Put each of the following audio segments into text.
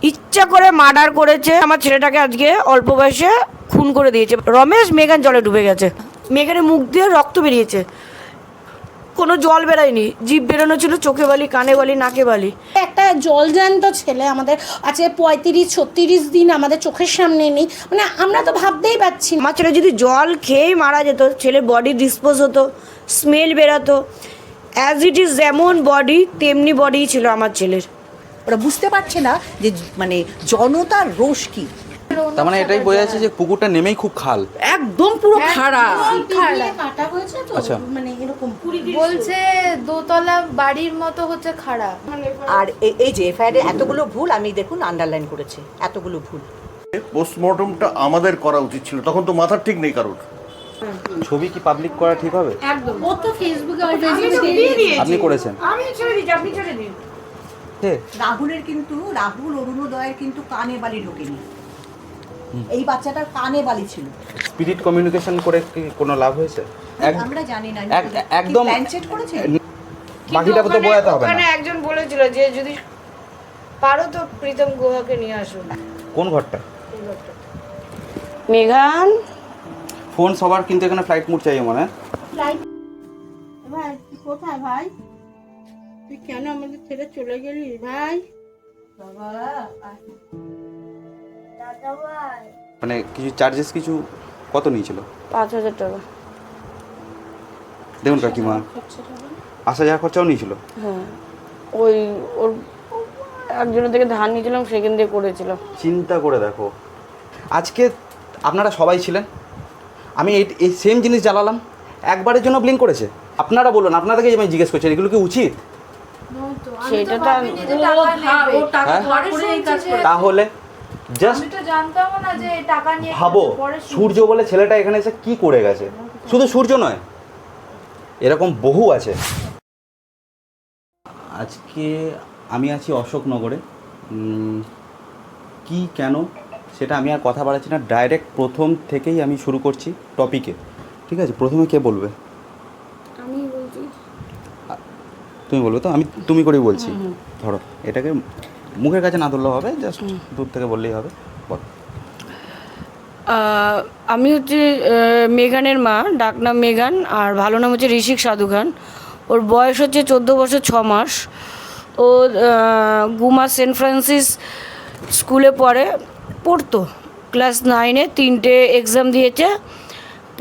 ইচ্ছা করে মার্ডার করেছে। আমার ছেলেটাকে আজকে অল্প বয়সে খুন করে দিয়েছে। রমেশ মেঘান জলে ডুবে গেছে, মেঘানের মুখ দিয়ে রক্ত বেরিয়েছে, কোনো জল বেরোয়নি, জিভ বেরোনো ছিল, চোখে বালি, কানে বালি, নাকে বালি। একটা জলজ্যান্ত ছেলে আমাদের আছে 35-36 দিন আমাদের চোখের সামনে নেই, মানে আমরা তো ভাবতেই পারছি না। আমার ছেলে যদি জল খেয়েই মারা যেত, ছেলের বডি ডিসপোজ হতো, স্মেল বেরাতো। অ্যাজ ইট ইজ যেমন বডি তেমনি বডিই ছিল আমার ছেলের। ওরা বুঝতে পারছে না যে মানে জনতার রোষ কি। তার মানে এটাই বোঝা যাচ্ছে যে পুকুরটা নেমেই খুব খাল, একদম পুরো খাড়া। কাটা হয়েছে তো, আচ্ছা। মানে এরকম বলছে দোতলা বাড়ির মতো হচ্ছে খারাপ। আর এই যে এফআইআর এতগুলো ভুল আমি দেখুন আন্ডারলাইন করেছি, এতগুলো ভুল। পোস্টমর্টমটা আমাদের করা উচিত ছিল, তখন তো মাথার ঠিক নেই কারোর। ছবি কি পাবলিক করা ঠিক হবে? ও তো ফেসবুকে আপনি করেছেন? আমি ছেড়ে দিচ্ছি, আপনি ছেড়ে দিন। রাহুলের কিন্তু রাহুল অরুণোদয়ের কিন্তু কানে বালি ঢোকেনি, এই বাচ্চাটার কানে বালি ছিল। স্পিরিট কমিউনিকেশন করে কি কোনো লাভ হয়েছে? আমরা জানি না একদম প্ল্যানচেট করেছে। বাকিটা তো বোঝাতে হবে ওখানে না। একজন বলেছিল যে যদি পারো তো প্রীতম গুহাকে নিয়ে আসো। কোন ঘরটা? মেঘান ফোন সবার কিন্তু এখানে ফ্লাইট মোড চাই মনে হয়। ভাই তুই কোথায় ভাই? তুই কেন আমাদের ছেড়ে চলে গেলি ভাই? মানে কিছু চার্জেস কিছু কত নিয়েছিল? 5,000 টাকা। দেখুন কাকিমা, আসা যাওয়া খরচাও নিয়েছিল। হ্যাঁ, ওই ওর একজনের থেকে ধার নিয়েছিলাম, সেখান দিয়ে করেছিলাম। চিন্তা করে দেখো, আজকে আপনারা সবাই ছিলেন, আমি এই সেম জিনিস জ্বালালাম, একবারের জন্য ব্লিঙ্ক করেছে। আপনারা বলুন, আপনাদেরকে আমি জিজ্ঞেস করছি এগুলো কি উচিত? সেটা তো তাহলে জাস্ট আমি তো জানতাম না যে টাকা নিয়ে ভাবো, সূর্য বলে ছেলেটা এখানে এসে কি করে গেছে। শুধু সূর্য নয়, এরকম বহু আছে। আজকে আমি আছি অশোকনগরে, কি কেন সেটা আমি আর কথা বাড়াচ্ছি না, ডাইরেক্ট প্রথম থেকেই আমি শুরু করছি টপিকে। ঠিক আছে, প্রথমে কে বলবে? আমি বলছি। তুমি বলবে তো? আমি তুমি করেই বলছি। ধরো, এটাকে মুখের কাছে না ধরলেও হবে, জাস্ট দূর থেকে বললেই হবে। বল। আমি হচ্ছে মেঘানের মা, ডাকনাম মেঘান, আর ভালো নাম হচ্ছে ঋষিক সাধু খান। ওর বয়স হচ্ছে 14 বছর 6 মাস। ও গুমা সেন্ট ফ্রান্সিস স্কুলে পড়তো। ক্লাস 9-এ 3টে এক্সাম দিয়েছে।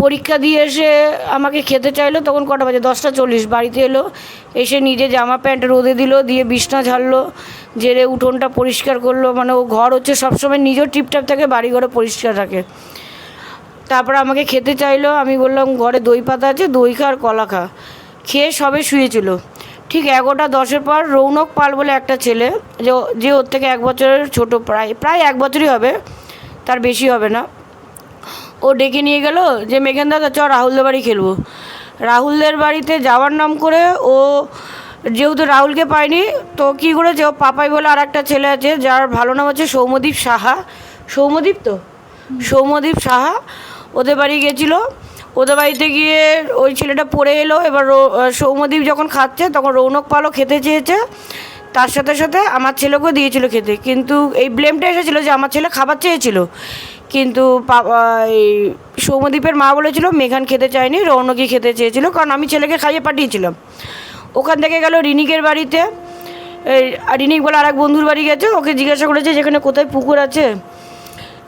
পরীক্ষা দিয়ে এসে আমাকে খেতে চাইলো, তখন কটা বাজে 10:40। বাড়িতে এলো, এসে নিজে জামা প্যান্ট রোদে দিল, দিয়ে বিছনা ঝাড়লো, জেরে উঠোনটা পরিষ্কার করলো। মানে ও ঘর হচ্ছে সবসময় নিজের টিপটাপ থাকে, বাড়ি ঘরে পরিষ্কার রাখে। তারপর আমাকে খেতে চাইলো, আমি বললাম ঘরে দই পাতা আছে, দই খা আর কলা খা। খেয়ে সবে শুয়েছিল। ঠিক 11:10 পর রৌনক পাল বলে একটা ছেলে, যে ওর থেকে 1 বছরের ছোটো, প্রায় 1 বছরই হবে, তার বেশি হবে না। ও ডেকে নিয়ে গেল যে মেঘান দাদা চ রাহুলদের বাড়ি খেলবো। রাহুলদের বাড়িতে যাওয়ার নাম করে ও, যেহেতু রাহুলকে পায়নি, তো কী করেছে, ও পাপাই বলে আর একটা ছেলে আছে, যার ভালো নাম হচ্ছে সৌম্যদীপ সাহা। সৌম্যদীপ সাহা, ওদের বাড়ি গেছিলো। ওদের বাড়িতে গিয়ে ওই ছেলেটা পড়ে এলো। এবার সৌম্যদীপ যখন খাচ্ছে, তখন রৌনক পালও খেতে চেয়েছে, তার সাথে সাথে আমার ছেলেকেও দিয়েছিল খেতে। কিন্তু এই ব্লেমটা এসেছিলো যে আমার ছেলে খাবার চেয়েছিল, কিন্তু এই সৌম্যদীপের মা বলেছিল মেঘান খেতে চায়নি, রৌনকই খেতে চেয়েছিল, কারণ আমি ছেলেকে খাইয়ে পাঠিয়েছিলাম। ওখান থেকে গেল রিনিকের বাড়িতে। রিনিক বলে আরেক বন্ধুর বাড়ি গেছে, ওকে জিজ্ঞাসা করেছে যেখানে কোথায় পুকুর আছে।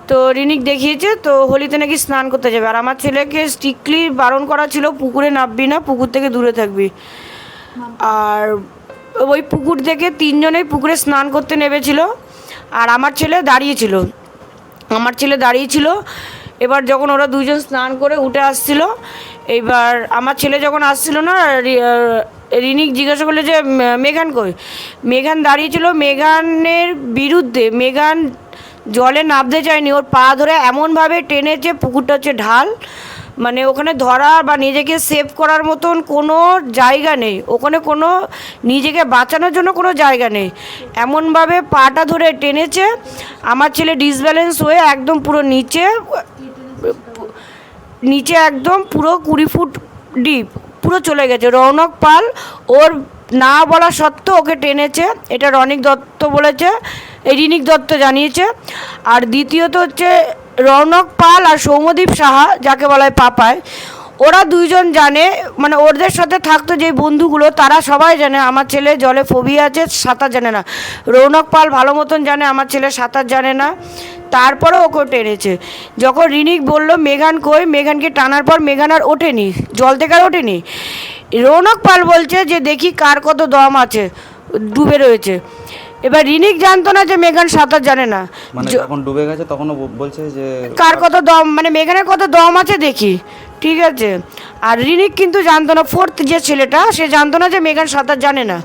তো রিনিক দেখিয়েছে, তো হোলিতে নাকি স্নান করতে যাবে। আর আমার ছেলেকে স্ট্রিক্টলি বারণ করা ছিল, পুকুরে নামবি না, পুকুর থেকে দূরে থাকবি। আর ওই পুকুর থেকে 3 জনেই পুকুরে স্নান করতে নেমেছিল, আর আমার ছেলে দাঁড়িয়েছিল। এবার যখন ওরা 2 জন স্নান করে উঠে আসছিল, এবার আমার ছেলে যখন আসছিল না, রিনিক জিজ্ঞাসা করলো যে মেঘান কই। মেঘান দাঁড়িয়েছিল, মেঘানের বিরুদ্ধে। মেঘান জলে নামতে চায়নি, ওর পা ধরে এমনভাবে টেনেছে, পুকুরটা হচ্ছে ঢাল, মানে ওখানে ধরা বা নিজেকে সেভ করার মতন কোনো জায়গা নেই, ওখানে কোনো নিজেকে বাঁচানোর জন্য কোনো জায়গা নেই। এমনভাবে পাটা ধরে টেনেছে, আমার ছেলে ডিসব্যালেন্স হয়ে একদম পুরো নিচে একদম পুরো 20 ফুট ডিপ পুরো চলে গেছে। রৌনক পাল ওর না বলা সত্ত্বেও ওকে টেনেছে, এটা রনিক দত্ত বলেছে। এই রিনিক দত্ত জানিয়েছে। আর দ্বিতীয়ত হচ্ছে রৌনক পাল আর সৌম্যদীপ সাহা, যাকে বলা হয় পাপায়, ওরা দুইজন জানে, মানে ওদের সাথে থাকতো যে বন্ধুগুলো, তারা সবাই জানে আমার ছেলে জলে ফোবিয়া আছে, সাঁতার জানে না। রৌনক পাল ভালো মতন জানে আমার ছেলে সাঁতার জানে না, তারপরে ওকে টেনেছে। যখন রিনিক বললো মেঘান কই, মেঘানকে টানার পর মেঘান আর ওঠেনি, জল থেকে আর ওঠেনি। রৌনক পাল বলছে যে দেখি কার কত দম আছে, ডুবে রয়েছে। এবার রিনিক জানতো না যে মেঘান সাঁতার জানে না, মানে যখন ডুবে গেছে তখনও বলছে যে কার কত দম, মানে মেঘানের কত দম আছে দেখি, ঠিক আছে। আর রিনিক কিন্তু জানতো না, ফোর্থ যে ছেলেটা সে জানতো না যে মেঘান সাঁতার জানে না,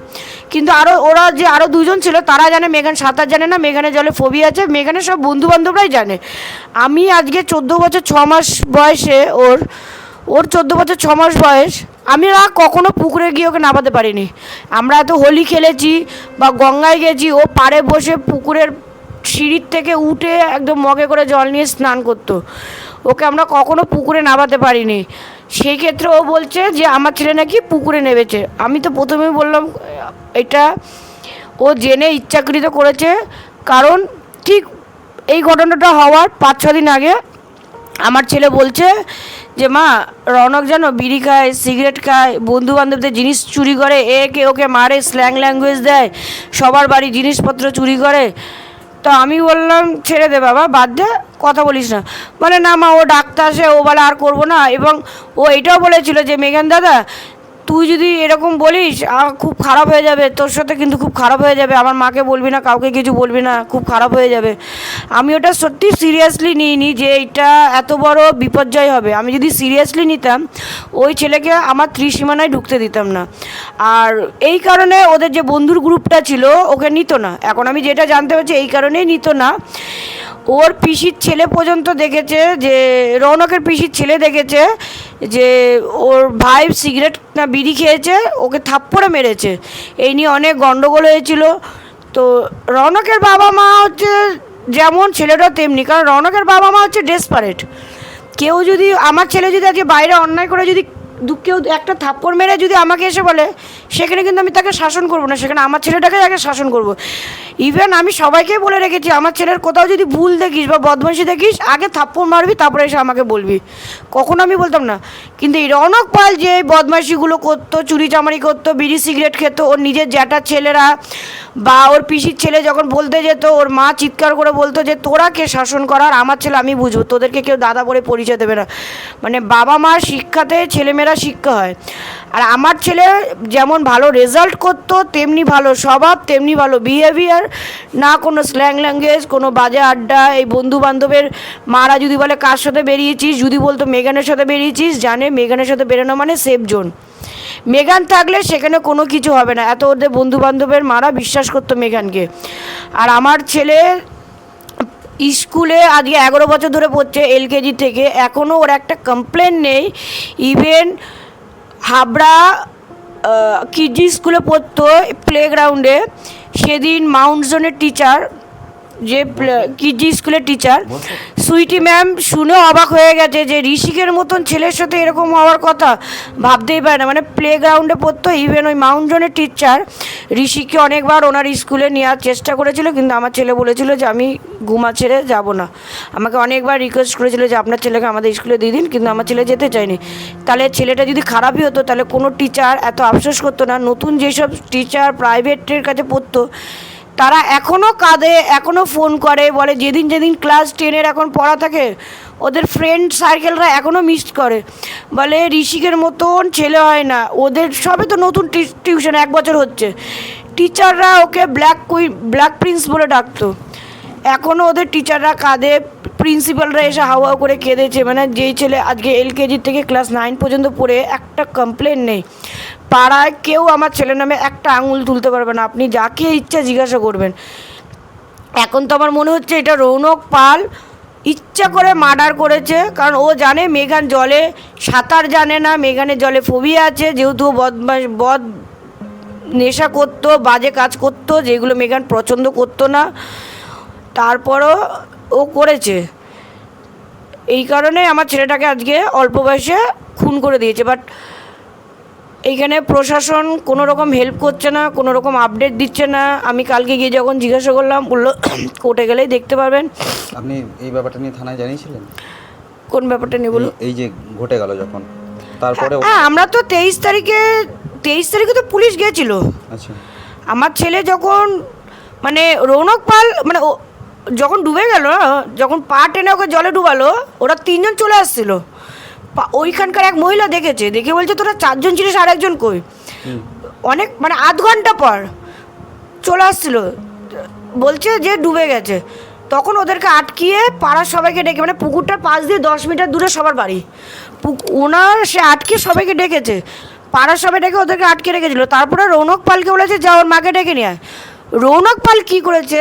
কিন্তু ওরা যে আরও দুজন ছিল তারা জানে মেঘান সাঁতার জানে না, মেঘানের জলে ফোবিয়া আছে, মেঘানের সব বন্ধুবান্ধবরাই জানে। আমি আজকে 14 বছর 6 মাস বয়সে ওর 14 বছর 6 মাস বয়স, আমি কখনো পুকুরে গিয়ে ওকে নামাতে পারিনি। আমরা এত হোলি খেলেছি বা গঙ্গায় গেছি, ও পাড়ে বসে পুকুরের সিঁড়ির থেকে উঠে একদম মগে করে জল নিয়ে স্নান করতো, ওকে আমরা কখনো পুকুরে নামাতে পারিনি। সেই ক্ষেত্রে ও বলছে যে আমার ছেলে নাকি পুকুরে নেমেছে। আমি তো প্রথমেই বললাম এটা ও জেনে ইচ্ছাকৃত করেছে, কারণ ঠিক এই ঘটনাটা হওয়ার 5-6 দিন আগে আমার ছেলে বলছে যে মা, রৌনক জানো বিড়ি খায়, সিগারেট খায়, বন্ধুবান্ধবদের জিনিস চুরি করে, একে ওকে মারে, স্ল্যাং ল্যাঙ্গুয়েজ দেয়, সবার বাড়ি জিনিসপত্র চুরি করে। তো আমি বললাম ছেড়ে দে বাবা, বাদ দে, কথা বলিস না। বলে না মা, ও ডাকতে আসে, ও বলে আর করবো না। এবং ও এটাও বলেছিল যে মেঘান দাদা, তুই যদি এরকম বলিস খুব খারাপ হয়ে যাবে, তোর সাথে কিন্তু খুব খারাপ হয়ে যাবে, আমার মাকে বলবি না, কাউকে কিছু বলবি না, খুব খারাপ হয়ে যাবে। আমি ওটা সত্যি সিরিয়াসলি নিইনি যে এটা এত বড় বিপর্যয় হবে। আমি যদি সিরিয়াসলি নিতাম ওই ছেলেকে আমার ত্রিসীমানায় ঢুকতে দিতাম না। আর এই কারণে ওদের যে বন্ধুর গ্রুপটা ছিল ওকে নিত না। এখন আমি যেটা জানতে পারছি এই কারণেই নিত না। ওর পিসির ছেলে পর্যন্ত দেখেছে, যে রৌনকের পিসির ছেলে দেখেছে যে ওর ভাই সিগারেট না বিড়ি খেয়েছে, ওকে থাপ্পড়ে মেরেছে। এই নিয়ে অনেক গন্ডগোল হয়েছিল। তো রৌনকের বাবা মা হচ্ছে যেমন, ছেলেটাও তেমনি, কারণ রৌনকের বাবা মা হচ্ছে ডেসপারেট। কেউ যদি, আমার ছেলে যদি আজকে বাইরে অন্যায় করে যদি কেউ একটা থাপ্পড় মেরে যদি আমাকে এসে বলে, সেখানে কিন্তু আমি তাকে শাসন করবো না, সেখানে আমার ছেলেটাকে আগে শাসন করব। ইভেন আমি সবাইকেই বলে রেখেছি, আমার ছেলের কোথাও যদি ভুল দেখিস বা বদমাইশি দেখিস, আগে থাপ্পড় মারবি, তারপরে এসে আমাকে বলবি। কখনো আমি বলতাম না। কিন্তু এই রৌনক পাল যে বদমাইশিগুলো করতো, চুরি চামারি করতো, বিড়ি সিগারেট খেত, ওর নিজের জ্যাঠার ছেলেরা বা ওর পিসির ছেলে যখন বলতে যেত, ওর মা চিৎকার করে বলতো যে তোরা কে শাসন করার, আমার ছেলে আমি বুঝবো, তোদেরকে কেউ দাদা বলে পরিচয় দেবে না। মানে বাবা মার শিক্ষাতে ছেলেমেয়েরা শিক্ষা হয়। আর আমার ছেলে যেমন ভালো রেজাল্ট করতো, তেমনি ভালো স্বভাব, তেমনি ভালো বিহেভিয়ার, না কোনো স্ল্যাং ল্যাঙ্গুয়েজ, কোনো বাজে আড্ডা। এই বন্ধু বান্ধবের মারা যদি বলে কার সাথে বেরিয়েছিস, যদি বলতো মেঘানের সাথে বেরিয়েছিস, জানে মেঘানের সাথে বেরোনো মানে সেফ জোন। মেঘান থাকলে সেখানে কোনো কিছু হবে না, এত ওদের বন্ধুবান্ধবের মারা বিশ্বাস করতো মেঘানকে। আর আমার ছেলে স্কুলে আজকে 11 বছর ধরে পড়ছে, LKG থেকে, এখনও ওর একটা কমপ্লেন নেই। ইভেন হাবড়া কিডজি স্কুলে পড়তো, প্লেগ্রাউন্ডে, সেদিন মাউন্ট জোনের টিচার, যে কিডজি স্কুলের টিচার সুইটি ম্যাম, শুনে অবাক হয়ে গেছে যে ঋষিকের মতন ছেলের সাথে এরকম হওয়ার কথা, ভাবতেই পারে না। মানে প্লেগ্রাউন্ডে পড়তো। ইভেন ওই মাউন্ট জোনের টিচার ঋষিকে অনেকবার ওনার স্কুলে নেওয়ার চেষ্টা করেছিল, কিন্তু আমার ছেলে বলেছিল যে আমি ঘুমা ছেড়ে যাব না। আমাকে অনেকবার রিকোয়েস্ট করেছিল যে আপনার ছেলেকে আমাদের স্কুলে দিয়ে দিন, কিন্তু আমার ছেলে যেতে চায়নি। তাহলে ছেলেটা যদি খারাপই হতো তাহলে কোনো টিচার এত আফসোস করতো না। নতুন যেসব টিচার প্রাইভেটের কাছে পড়তো তারা এখনও কাঁদে, এখনও ফোন করে, বলে যেদিন যেদিন ক্লাস 10-এর এখন পড়া থাকে ওদের ফ্রেন্ড সার্কেলরা এখনও মিস করে, বলে ঋষিকের মতন ছেলে হয় না। ওদের সবে তো নতুন টিউশন 1 বছর হচ্ছে, টিচাররা ওকে ব্ল্যাক প্রিন্স বলে ডাকতো। এখনও ওদের টিচাররা কাঁদে, প্রিন্সিপালরা এসে হাওয়া করে কেঁদেছে। মানে যেই ছেলে আজকে LKG থেকে ক্লাস 9 পর্যন্ত পড়ে একটা কমপ্লেন নেই। পাড়ায় কেউ আমার ছেলের নামে একটা আঙুল তুলতে পারবে না, আপনি যাকে ইচ্ছা জিজ্ঞাসা করবেন। এখন তো আমার মনে হচ্ছে এটা রৌনক পাল ইচ্ছা করে মার্ডার করেছে, কারণ ও জানে মেঘান জলে সাঁতার জানে না, মেঘানের জলে ফোবিয়া আছে, যেহেতু ও নেশা করতো, বাজে কাজ করতো, যেগুলো মেঘান পছন্দ করতো না, তারপরও ও করেছে। এই কারণে আমার ছেলেটাকে আজকে অল্প বয়সে খুন করে দিয়েছে। বাট এইখানে প্রশাসন কোনো রকম হেল্প করছে না, কোনো রকম আপডেট দিচ্ছে না। আমি কালকে গিয়ে যখন জিজ্ঞাসা করলাম, বললো কোর্টে গেলেই দেখতে পারবেন। আপনি এই ব্যাপারটা নিয়ে থানায় জানিয়েছিলেন? কোন ব্যাপারটা নিয়ে বলুন? এই যে ঘটে গেল যখন, তারপরে হ্যাঁ, আমরা তো 23 তারিখে তো পুলিশ গিয়েছিল। আচ্ছা, আমার ছেলে যখন মানে রৌনক পাল মানে যখন ডুবে গেল, যখন পা টেনে ওকে জলে ডুবালো, ওরা 3 জন চলে আসছিল। ওইখানকার এক মহিলা দেখেছে, দেখে বলছে তোরা 4 জন ছিলিস, আর একজন কই? অনেক মানে আধ ঘন্টা পর চলে আসছিল, বলছে যে ডুবে গেছে। তখন ওদেরকে আটকিয়ে পাড়ার সবাইকে ডেকে, মানে পুকুরটার পাশ দিয়ে 10 মিটার দূরে সবার বাড়ি, ওনার সে আটকে সবাইকে ডেকেছে, পাড়ার সবাই ডেকে ওদেরকে আটকে রেখেছিল। তারপরে রৌনক পালকে বলেছে যা ওর মাকে ডেকে নিয়ে আয়। রৌনক পাল কী করেছে,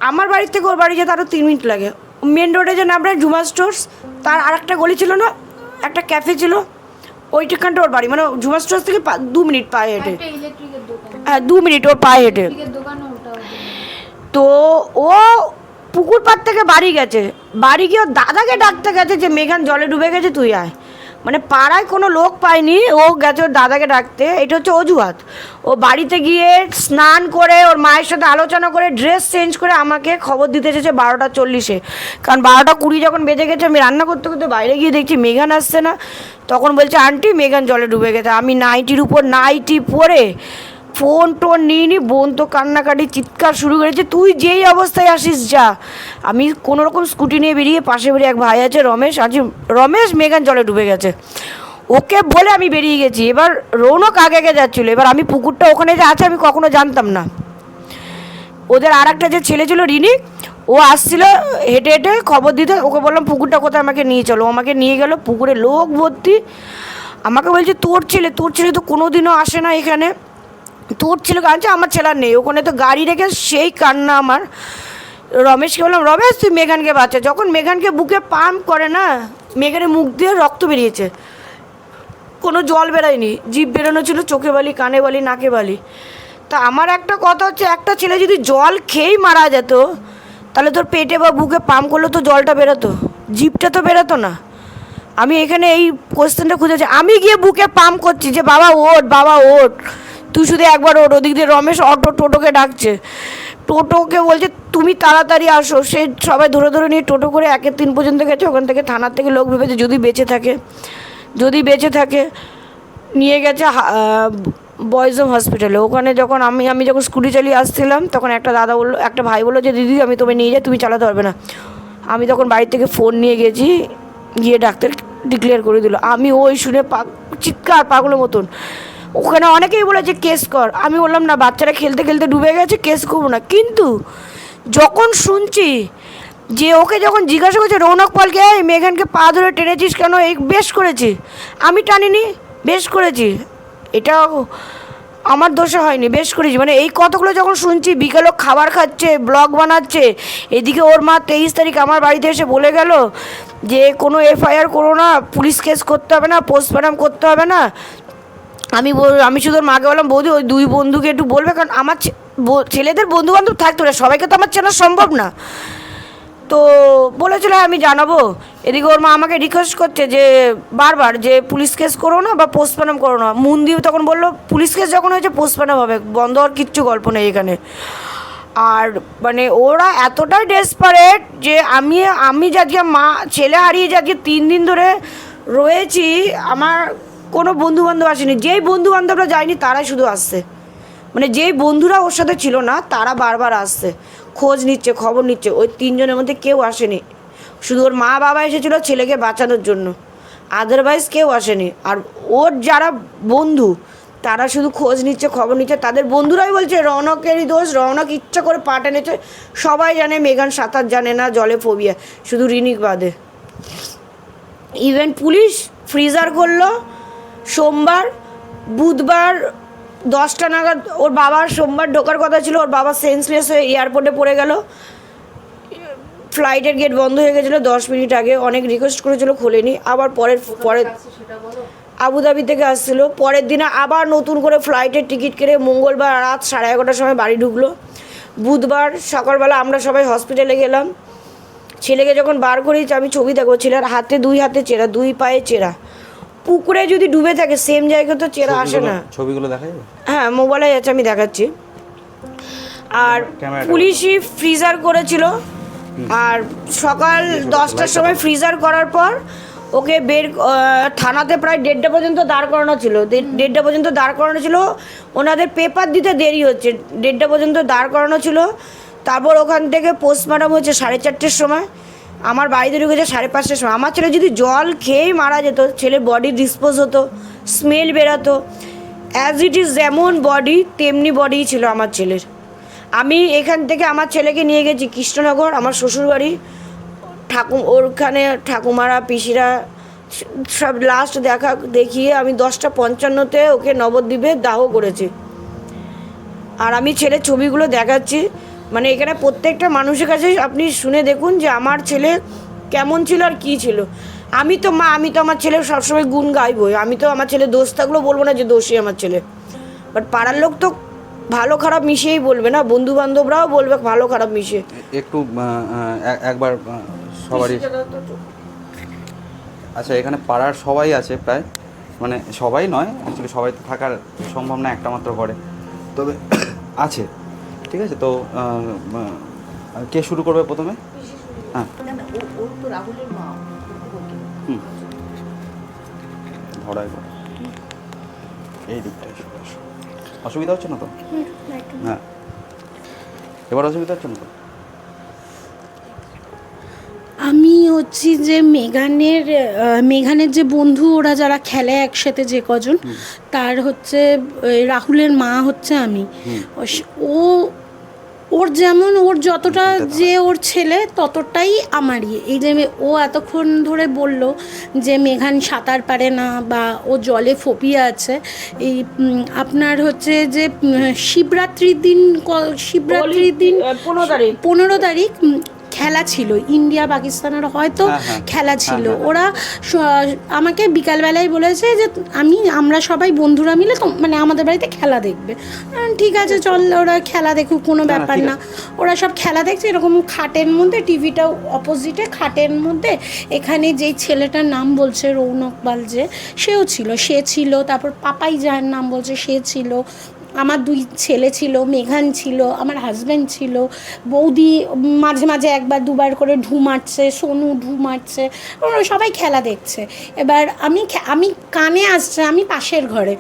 আমার বাড়ির থেকে ওর বাড়ি যেতে আরও 3 মিনিট লাগে। মেন রোডে যে নামটা জুমা স্টোর্স, তার আর একটা গলি ছিল না, একটা ক্যাফে ছিল, ওইখানটা ওর বাড়ি, মানে জুমা স্টোর্স থেকে 2 মিনিট পায়ে হেঁটে। একটা ইলেকট্রিকের দোকান, হ্যাঁ, 2 মিনিট ওর পায়ে হেঁটে। ইলেকট্রিকের দোকান ওটা। তো ও পুকুর পাড় থেকে বাড়ি গেছে, বাড়ি গিয়ে ওর দাদাকে ডাকতে গেছে যে মেঘান জলে ডুবে গেছে, তুই আয়। মানে পাড়ায় কোনো লোক পায়নি, ও গেছে ওর দাদাকে ডাকতে। এটা হচ্ছে অজুহাত। ও বাড়িতে গিয়ে স্নান করে ওর মায়ের সাথে আলোচনা করে ড্রেস চেঞ্জ করে আমাকে খবর দিতে এসেছে 12:40-এ। কারণ 12:20 যখন বেজে গেছে, আমি রান্না করতে করতে বাইরে গিয়ে দেখছি মেঘান আসছে না। তখন বলছে আন্টি মেঘান জলে ডুবে গেছে। আমি নাইটির উপর নাইটি পরে ফোন টোন নিয়ে বোন তো কান্নাকাটি চিৎকার শুরু করেছে, তুই যেই অবস্থায় আসিস যা। আমি কোনো রকম স্কুটি নিয়ে বেরিয়ে, পাশে বেরিয়ে এক ভাই আছে রমেশ, আজ রমেশ মেঘান জলে ডুবে গেছে, ওকে বলে আমি বেরিয়ে গেছি। এবার রৌনক আগে আগে যাচ্ছিলো, এবার আমি পুকুরটা ওখানে যে আছে আমি কখনো জানতাম না। ওদের আর একটা যে ছেলে ছিল রিনিক, ও আসছিল হেঁটে হেঁটে খবর দিতে, ওকে বললাম পুকুরটা কোথায়, আমাকে নিয়ে চলো। আমাকে নিয়ে গেল, পুকুরে লোক ভর্তি। আমাকে বলছে তোর ছেলে তো কোনোদিনও আসে না এখানে, তোর ছেলে কাঁদছে, আমার ছেলে নেই ওখানে। তো গাড়ি রেখে সেই কান্না আমার। রমেশকে বললাম রমেশ তুই মেঘানকে বাঁচা। যখন মেঘানকে বুকে পাম্প করে না, মেঘানের মুখ দিয়ে রক্ত বেরিয়েছে, কোনো জল বেরোয়নি, জিভ বেরোনো ছিল, চোখে বালি, কানে বালি, নাকে বালি। তা আমার একটা কথা হচ্ছে, একটা ছেলে যদি জল খেয়েই মারা যেত, তাহলে তোর পেটে বা বুকে পাম্প করলে তো জলটা বেরোতো, জিভটা তো বেরোতো না। আমি এখানে এই কোয়েশ্চেনটা খুঁজেছি, আমি গিয়ে বুকে পাম্প করছি যে বাবা ওঠ, বাবা ওঠ, তুই শুধু একবার ওঠ। ওদিক দিয়ে রমেশ টোটোকে ডাকছে, টোটোকে বলছে তুমি তাড়াতাড়ি আসো। সে সবাই ধরে ধরে নিয়ে টোটো করে 1-3 পর্যন্ত গেছে। ওখান থেকে থানার থেকে লোক ভেবেছে যদি বেঁচে থাকে নিয়ে গেছে বয়েজ হোম হসপিটালে। ওখানে যখন আমি যখন স্কুটি চালিয়ে আসছিলাম, তখন একটা ভাই বললো যে দিদি আমি তোমায় নিয়ে যাই, তুমি চালাতে পারবে না। আমি তখন বাড়ি থেকে ফোন নিয়ে গেছি, গিয়ে ডাক্তার ডিক্লেয়ার করে দিল। আমি ওই শুনে চিৎকার পাগলের মতন। ওখানে অনেকেই বলেছে কেস কর, আমি বললাম না, বাচ্চারা খেলতে খেলতে ডুবে গেছে, কেস করবো না। কিন্তু যখন শুনছি যে ওকে যখন জিজ্ঞাসা করছে রৌনক পালকে, এই মেঘানকে পা ধরে টেনেছিস কেন, এই বেশ করেছি, আমি টানিনি, বেশ করেছি, এটা আমার দোষে হয়নি, বেশ করেছি। মানে এই কথাগুলো যখন শুনছি, বিকেলও খাবার খাচ্ছে, ব্লগ বানাচ্ছে, এদিকে ওর মা 23 তারিখ আমার বাড়িতে এসে বলে গেল যে কোনো এফআইআর করো না, পুলিশ কেস করতে হবে না, পোস্টমর্টম করতে হবে না। আমি শুধু ওর মাকে বললাম বৌদি ওই 2 বন্ধুকে একটু বলবে, কারণ আমার ছেলেদের বন্ধুবান্ধব থাকতো না, সবাইকে তো আমার চেনা সম্ভব না। তো বলেছিল আমি জানাবো। এদিকে ওর মা আমাকে রিকোয়েস্ট করছে যে বারবার যে পুলিশ কেস করো না বা পোস্টমর্টম করো না। মুন্দি তখন বললো পুলিশ কেস যখন হয়েছে পোস্টমর্টম হবে, বন্ধ হওয়ার কিচ্ছু গল্প নেই এখানে। আর মানে ওরা এতটাই ডেসপারেট যে আমি যাকে ছেলে হারিয়ে যাকে 3 দিন ধরে রয়েছি, আমার কোনো বন্ধুবান্ধব আসেনি। যেই বন্ধুবান্ধবরা যায়নি তারাই শুধু আসছে, মানে যেই বন্ধুরা ওর সাথে ছিল না তারা বারবার আসছে, খোঁজ নিচ্ছে, খবর নিচ্ছে। ওই 3 জনের মধ্যে কেউ আসেনি, শুধু ওর মা বাবা এসেছিলো ছেলেকে বাঁচানোর জন্য, আদারওয়াইজ কেউ আসেনি। আর ওর যারা বন্ধু তারা শুধু খোঁজ নিচ্ছে, খবর নিচ্ছে। তাদের বন্ধুরাই বলছে রৌনকেরই দোষ, রৌনক ইচ্ছা করে পা টেনেছে। সবাই জানে মেঘান সাঁতার জানে না, জলে ফোবিয়া, শুধু রিনিক বাদে। ইভেন পুলিশ ফ্রিজার করলো সোমবার, বুধবার 10টা নাগাদ ওর বাবার সোমবার ঢোকার কথা ছিল, ওর বাবা সেন্সলেস হয়ে এয়ারপোর্টে পড়ে গেল। ফ্লাইটের গেট বন্ধ হয়ে গেছিলো 10 মিনিট আগে, অনেক রিকোয়েস্ট করেছিল, খোলেনি। আবার পরের আবুধাবি থেকে আসছিলো, পরের দিনে আবার নতুন করে ফ্লাইটের টিকিট কেটে মঙ্গলবার রাত 11:30টার সময় বাড়ি ঢুকলো। বুধবার সকালবেলা আমরা সবাই হসপিটালে গেলাম। ছেলেকে যখন বার করেছি, আমি ছবি দেখো, ছেলের হাতে 2 হাতে চেরা, 2 পায়ে চেরা, পুকুরে যদি ডুবে থাকে সেম জায়গায় তো চেরা আসে না। ছবিগুলো দেখা যাবে? হ্যাঁ মোবাইলে আছে, আমি দেখাচ্ছি। আর ক্যামেরাটা পুলিশই ফ্রিজার করেছিল, আর সকাল 10টার সময় ফ্রিজার করার পর ওকে থানাতে প্রায় 1:30 পর্যন্ত দাঁড় করানো ছিল, 1:30 পর্যন্ত দাঁড় করানো ছিল। ওনাদের পেপার দিতে দেরি হচ্ছে, 1:30 পর্যন্ত দাঁড় করানো ছিল। তারপর ওখান থেকে পোস্টমর্টম হচ্ছে 4:30টার সময়, আমার বাড়িতে ঢুকেছে 5:30টার সময়। আমার ছেলে যদি জল খেয়েই মারা যেত, ছেলের বডি ডিসপোজ হতো, স্মেল বেরাতো। অ্যাজ ইট ইজ যেমন বডি তেমনি বডিই ছিল আমার ছেলের। আমি এখান থেকে আমার ছেলেকে নিয়ে গেছি কৃষ্ণনগর, আমার শ্বশুরবাড়ি, ওরখানে ঠাকুমারা পিসিরা সব লাস্ট দেখিয়ে আমি 10:55-তে ওকে নবদ্বীপে দাহ করেছি। আর আমি ছেলের ছবিগুলো দেখাচ্ছি, মানে এখানে প্রত্যেকটা মানুষের কাছে আপনি শুনে দেখুন যে আমার ছেলে কেমন ছিল আর কী ছিল। আমি তো আমার ছেলের সবসময় গুণ গাইবই, আমি তো আমার ছেলে দোষ থাকলেও বলবো না যে দোষী আমার ছেলে। বাট পাড়ার লোক তো ভালো খারাপ মিশিয়েই বলবে না, বন্ধু বান্ধবরাও বলবে ভালো খারাপ মিশিয়ে। একটু একবার সবারই, আচ্ছা এখানে পাড়ার সবাই আছে প্রায়, মানে সবাই নয় অ্যাকচুয়ালি, সবাই তো থাকার সম্ভব না একটা মাত্র ঘরে, তবে আছে। ঠিক আছে, তো কে শুরু করবে প্রথমে? হ্যাঁ ওর তো রাহুলের মা। ধরাই করে এই দিকটাই অসুবিধা হচ্ছে না তো? হ্যাঁ এবার অসুবিধা হচ্ছে না তো? আমি হচ্ছি যে মেঘানের যে বন্ধু, ওরা যারা খেলে একসাথে যে কজন, তার হচ্ছে রাহুলের মা হচ্ছে আমি। ওর যেমন ওর যতটা যে ওর ছেলে ততটাই আমারই। এই যে ও এতক্ষণ ধরে বলল যে মেঘান সাঁতার পারে না বা ও জলে ফোবিয়া আছে, এই আপনার হচ্ছে যে শিবরাত্রির দিন 15 তারিখ খেলা ছিল, ইন্ডিয়া পাকিস্তানের হয়তো খেলা ছিল। ওরা আমাকে বিকালবেলায় বলেছে যে আমরা সবাই বন্ধুরা মিলে তো মানে আমাদের বাড়িতে খেলা দেখবে। ঠিক আছে চল, ওরা খেলা দেখুক, কোনো ব্যাপার না। ওরা সব খেলা দেখছে এরকম খাটের মধ্যে, টিভিটাও অপোজিটে খাটের মধ্যে। এখানে যেই ছেলেটার নাম বলছে রৌনক পাল, যে সে ছিল, তারপর পাপাই যার নাম বলছে সে ছিল, আমার 2 ছেলে ছিল, মেঘান ছিল, আমার হাজব্যান্ড ছিল, বৌদি মাঝে মাঝে 1-2বার করে ঢু মারছে, সোনু ঢু মারছে, সবাই খেলা দেখছে। এবার আমি কানে আসছে, আমি পাশের ঘরে,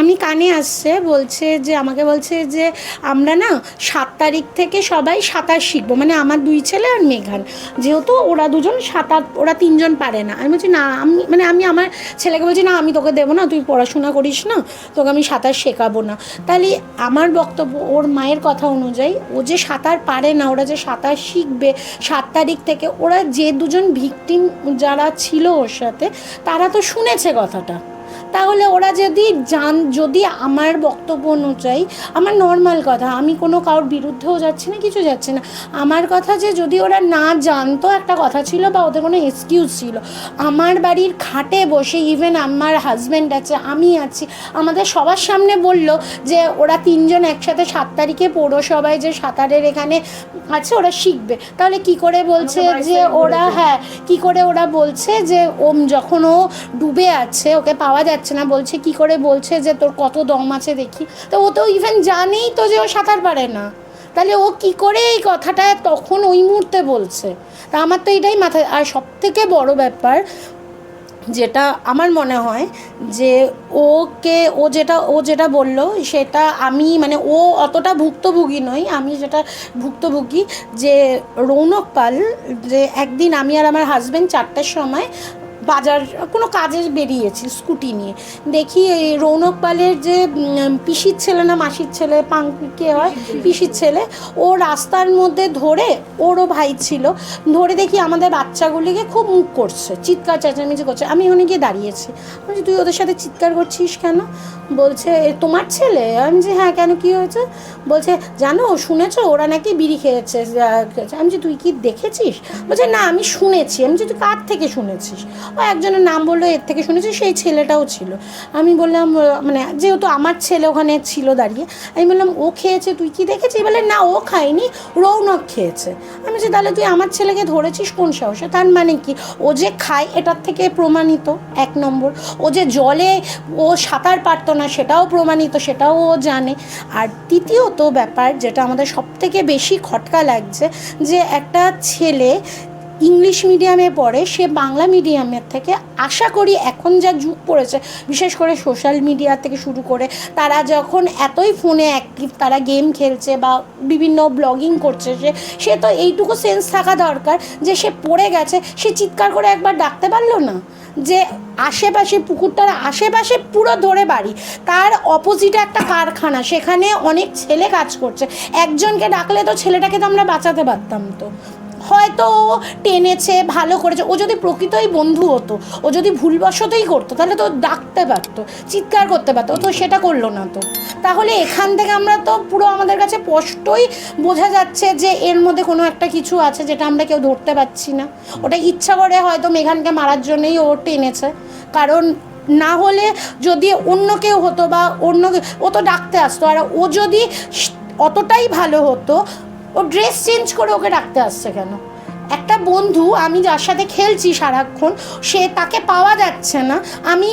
আমি কানে আসছে আমাকে বলছে যে আমরা না 7 তারিখ থেকে সবাই সাঁতার শিখবো, মানে আমার 2 ছেলে আর মেঘান, যেহেতু ওরা 2জন সাঁতার, ওরা 3জন পারে না। আমি বলছি না, আমি আমার ছেলেকে বলছি না, আমি তোকে দেবো না, তুই পড়াশোনা করিস না, তোকে আমি সাঁতার শেখাবো না। তাহলে আমার বক্তব্য, ওর মায়ের কথা অনুযায়ী, ও যে সাঁতার পারে না, ওরা যে সাঁতার শিখবে 7 তারিখ থেকে, ওরা যে 2জন ভিকটিম যারা ছিল ওর সাথে, তারা তো শুনেছে কথাটা। তাহলে ওরা যদি আমার বক্তব্য অনুযায়ী, আমার নর্মাল কথা, আমি কোনো কারোর বিরুদ্ধেও যাচ্ছি না, কিছু যাচ্ছি না, আমার কথা যে যদি ওরা না জানতো একটা কথা ছিল বা ওদের কোনো এক্সকিউজ ছিল, আমার বাড়ির খাটে বসে, ইভেন আমার হাজব্যান্ড আছে, আমি আছি, আমাদের সবার সামনে বলল যে ওরা 3জন একসাথে 7 তারিখে পৌরসভায় যে সাঁতারের এখানে আছে ওরা শিখবে। তাহলে কি করে বলছে যে ওরা, কি করে ওরা বলছে যে যখন ও ডুবে আছে, ওকে পাওয়া যাচ্ছে না, বলছে কি করে বলছে যে তোর কত দম আছে দেখি। তো ও তো ইভেন জানেই তো যে ও সাঁতার পারে না, তাহলে ও কি করে এই কথাটা তখন ওই মুহূর্তে বলছে? তা আমার তো এটাই মাথায়। আর সবথেকে বড় ব্যাপার যেটা আমার মনে হয় যে ও যেটা বললো সেটা আমি, মানে ও অতটা ভুক্তভোগী নই, আমি যেটা ভুক্তভোগী, যে রৌনক পাল, যে একদিন আমি আর আমার হাজব্যান্ড 4টার সময় বাজার কোনো কাজে বেরিয়েছি স্কুটি নিয়ে, দেখি এই রৌনক পালের যে পিসির ছেলে না মাসির ছেলে, কে হয় পিসির ছেলে, ও রাস্তার মধ্যে ধরে, ওরও ভাই ছিল, ধরে দেখি আমাদের বাচ্চাগুলিকে খুব মুখ করছে, চিৎকার চেঁচামেচি করছে। আমি ওখানে গিয়ে দাঁড়িয়েছি, বলছি তুই ওদের সাথে চিৎকার করছিস কেন? বলছে তোমার ছেলে। আমি যে হ্যাঁ, কেন কী হয়েছে? বলছে জানো, শুনেছো ওরা নাকি বিড়ি খেয়েছে। আমি যে তুই কি দেখেছিস? বলছে না আমি শুনেছি। আমি যে তুই কার থেকে শুনেছিস? ও একজনের নাম বললো, এর থেকে শুনেছি সেই ছেলেটাও ছিল। আমি বললাম মানে যেহেতু আমার ছেলে ওখানে ছিল দাঁড়িয়ে, আমি বললাম ও খেয়েছে, তুই কি দেখেছিস? বলে না ও খায়নি, রৌনক খেয়েছে। আমি বলছি তাহলে তুই আমার ছেলেকে ধরেছিস কোন সাহসে? তার মানে কি ও যে খায় এটার থেকে প্রমাণিত 1 নম্বর। ও যে জলে ও সাঁতার পারতো না সেটাও প্রমাণিত, সেটাও ও জানে। আর তৃতীয়ত ব্যাপার যেটা আমাদের সবথেকে বেশি খটকা লাগছে, যে একটা ছেলে ইংলিশ মিডিয়ামে পড়ে, সে বাংলা মিডিয়ামের থেকে আশা করি এখন যা যুগ পড়েছে, বিশেষ করে সোশ্যাল মিডিয়া থেকে শুরু করে তারা যখন এতই ফোনে অ্যাক্টিভ, তারা গেম খেলছে বা বিভিন্ন ব্লগিং করছে, সে তো এইটুকু সেন্স থাকা দরকার যে সে পড়ে গেছে, সে চিৎকার করে একবার ডাকতে পারলো না? যে আশেপাশে পুকুরটার আশেপাশে পুরো ধরে বাড়ি, তার অপোজিটে একটা কারখানা, সেখানে অনেক ছেলে কাজ করছে, একজনকে ডাকলে তো ছেলেটাকে তো আমরা বাঁচাতে পারতাম। তো হয়তো ও টেনেছে, ভালো করেছে, ও যদি প্রকৃতই বন্ধু হতো, ও যদি ভুলবশতই করতো তাহলে তো ডাকতে পারতো, চিৎকার করতে পারতো, ও তো সেটা করলো না। তো তাহলে এখান থেকে আমরা তো পুরো আমাদের কাছে স্পষ্টই বোঝা যাচ্ছে যে এর মধ্যে কোনো একটা কিছু আছে যেটা আমরা কেউ ধরতে পারছি না। ওটা ইচ্ছা করে হয়তো মেঘানকে মারার জন্যই ও টেনেছে, কারণ না হলে যদি অন্য কেউ হতো বা ও তো ডাকতে আসতো। আর ও যদি অতটাই ভালো হতো, ও ড্রেস চেঞ্জ করে ওকে ডাকতে আসছে কেন? একটা বন্ধু, আমি যার সাথে খেলছি সারাক্ষণ, তাকে পাওয়া যাচ্ছে না, আমি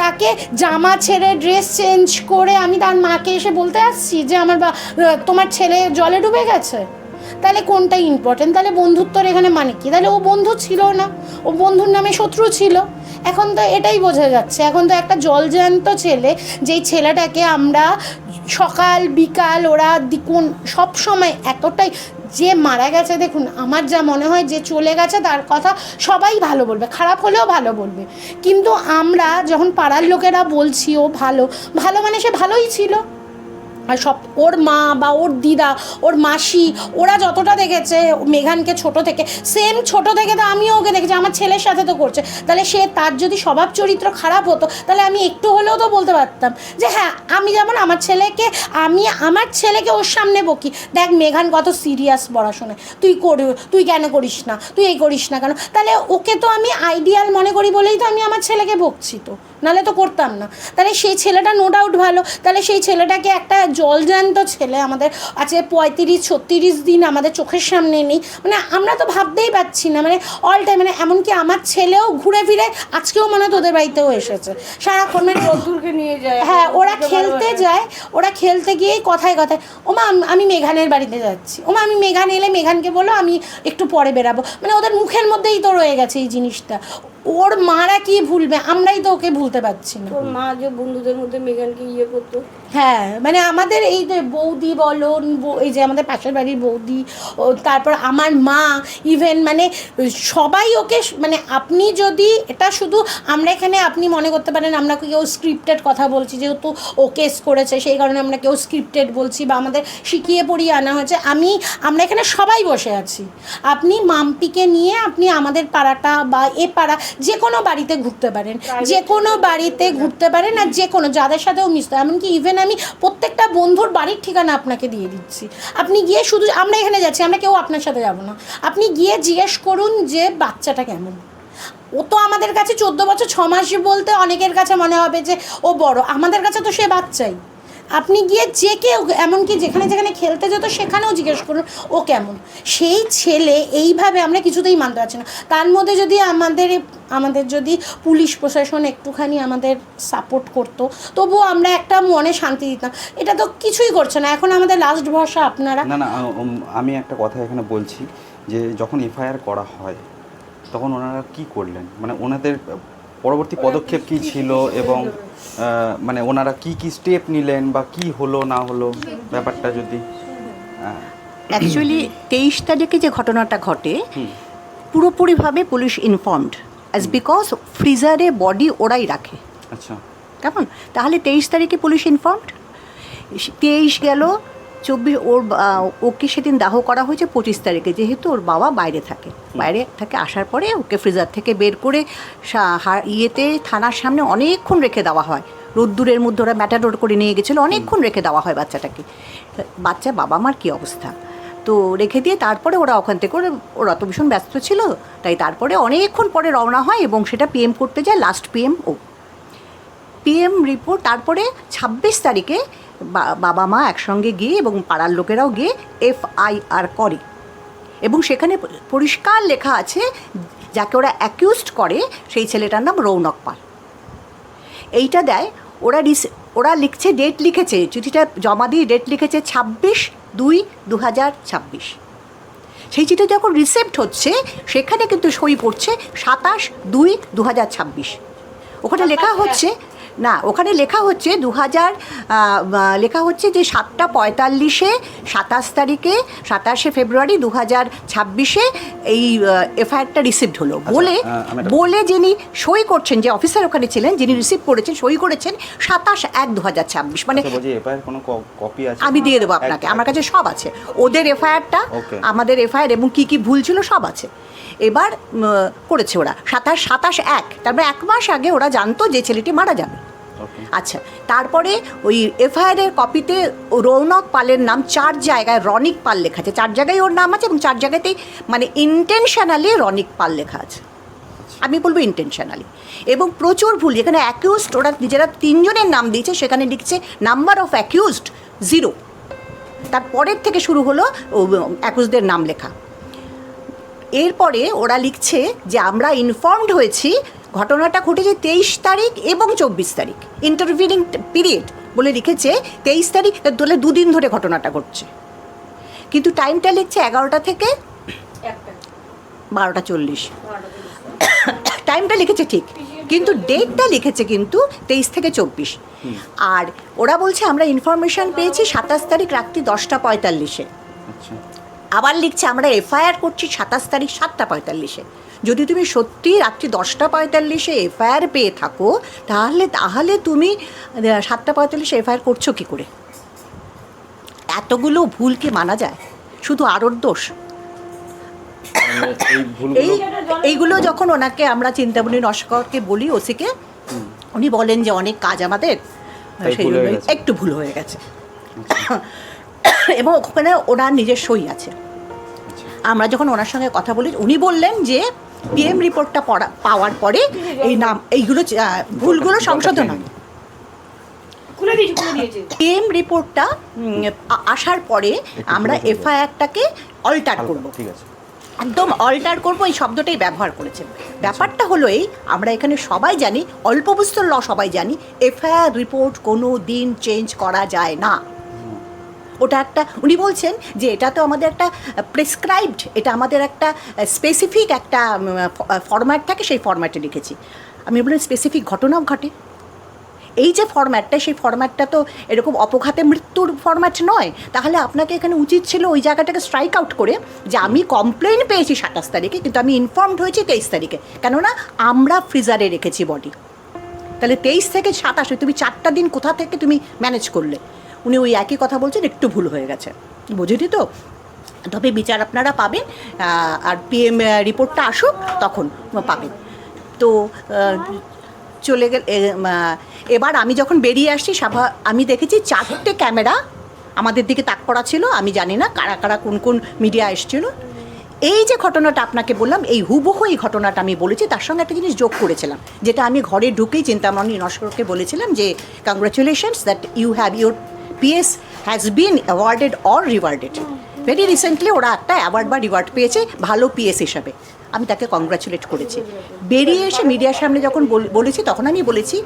তাকে জামা ছেড়ে ড্রেস চেঞ্জ করে আমি তার মাকে এসে বলতে আসছি যে তোমার ছেলে জলে ডুবে গেছে? তাহলে কোনটা ইম্পর্টেন্ট? তাহলে বন্ধুত্বর এখানে মানে কি? তাহলে ও বন্ধু ছিল না, ও বন্ধুর নামে শত্রু ছিল। এখন তো এটাই বোঝা যাচ্ছে, এখন তো একটা জলজ্যান্ত ছেলে, যেই ছেলেটাকে আমরা সকাল বিকাল ওরা কোন সব সময় এতটাই, যে মারা গেছে দেখুন, আমার যা মনে হয় যে চলে গেছে তার কথা সবাই ভালো বলবে, খারাপ হলেও ভালো বলবে, কিন্তু আমরা যখন পাড়ার লোকেরা বলছি ও ভালো, মানে সে ভালোই ছিল। আর ওর মা বা ওর দিদা, ওর মাসি, ওরা যতটা দেখেছে মেঘানকে ছোট থেকে, সেম ছোট থেকে তো আমিও ওকে দেখেছি, আমার ছেলের সাথে তো করছে। তাহলে তার যদি স্বভাব চরিত্র খারাপ হতো, তাহলে আমি একটু হলেও তো বলতে পারতাম যে হ্যাঁ, আমি যেমন আমার ছেলেকে ওর সামনে বকি, দেখ মেঘান কত সিরিয়াস পড়াশোনায়, তুই কেন করিস না, তুই এই করিস না কেন? তাহলে ওকে তো আমি আইডিয়াল মনে করি বলেই তো আমি আমার ছেলেকে বকছি, তো নাহলে তো করতাম না। তাহলে সেই ছেলেটা নো ডাউট ভালো, তাহলে সেই ছেলেটাকে একটা জলজ্যান্ত ছেলে আমাদের আছে 35-36 দিন আমাদের চোখের সামনে নেই, মানে আমরা তো ভাবতেই পারছি না, মানে অল টাইম, মানে এমনকি আমার ছেলেও ঘুরে ফিরে আজকেও মনে হয় তোদের বাড়িতেও এসেছে সারাক্ষণ, মানে রোদ্দুরকে নিয়ে যায়। হ্যাঁ, ওরা খেলতে গিয়েই কথায় ওমা আমি মেঘানের বাড়িতে যাচ্ছি, ওমা আমি মেঘান এলে মেঘানকে বলো আমি একটু পরে বেরাবো, মানে ওদের মুখের মধ্যেই তো রয়ে গেছে এই জিনিসটা। ওর মারা কি ভুলবে, আমরাই তো ওকে ভুলতে পারছি না। ওর মা যে বন্ধুদের মধ্যে মেঘানকে করতো, হ্যাঁ, মানে আমাদের এই যে বৌদি বলো, এই যে আমাদের পাশের বাড়ির বৌদি, তারপর আমার মা, ইভেন মানে সবাই ওকে, মানে আপনি যদি এটা শুধু আমরা এখানে আপনি মনে করতে পারেন আমরা কেউ স্ক্রিপ্টেড কথা বলছি, যেহেতু ও কেস করেছে সেই কারণে আমরা কেউ স্ক্রিপ্টেড বলছি বা আমাদের শিখিয়ে পড়িয়ে আনা হয়েছে। আমরা এখানে সবাই বসে আছি, আপনি মাম্পিকে নিয়ে আপনি আমাদের পাড়াটা বা এ পাড়া যে কোনো বাড়িতে ঘুরতে পারেন, যে কোনো বাড়িতে ঘুরতে পারেন, আর যে কোনো যাদের সাথেও মিশতে, এমনকি ইভেন আমি প্রত্যেকটা বন্ধুর বাড়ির ঠিকানা আপনাকে দিয়ে দিচ্ছি। আপনি গিয়ে শুধু, আমরা এখানে যাচ্ছি, আমরা কেউ আপনার সাথে যাব না, আপনি গিয়ে জিজ্ঞেস করুন যে বাচ্চাটা কেমন। ও তো আমাদের কাছে 14 বছর 6 মাস বলতে অনেকের কাছে মনে হবে যে ও বড়, আমাদের কাছে তো সে বাচ্চাই। আপনি গিয়ে যে কেউ, এমনকি যেখানে খেলতে যেত সেখানেও জিজ্ঞেস করুন ও কেমন। সেই ছেলে এইভাবে আমরা কিছুতেই মানতে পারছি না। তার মধ্যে যদি আমাদের যদি পুলিশ প্রশাসন একটুখানি আমাদের সাপোর্ট করতো, তবুও আমরা একটা মনে শান্তি দিতাম। এটা তো কিছুই করছে না, এখন আমাদের লাস্ট ভরসা আপনারা। না, আমি একটা কথা এখানে বলছি যে যখন এফআইআর করা হয় তখন ওনারা কি করলেন, মানে ওনাদের পরবর্তী পদক্ষেপ কি ছিল এবং মানে ওনারা কি স্টেপ নিলেন বা কি হলো না হলো ব্যাপারটা যদি অ্যাকচুয়ালি 23 তারিখে যে ঘটনাটা ঘটে পুরোপুরিভাবে পুলিশ ইনফর্মড, অ্যাজ বিকজ ফ্রিজারে বডি ওরাই রাখে। আচ্ছা, কেমন? তাহলে 23 তারিখে পুলিশ ইনফর্মড, 23 গেল 24, ওকে সেদিন দাহ করা হয়েছে 25 তারিখে, যেহেতু ওর বাবা বাইরে থাকে আসার পরে ওকে ফ্রিজার থেকে বের করে থানার সামনে অনেকক্ষণ রেখে দেওয়া হয়, রোদ্দুরের মধ্যে ওরা ম্যাটাডোর করে নিয়ে গেছিলো, অনেকক্ষণ রেখে দেওয়া হয় বাচ্চাটাকে। বাবা মার কী অবস্থা! তো রেখে দিয়ে তারপরে ওরা ওখান থেকে ওরা তো ভীষণ ব্যস্ত ছিল, তাই তারপরে অনেকক্ষণ পরে রওনা হয় এবং সেটা পিএম করতে যায়, লাস্ট পিএম রিপোর্ট। তারপরে 26 তারিখে বাবা মা একসঙ্গে গিয়ে এবং পাড়ার লোকেরাও গিয়ে FIR করে এবং সেখানে পরিষ্কার লেখা আছে যাকে ওরা অ্যাকিউজড করে সেই ছেলেটার নাম রৌনক পাল। এইটা দেয় ওরা লিখছে, ডেট লিখেছে, চিঠিটা জমা দিয়ে ডেট লিখেছে 26/2/2026। সেই চিঠি যখন রিসিভড হচ্ছে সেখানে কিন্তু সই পড়ছে 27/2/2026। ওখানে লেখা হচ্ছে না, ওখানে লেখা হচ্ছে লেখা হচ্ছে যে 7:45-এ 27 তারিখে 27শে ফেব্রুয়ারি 2026-এ এই FIRটা রিসিভড হলো বলে যিনি সই করছেন, যে অফিসার ওখানে ছিলেন যিনি রিসিভ করেছেন, সই করেছেন 27/1/2026। মানে কপি আছে, আমি দিয়ে দেবো আপনাকে, আমার কাছে সব আছে, ওদের FIRটা, আমাদের FIR এবং কি কি ভুল ছিল সব আছে। এবার করেছে ওরা 27/1, তারপরে 1 মাস আগে ওরা জানতো যে ছেলেটি মারা যাবে। আচ্ছা, তারপরে ওই FIR-এর কপিতে রৌনক পালের নাম 4 জায়গায় রনিক পাল লেখা আছে, 4 জায়গায় ওর নাম আছে এবং 4 জায়গাতেই মানে ইন্টেনশনালি রনিক পাল লেখা আছে, আমি বলবো ইন্টেনশনালি। এবং প্রচুর ভুল, যেখানে অ্যাকিউজড ওরা নিজেরা 3 জনের নাম দিয়েছে সেখানে লিখছে নাম্বার অফ অ্যাকিউজড 0, তারপরের থেকে শুরু হলো অ্যাকিউজদের নাম লেখা। এরপরে ওরা লিখছে যে আমরা ইনফর্মড হয়েছি, ঘটনাটা ঘটেছে 23 তারিখ এবং 24 তারিখ, ইন্টারভিনিং পিরিয়ড বলে লিখেছে 23 তারিখ, তাহলে 2 দিন ধরে ঘটনাটা ঘটছে, কিন্তু টাইমটা লিখছে 11টা থেকে 12:40। টাইমটা লিখেছে ঠিক, কিন্তু ডেটটা লিখেছে কিন্তু 23 থেকে 24। আর ওরা বলছে আমরা ইনফরমেশন পেয়েছি 27 তারিখ রাত্রি 10:45-এ। আবার লিখছে আমরা FIR করছি 27 তারিখ 7:45-এ। যদি তুমি সত্যি রাত্রি 10:45-এ FIR পেয়ে থাকো তাহলে তুমি 7:45-এ FIR করছো কী করে? এতগুলো ভুল কি মানা যায়? শুধু আরোর দোষ? এইগুলো যখন ওনাকে আমরা চিন্তামণি নস্করকে বলি, ওসিকে, উনি বলেন যে অনেক কাজ আমাদের, সেই জন্য একটু ভুল হয়ে গেছে। এবং ওখানে ওনার নিজের সই আছে। আমরা যখন ওনার সঙ্গে কথা বলি উনি বললেন যে PM রিপোর্টটা পাওয়ার পরে এইগুলো ভুলগুলো সংশোধন হয়। PM রিপোর্টটা আসার পরে আমরা FIRটাকে অল্টার করবো, একদম অল্টার করবো, এই শব্দটাই ব্যবহার করেছেন। ব্যাপারটা হলো এই, আমরা এখানে সবাই জানি, অল্প বিস্তর সবাই জানি, FIR রিপোর্ট কোনো দিন চেঞ্জ করা যায় না। ওটা একটা, উনি বলছেন যে এটা তো আমাদের একটা প্রেসক্রাইবড, এটা আমাদের একটা স্পেসিফিক একটা ফরম্যাট থাকে, সেই ফরম্যাটে লিখেছি। আমি বললাম স্পেসিফিক ঘটনাও ঘটে, এই যে ফরম্যাটটা, সেই ফরম্যাটটা তো এরকম অপঘাতে মৃত্যুর ফরম্যাট নয়। তাহলে আপনাকে এখানে উচিত ছিল ওই জায়গাটাকে স্ট্রাইক আউট করে যে আমি কমপ্লেন পেয়েছি 27 তারিখে কিন্তু আমি ইনফর্মড হয়েছি 23 তারিখে, কেননা আমরা ফ্রিজারে রেখেছি বডি। তাহলে 23 থেকে 27 তুমি 4টা দিন কোথা থেকে তুমি ম্যানেজ করলে? উনি ওই একই কথা বলছেন, একটু ভুল হয়ে গেছে, বুঝলি তো? তবে বিচার আপনারা পাবেন, আর PM রিপোর্টটা আসুক তখন পাবেন। তো চলে গেল। এবার আমি যখন বেরিয়ে আসছি আমি দেখেছি 4টে ক্যামেরা আমাদের দিকে তাক করা ছিল। আমি জানি না কারা কারা কোন কোন মিডিয়া এসেছিল। এই যে ঘটনাটা আপনাকে বললাম, এই হুবহু এই ঘটনাটা আমি বলেছি, তার সঙ্গে একটা জিনিস যোগ করেছিলাম, যেটা আমি ঘরে ঢুকেই চিন্তামণি নস্করকে বলেছিলাম যে congratulations that you have your PS has been awarded or rewarded. Very recently ওরা একটা অ্যাওয়ার্ড বা রিওয়ার্ড পেয়েছে ভালো PS হিসাবে, আমি তাকে কংগ্রাচুলেট করেছি। বেরিয়ে এসে মিডিয়ার সামনে যখন বলেছি তখন আমি বলেছি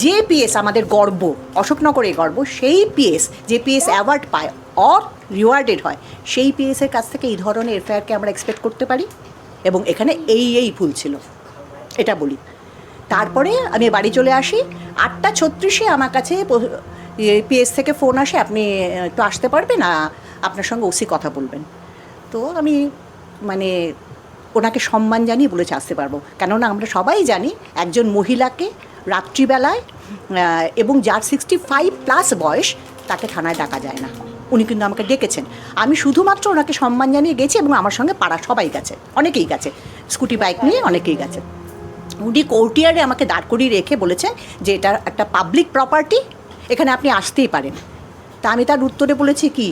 যে PS আমাদের গর্ব, অশোকনগরের গর্ব, সেই PS যে PS অ্যাওয়ার্ড পায় অর রিওয়ার্ডেড হয়, সেই PS-এর কাছ থেকে এই ধরনের FIR-কে আমরা এক্সপেক্ট করতে পারি। এবং এখানে এই ভুল ছিল, এটা বলি। তারপরে আমি বাড়ি চলে আসি, 8:36-এ আমার কাছে PS থেকে ফোন আসে, আপনি একটু আসতে পারবেন, আপনার সঙ্গে ওসি কথা বলবেন। তো আমি মানে ওনাকে সম্মান জানিয়ে বলেছি আসতে পারবো, কেননা আমরা সবাই জানি একজন মহিলাকে রাত্রিবেলায় এবং যার 65+ বয়স তাকে থানায় ডাকা যায় না। উনি কিন্তু আমাকে ডেকেছেন, আমি শুধুমাত্র ওনাকে সম্মান জানিয়ে গেছি এবং আমার সঙ্গে পাড়া সবাই গেছে, অনেকেই গেছে, স্কুটি বাইক নিয়ে অনেকেই গেছে। উনি কোর্টিয়ারে আমাকে দাঁড় করিয়ে রেখে বলেছেন যে এটা একটা পাবলিক প্রপার্টি, এখানে আপনি আসতেই পারেন। তা আমি তার উত্তরে বলেছি কি,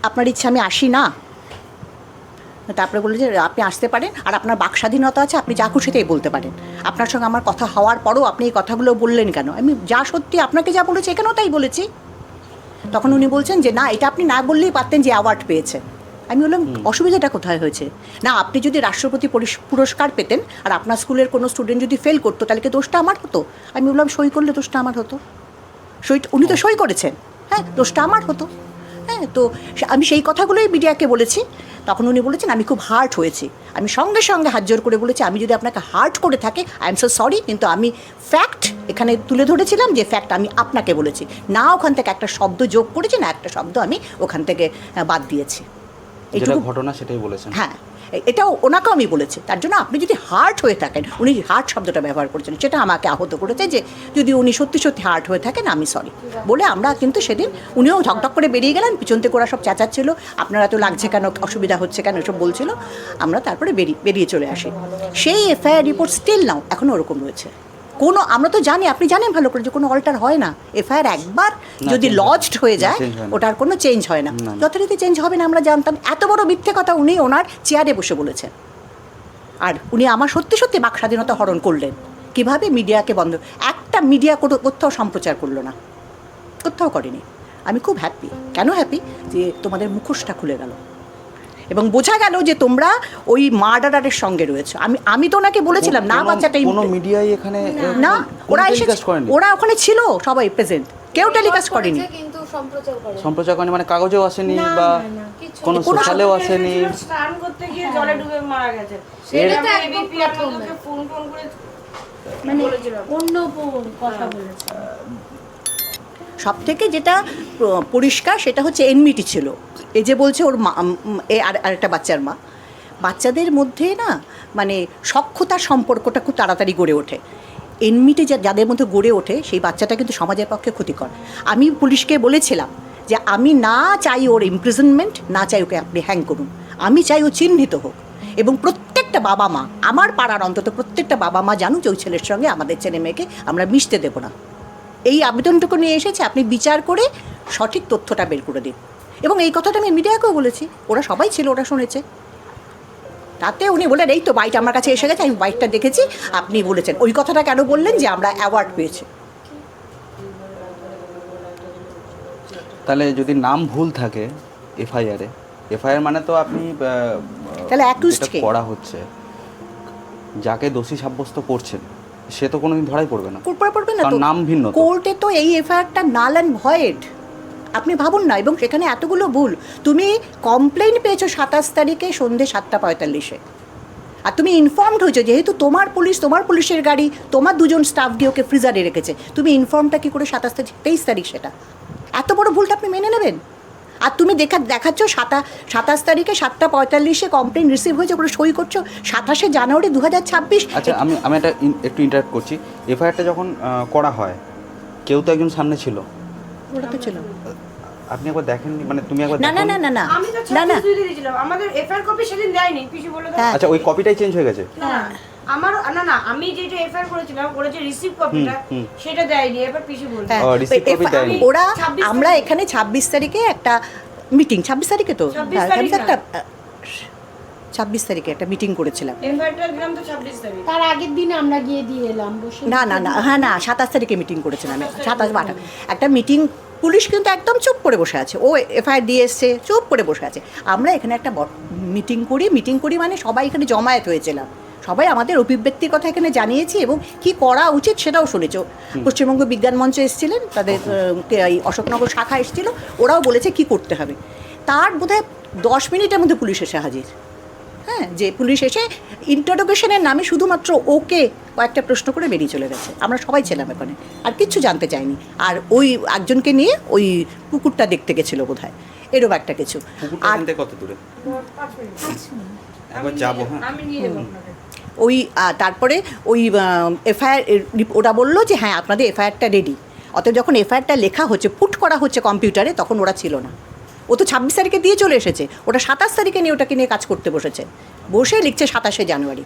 আপনার ইচ্ছা আমি আসি না? তারপরে বললো যে আপনি আসতে পারেন, আর আপনার বাক স্বাধীনতা আছে, আপনি যা খুশিতেই বলতে পারেন। আপনার সঙ্গে আমার কথা হওয়ার পরও আপনি এই কথাগুলো বললেন কেন? আমি যা সত্যি আপনাকে যা বলেছি এখানেও তাই বলেছি। তখন উনি বলছেন যে না, এটা আপনি না বললেই পারতেন যে অ্যাওয়ার্ড পেয়েছে। আমি বললাম অসুবিধাটা কোথায় হয়েছে? না, আপনি যদি রাষ্ট্রপতি পুরস্কার পেতেন আর আপনার স্কুলের কোনো স্টুডেন্ট যদি ফেল করতো তাহলে কি দোষটা আমার হতো? আমি বললাম সই করলে দোষটা আমার হতো। উনি তো সই করেছেন, হ্যাঁ, দোষটা আমার হতো। হ্যাঁ, তো আমি সেই কথাগুলোই মিডিয়াকে বলেছি। তখন উনি বলেছেন আমি খুব হার্ট হয়েছি। আমি সঙ্গে সঙ্গে হাত জোর করে বলেছি আমি যদি আপনাকে হার্ট করে থাকে আই এম সো সরি, কিন্তু আমি ফ্যাক্ট এখানে তুলে ধরেছিলাম যে ফ্যাক্ট আমি আপনাকে বলেছি, না ওখান থেকে একটা শব্দ যোগ করেছি, না একটা শব্দ আমি ওখান থেকে বাদ দিয়েছি। যেটা ঘটনা সেটাই বলেছেন। হ্যাঁ, এটাও ওনাকেও আমি বলেছি। তার জন্য আপনি যদি হার্ট হয়ে থাকেন, উনি হার্ট শব্দটা ব্যবহার করেছেন, সেটা আমাকে আহত করেছে যে যদি উনি সত্যি সত্যি হার্ট হয়ে থাকেন আমি সরি বলে আমরা কিন্তু সেদিন উনিও ঝকঝক করে বেরিয়ে গেলেন। পিছন থেকে ওরা সব চেঁচাচ্ছিল আপনারা তো লাগছে কেন, অসুবিধা হচ্ছে কেন, এসব বলছিল। আমরা তারপরে বেরিয়ে চলে আসি। সেই এফআইআর রিপোর্ট স্টিল নাও এখনও ওরকম রয়েছে। কোনো, আমরা তো জানি, আপনি জানেন ভালো করে যে কোনো অল্টার হয় না। এফআইআর একবার যদি লজড হয়ে যায় ওটার কোনো চেঞ্জ হয় না, যথারীতি চেঞ্জ হবে না আমরা জানতাম। এত বড় মিথ্যে কথা উনি ওনার চেয়ারে বসে বলেছেন। আর উনি আমার সত্যি সত্যি বাক স্বাধীনতা হরণ করলেন। কিভাবে? মিডিয়াকে বন্ধ, একটা মিডিয়া কোথাও সম্প্রচার করলো না, কোথাও করেনি। আমি খুব হ্যাপি। কেন হ্যাপি? যে তোমাদের মুখোশটা খুলে গেল এবং বোঝা গেল যে তোমরা ওই মার্ডারারের সঙ্গে রয়েছে। আমি তো ওনাকে বলেছিলাম না, বাচ্চাটা কোনো মিডিয়াই এখানে না, ওরা এসেছে, ওরা ওখানে ছিল সবাই প্রেজেন্ট, কেউ টেলিকাস্ট করেনি। কিন্তু সম্প্রচার করেনি মানে কাগজেও আসেনি বা কোনো সোশ্যালেও আসেনি। স্নান করতে গিয়ে জলে ডুবে মারা গেছে, সেটা তো এবিপি একদম আপনাদেরকে ফোন করে মানে বলেছিল। অন্য কথা বলেছে। সব থেকে যেটা পরিষ্কার সেটা হচ্ছে এনমিটি ছিল। এই যে বলছে ওর মা, আরেকটা বাচ্চার মা, বাচ্চাদের মধ্যে না মানে সখ্যতার সম্পর্কটা খুব তাড়াতাড়ি গড়ে ওঠে। এনমিটি যাদের মধ্যে গড়ে ওঠে সেই বাচ্চাটা কিন্তু সমাজের পক্ষে ক্ষতিকর। আমি পুলিশকে বলেছিলাম যে আমি না চাই ওর ইমপ্রিজনমেন্ট, না চাই ওকে আপনি হ্যাং করুন, আমি চাই ও চিহ্নিত হোক। এবং প্রত্যেকটা বাবা মা, আমার পাড়ার অন্তত প্রত্যেকটা বাবা মা জানুক যে ওই ছেলের সঙ্গে আমাদের ছেলে মেয়েকে আমরা মিশতে দেবো না। এই আবেদনটুকু নিয়ে এসেছে, আপনি বিচার করে সঠিক তথ্যটা বের করে দিন। এবং এই কথাটা আমি মিডিয়াকেও বলেছি, ওরা সবাই ছিল, ওরা শুনেছে। তাতে উনি বলেন এই তো বাইট আমার কাছে এসে গেছে, আমি বাইটটা দেখেছি, আপনি বলেছেন। ওই কথাটা কেন বললেন? যে আমরা অ্যাওয়ার্ড পেয়েছি। তাহলে যদি নাম ভুল থাকে এফআইআর মানে তো আপনি তাহলে accused যেটা কে? করা হচ্ছে, যাকে দোষী সাব্যস্ত করছেন সে তো কোনোদিন ধরাই পড়বে না, পড়বে না তো, কারণ নাম ভিন্ন তো। কোর্টে তো এই এফআইআরটা নাল অ্যান্ড ভয়েড। আপনি ভাবুন না, এবং সেখানে এতগুলো ভুল। তুমি কমপ্লেন পেয়েছো 27 তারিখে সন্ধ্যে 7:45-এ, আর তুমি ইনফর্মড হয়েছো, যেহেতু তোমার পুলিশের গাড়ি, তোমার দুজন স্টাফ গিয়ে ওকে ফ্রিজারে রেখেছে, তুমি ইনফর্মটা কী করে 23 তারিখ সেটা? এত বড় ভুলটা আপনি মেনে নেবেন? আর তুমি দেখাচ্ছ 27 তারিখে 7:45-এ কমপ্লেন রিসিভ হয়েছে, ওগুলো সই করছো 27শে জানুয়ারি 2026। আচ্ছা, আমি একটু ইন্টারাক্ট করছি। এফআইআরটা যখন করা হয় কেউ তো একজন সামনে ছিল, ওটা তো ছিল। আপনি একবার দেখেননি? মানে তুমি একবার না না না না না আমি তো না না, 26 দিয়ে দিয়েছিলাম, আমাদের এফআইআর কপি সেদিন দেয়নি, পিছু বলে দাও। হ্যাঁ। আচ্ছা, ওই কপিটাই চেঞ্জ হয়ে গেছে? না আমার না আমি যেটা এফআইআর করেছিলাম করেছে রিসিভ কপিটা, সেটা দেয়নি, এবার পিছু বলছে। হ্যাঁ, receipt copy দেয়নি। ওরা 26 আমরা এখানে 26 তারিখে একটা মিটিং, 26 তারিখে তো 26 তারিখ না। একটা 26 তারিখে একটা মিটিং করেছিলাম। এফআইআরটা দিলাম তো 26 তারিখ। তার আগের দিনে আমরা গিয়ে দিয়ে এলাম বসে। না না না, হ্যাঁ না, 27 তারিখে মিটিং করেছিলাম, 27 একটা মিটিং। পুলিশ কিন্তু একদম চুপ করে বসে আছে, ও এফআইআর দিয়ে এসছে, চুপ করে বসে আছে। আমরা এখানে একটা মিটিং করি মানে সবাই এখানে জমায়েত হয়েছিলাম, সবাই আমাদের অভিব্যক্তির কথা এখানে জানিয়েছি এবং কি করা উচিত সেটাও শুনেছ। পশ্চিমবঙ্গ বিজ্ঞান মঞ্চ এসেছিলেন, তাদের এই অশোকনগর শাখা এসেছিল, ওরাও বলেছে কি করতে হবে। তার বোধহয় 10 মিনিটের মধ্যে পুলিশ এসে হাজির। হ্যাঁ, যে পুলিশ এসে ইন্টারোগেশনের নামে শুধুমাত্র ওকে কয়েকটা প্রশ্ন করে বেরিয়ে চলে গেছে। আমরা সবাই ছিলাম এখানে, আর কিচ্ছু জানতে চাইনি। আর ওই একজনকে নিয়ে ওই পুকুরটা দেখতে গেছিলো বোধহয়, এরকম একটা কিছু। আর কত দূরে? 5 মিনিট একবার যাবো। হ্যাঁ, আমি নিয়ে যাবো আপনাকে। ওই তারপরে ওই এফআইআর ওরা বললো যে হ্যাঁ আপনাদের এফআইআরটা রেডি। অতএব যখন এফআইআরটা লেখা হচ্ছে, পুট করা হচ্ছে কম্পিউটারে, তখন ওরা ছিল না। ও তো 26 তারিখে দিয়ে চলে এসেছে, ওটা 27 তারিখে নিয়ে ওটাকে নিয়ে কাজ করতে বসে লিখছে 27শে জানুয়ারি।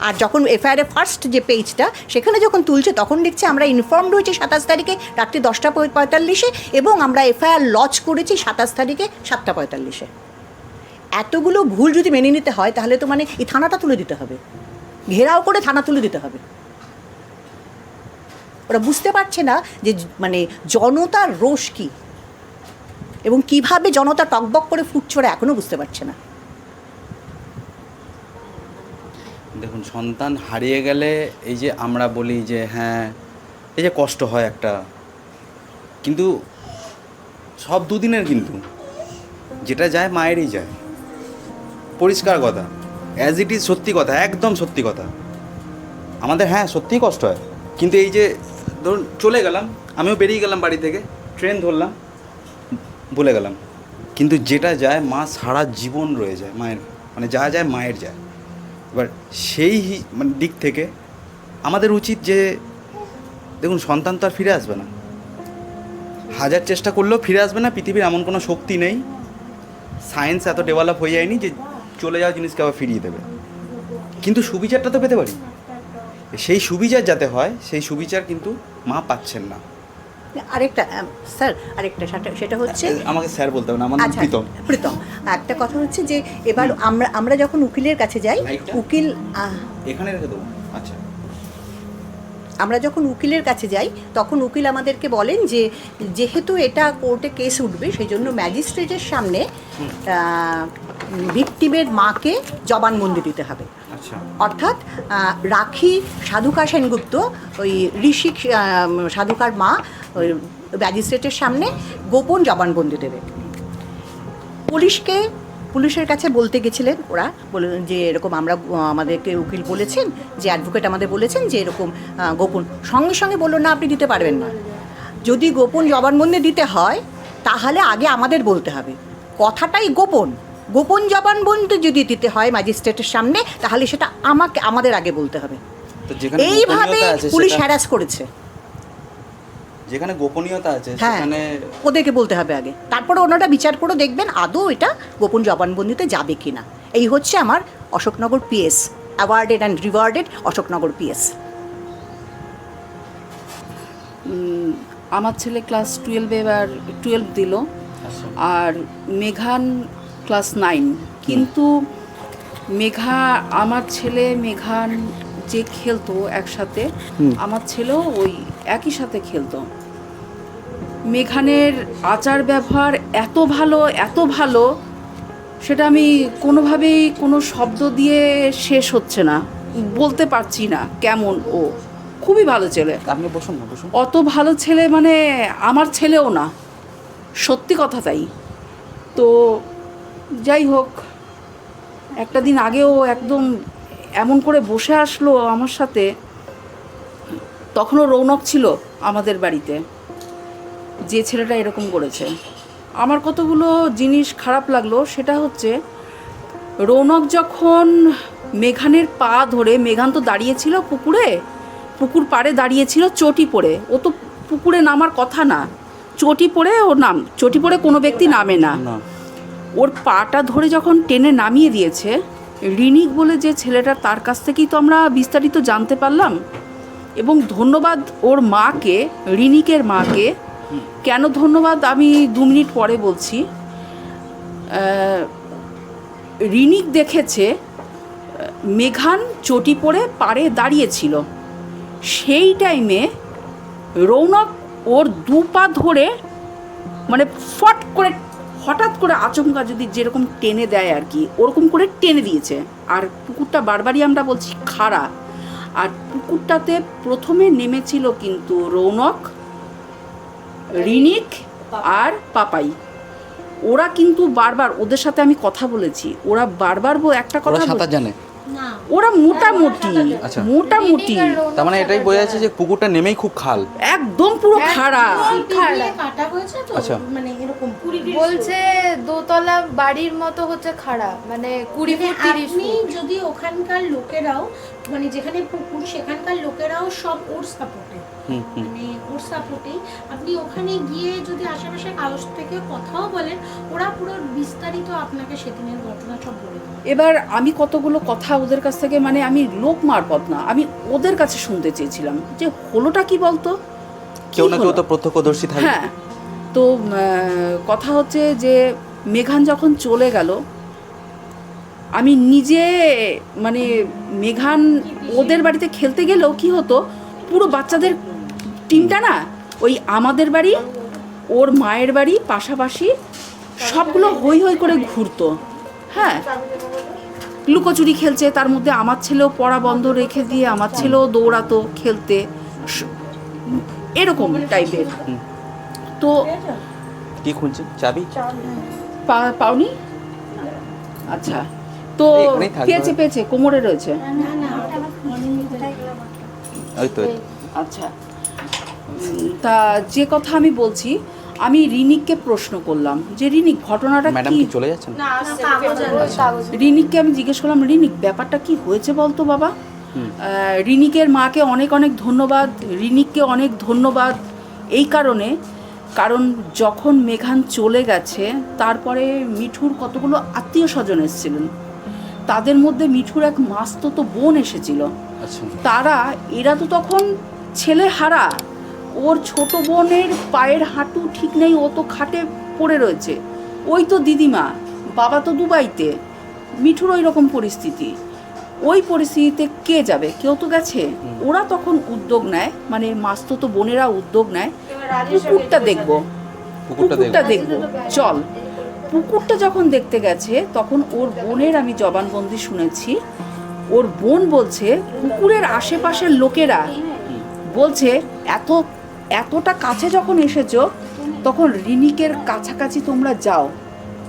আর যখন এফআইআরের ফার্স্ট যে পেজটা সেখানে যখন তুলছে তখন লিখছে আমরা ইনফর্মড হয়েছি 27 তারিখে রাত্রি 10:45-এ এবং আমরা এফআইআর লঞ্চ করেছি 27 তারিখে 7:45-এ। এতগুলো ভুল যদি মেনে নিতে হয় তাহলে তো মানে এই থানাটা তুলে দিতে হবে, ঘেরাও করে থানা তুলে দিতে হবে। ওরা বুঝতে পারছে না যে মানে জনতার রোষ কী এবং কিভাবে জনতা টকবক করে ফুটছে, ওরা এখনও বুঝতে পারছে না। দেখুন, সন্তান হারিয়ে গেলে এই যে আমরা বলি যে হ্যাঁ এই যে কষ্ট হয় একটা, কিন্তু সব দুদিনের, কিন্তু যেটা যায় মায়েরই যায়, পরিষ্কার কথা, অ্যাজ ইট ইজ, সত্যি কথা, একদম সত্যি কথা। আমাদের হ্যাঁ সত্যিই কষ্ট হয়, কিন্তু এই যে ধরুন চলে গেলাম, আমিও বেরিয়ে গেলাম বাড়ি থেকে, ট্রেন ধরলাম, ভুলে গেলাম, কিন্তু যেটা যায় মা সারা জীবন রয়ে যায়, মায়ের মানে যা যায় মায়ের যায়। এবার সেই মানে দিক থেকে আমাদের উচিত যে দেখুন, সন্তান তো আর ফিরে আসবে না, হাজার চেষ্টা করলেও ফিরে আসবে না, পৃথিবীর এমন কোনো শক্তি নেই, সায়েন্স এত ডেভেলপ হয়ে যায়নি যে চলে যাওয়া জিনিসকে আবার ফিরিয়ে দেবে, কিন্তু সুবিচারটা তো পেতে পারি। সেই সুবিচার যাতে হয়, সেই সুবিচার কিন্তু মা পাচ্ছেন না। আরেকটা স্যার, আরেকটা সেটা হচ্ছে, আমাকে স্যার বলতে হবে না, আমার নাম আচ্ছা প্রীতম। প্রীতম, একটা কথা হচ্ছে যে এবার আমরা যখন উকিলের কাছে যাই, লাইটটা? উকিল এখানে রেখে দেবো। আচ্ছা, আমরা যখন উকিলের কাছে যাই তখন উকিল আমাদেরকে বলেন যে যেহেতু এটা কোর্টে কেস উঠবে সেই জন্য ম্যাজিস্ট্রেটের সামনে ভিকটিমের মাকে জবানবন্দি দিতে হবে। আচ্ছা, অর্থাৎ রাখি সাধুকা সেনগুপ্ত, ওই ঋষিক সাধুকার মা, ওই ম্যাজিস্ট্রেটের সামনে গোপন জবানবন্দি দেবে। পুলিশের কাছে বলতে গেছিলেন ওরা, বললেন যে এরকম আমাদেরকে উকিল বলেছেন, যে অ্যাডভোকেট আমাদের বলেছেন যে এরকম গোপন, সঙ্গে সঙ্গে বললো না আপনি দিতে পারবেন না, যদি গোপন জবানবন্দি দিতে হয় তাহলে আগে আমাদের বলতে হবে, কথাটাই গোপন জবানবন্দি যদি দিতে হয় ম্যাজিস্ট্রেটের সামনে তাহলে সেটা আমাদের আগে বলতে হবে। তো যেখানে এইভাবে গোপনীয়তা আছে পুলিশ সেটা- হ্যারাস করেছে। যেখানে গোপনীয়তা আছে হ্যাঁ, সেখানে ওদেরকে বলতে হবে আগে, তারপরে ওনারা বিচার করে দেখবেন আদৌ এটা গোপন জবানবন্দিতে যাবে কি না। এই হচ্ছে আমার Ashoknagar PS, awarded and rewarded Ashoknagar PS. আমার ছেলে ক্লাস 12 দিল, আর মেঘান ক্লাস 9। কিন্তু আমার ছেলে মেঘান যে খেলতো একসাথে, আমার ছেলেও ওই একই সাথে খেলতো। মেঘানের আচার ব্যবহার এত ভালো সেটা আমি কোনোভাবেই কোনো শব্দ দিয়ে শেষ হচ্ছে না, বলতে পারছি না কেমন। ও খুবই ভালো ছেলে, আপনি বসুন না, বসুন। অত ভালো ছেলে মানে আমার ছেলেও না, সত্যি কথা তাই। তো যাই হোক, একটা দিন আগেও একদম এমন করে বসে আসলো আমার সাথে, তখনও রৌনক ছিল আমাদের বাড়িতে, যে ছেলেটা এরকম করেছে। আমার কতগুলো জিনিস খারাপ লাগলো, সেটা হচ্ছে রৌনক যখন মেঘানের পা ধরে, মেঘান তো দাঁড়িয়েছিল পুকুর পাড়ে দাঁড়িয়েছিল চটি পড়ে, ও তো পুকুরে নামার কথা না, চটি পড়ে কোনো ব্যক্তি নামে না। ওর পাটা ধরে যখন টেনে নামিয়ে দিয়েছে, রিনিক বলে যে ছেলেটা, তার কাছ থেকেই তো আমরা বিস্তারিত জানতে পারলাম। এবং ধন্যবাদ ওর মাকে, রিনিকের মাকে। কেন ধন্যবাদ আমি 2 মিনিট পরে বলছি। রিনিক দেখেছে মেঘান চটি পড়ে পাড়ে দাঁড়িয়েছিল, সেই টাইমে রৌনক ওর 2 পা ধরে মানে হঠাৎ করে আচমকা যদি যেরকম টেনে দেয় আর কি, ওরকম করে টেনে দিয়েছে। আর পুকুরটা বারবারই আমরা বলছি খাড়া, আর পুকুরটাতে প্রথমে নেমেছিল কিন্তু রৌনক, রিনিক আর পাপাই। ওরা কিন্তু বারবার, ওদের সাথে আমি কথা বলেছি, ওরা বারবার একটা কথা সাঁতার জানে, ওরা মোটামুটি আচ্ছা। তার মানে এটাই বোঝা যাচ্ছে যে পুকুরটা নেমেই খুব খাল, একদম পুরো খাড়া। কাটা হয়েছে তো, আচ্ছা। মানে এরকম বলছে দোতলা বাড়ির মতো হচ্ছে খাড়া, মানে 20 ফুট 30 আপনি ফুট। যদি ওখানকার লোকেরাও, মানে যেখানে পুকুর সেখানকার লোকেরাও সব ওর সাপোর্টে, মানে ওর সাপোর্টেই আপনি ওখানে গিয়ে যদি আশেপাশে কারোর থেকে কথাও বলেন, ওরা পুরো বিস্তারিত আপনাকে সেদিনের ঘটনা সব বলে দেবে। এবার আমি কতগুলো কথা ওদের কাছ থেকে, মানে আমি লোক মারফত না, আমি ওদের কাছে শুনতে চেয়েছিলাম যে হলোটা কি বলতো, কেউ না কি কেউ হলো? তো প্রত্যক্ষদর্শী থাকে। হ্যাঁ, তো কথা হচ্ছে যে মেঘান যখন চলে গেল, আমি নিজে মানে মেঘান ওদের বাড়িতে খেলতে গেলেও কি হতো, পুরো বাচ্চাদের টিমটা না ওই আমাদের বাড়ি ওর মায়ের বাড়ি পাশাপাশি সবগুলো হই হই করে ঘুরতো। হ্যাঁ, লুকোচুরি খেলছে, তার মধ্যে আমার ছেলেও পড়া বন্ধ রেখে দিয়ে আমার ছেলেও দৌড়াতো খেলতে, এরকম টাইপের। তো কি খুঁজছে? চাবি? পাওনি? আচ্ছা, তো এখানেই থাকবে। পেয়েছে কোমরে রয়েছে। ওই তো আচ্ছা, তা যে কথা আমি বলছি, আমি রিনিককে প্রশ্ন করলাম যে রিনিক ঘটনাটা ম্যাডাম কি। কি চলে যাচ্ছেন? রিনিককে আমি জিজ্ঞেস করলাম, রিনিক ব্যাপারটা কি হয়েছে বলতো বাবা। রিনিকের মাকে অনেক অনেক ধন্যবাদ, রিনিককে অনেক ধন্যবাদ এই কারণ যখন মেঘান চলে গেছে তারপরে মিঠুর কতগুলো আত্মীয় স্বজন এসেছিলেন, তাদের মধ্যে মিঠুর এক মাস্তুতো বোন এসেছিল। আচ্ছা, এরা তো তখন ছেলে হারা, ওর ছোট বোনের পায়ের হাঁটু ঠিক নেই, ও তো খাটে পড়ে রয়েছে, ওই তো দিদিমা, বাবা তো দুবাইতে, মিঠুর ওই রকম পরিস্থিতি। ওই পরিস্থিতিতে কে যাবে? কেউ তো গেছে। ওরা তখন উদ্যোগ নেয়, মানে মাস্তুতো বোনেরা উদ্যোগ নেয়, পুকুরটা দেখবো, চল। পুকুরটা যখন দেখতে গেছে তখন ওর বোনের আমি জবানবন্দি শুনেছি, ওর বোন বলছে পুকুরের আশেপাশের লোকেরা বলছে এতটা কাছে যখন এসেছো তখন রিনিকের কাছাকাছি তোমরা যাও,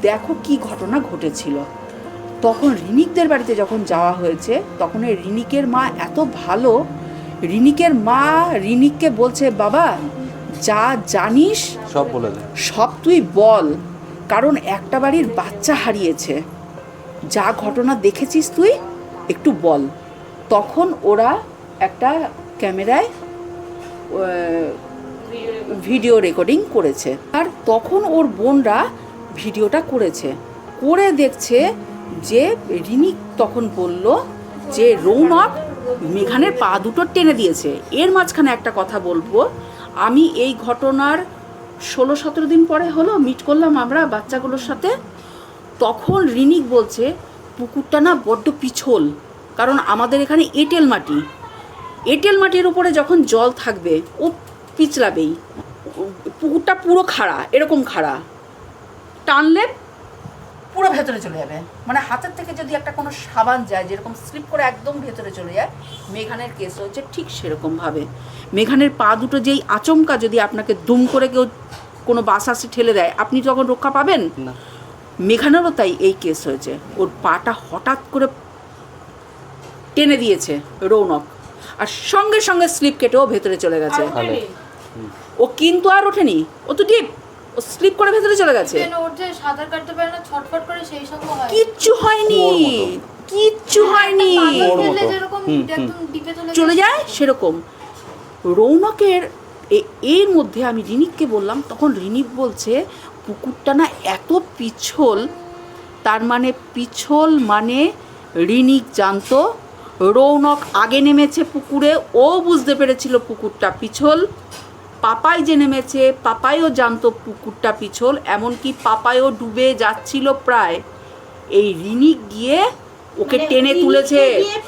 দেখো কি ঘটনা ঘটেছিল। তখন রিনিকদের বাড়িতে যখন যাওয়া হয়েছে তখন এই রিনিকের মা এত ভালো, রিনিকের মা রিনিককে বলছে, বাবা যা জানিস সব বলে দে, সব তুই বল, কারণ একটা বাড়ির বাচ্চা হারিয়েছে, যা ঘটনা দেখেছিস তুই একটু বল। তখন ওরা একটা ক্যামেরায় ভিডিও রেকর্ডিং করেছে, আর তখন ওর বোনরা ভিডিওটা করে দেখছে যে রিনিক তখন বলল যে রৌনক মেঘানের পা দুটো টেনে দিয়েছে। এর মাঝখানে একটা কথা বলবো, আমি এই ঘটনার 16-17 দিন পরে হলো মিট করলাম আমরা বাচ্চাগুলোর সাথে, তখন রিনিক বলছে পুকুরটা না বড্ড পিছল, কারণ আমাদের এখানে এঁটেল মাটির উপরে যখন জল থাকবে ও পিছলাবেই, পুকুরটা পুরো খাড়া, এরকম খাড়া, টানলে পুরো ভেতরে চলে যাবে, মানে হাতের থেকে যদি একটা কোনো সাবান যায় যেরকম স্লিপ করে একদম ভেতরে চলে যায়, মেঘানের কেস হচ্ছে ঠিক সেরকমভাবে। মেঘানের পা দুটো যেই আচমকা যদি আপনাকে দুম করে কেউ কোনো বাস আসে ঠেলে দেয়, আপনি তখন রক্ষা পাবেন না। মেঘানেরও তাই এই কেস হয়েছে, ওর পাটা হঠাৎ করে টেনে দিয়েছে রৌনক, আর সঙ্গে সঙ্গে স্লিপ কেটেও ভেতরে চলে গেছে। ও কিন্তু আর ওঠেনি, ও তো ডিপ, ও স্লিপ করে ভেতরে চলে গেছে, ওর যে সাঁতার কাটতে পারে না, ছটফট করে সেই সঙ্গ হয়, কিচ্ছু হয়নি। যেরকম একদম ডিপে চলে যায় সেরকম। রৌনকের এর মধ্যে আমি রিনিককে বললাম, তখন রিনিক বলছে পুকুরটা না এত পিছল, তার মানে পিছল মানে রিনিক জানতো রৌনক আগে নেমেছে পুকুরে, ও বুঝতে পেরেছিল পুকুরটা পিছল, পাপাই যে নেমেছে পাপাইও জানতো পুকুরটা পিছল, এমনকি পাপাইও ডুবে যাচ্ছিল প্রায়, এই রিনিক গিয়ে ওকে টেনে তুলেছে,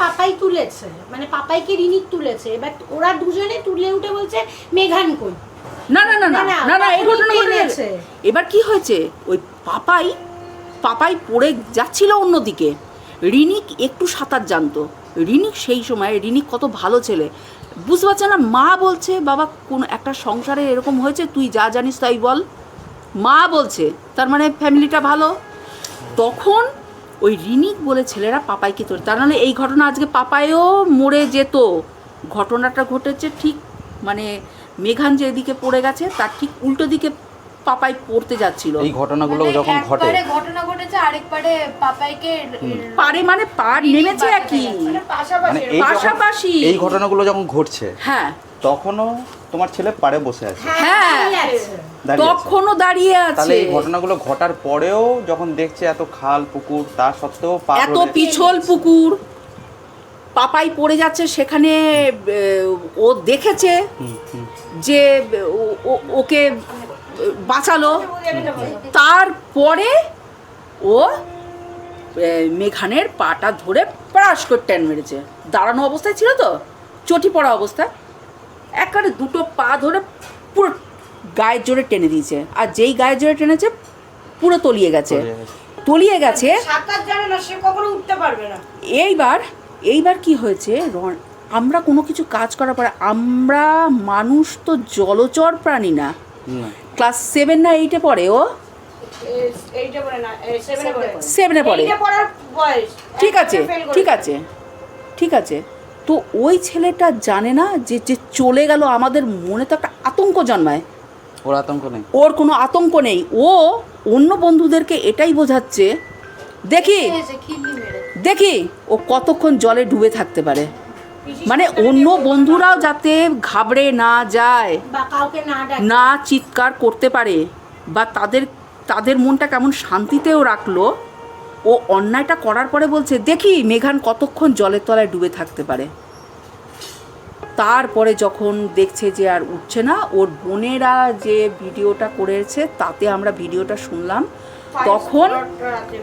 পাপাই তুলেছে, মানে পাপাইকে রিনিক তুলেছে, এবার ওরা দুজনে তুলে উঠে বলছে মেঘান কই। না না না না না না, এই ঘটনা ঘটেছে। এবার কি হয়েছে, ওই পাপাই পড়ে যাচ্ছিল অন্যদিকে, রিনিক একটু সাঁতার জানতো, রিনিক সেই সময়, রিনিক কত ভালো ছেলে, বুঝতে পারছে না, মা বলছে বাবা কোন একটা সংসারে এরকম হয়েছে, তুই যা জানিস তাই বল, মা বলছে, তার মানে ফ্যামিলিটা ভালো। তখন ওই রিনিক বলে ছেলেরা পাপাইকে তোলে, তার মানে এই ঘটনা আজকে পাপাইও মরে যেত। ঘটনাটা ঘটেছে ঠিক মানে মেঘান যেদিকে পড়ে গেছে তার ঠিক উল্টো দিকে পাপাই পড়তে যাচ্ছিল। এই ঘটনাগুলো যখন ঘটে, ঘটনা ঘটেছে, আরেক পারে পাপাইকে পারে মানে পার নেমেছে একই, মানে পাশাপাশি এই ঘটনাগুলো যখন ঘটছে, হ্যাঁ তখনও তোমার ছেলে পাড়ে বসে আছে, হ্যাঁ তখনও দাঁড়িয়ে আছে। তাহলে এই ঘটনাগুলো ঘটার পরেও যখন দেখছে এত খাল পুকুর, তার সত্ত্বেও এত পিছল পুকুর, পাপাই পড়ে যাচ্ছে, সেখানে ও দেখেছে যে ওকে বাঁচালো, তারপরে ও মেঘানের পাটা ধরে প্রাস করে টেন মেরেছে। দাঁড়ানো অবস্থায় ছিল তো, চটি পড়া অবস্থায়, একবারে দুটো পা ধরে পুরো গায়ের জোরে টেনে দিয়েছে। আর যেই গায়ের জোরে টেনেছে পুরো তলিয়ে গেছে। সাঁতার জানে না, সে কখনো উঠতে পারবে না। এইবার কি হয়েছে, আমরা কোনো কিছু কাজ করার পরে, আমরা মানুষ তো জলচর প্রাণী না। ক্লাস 7 না 8-এ পড়ে, ও 8-এ পড়ে না, 7-এ পড়ে। 7-এ পড়ে। 8-এ পড়ার বয়স। ঠিক আছে। তো ওই ছেলেটা জানে না যে যে চলে গেল, আমাদের মনে তো একটা আতঙ্ক জন্মায়। ওর আতঙ্ক নেই, ওর কোনো আতঙ্ক নেই। ও অন্য বন্ধুদেরকে এটাই বোঝাচ্ছে, দেখি ও কতক্ষণ জলে ডুবে থাকতে পারে, মানে অন্য বন্ধুরাও যাতে ঘাবড়ে না যায়, বা কাউকে না ডাকে, না চিৎকার করতে পারে, বা তাদের মনটা কেমন শান্তিতেও রাখলো। ও অন্যায়টা করার পরে বলছে, দেখি মেঘান কতক্ষণ জলের তলায় ডুবে থাকতে পারে। তারপরে যখন দেখছে যে আর উঠছে না, ওর বোনেরা যে ভিডিওটা করেছে তাতে আমরা ভিডিওটা শুনলাম,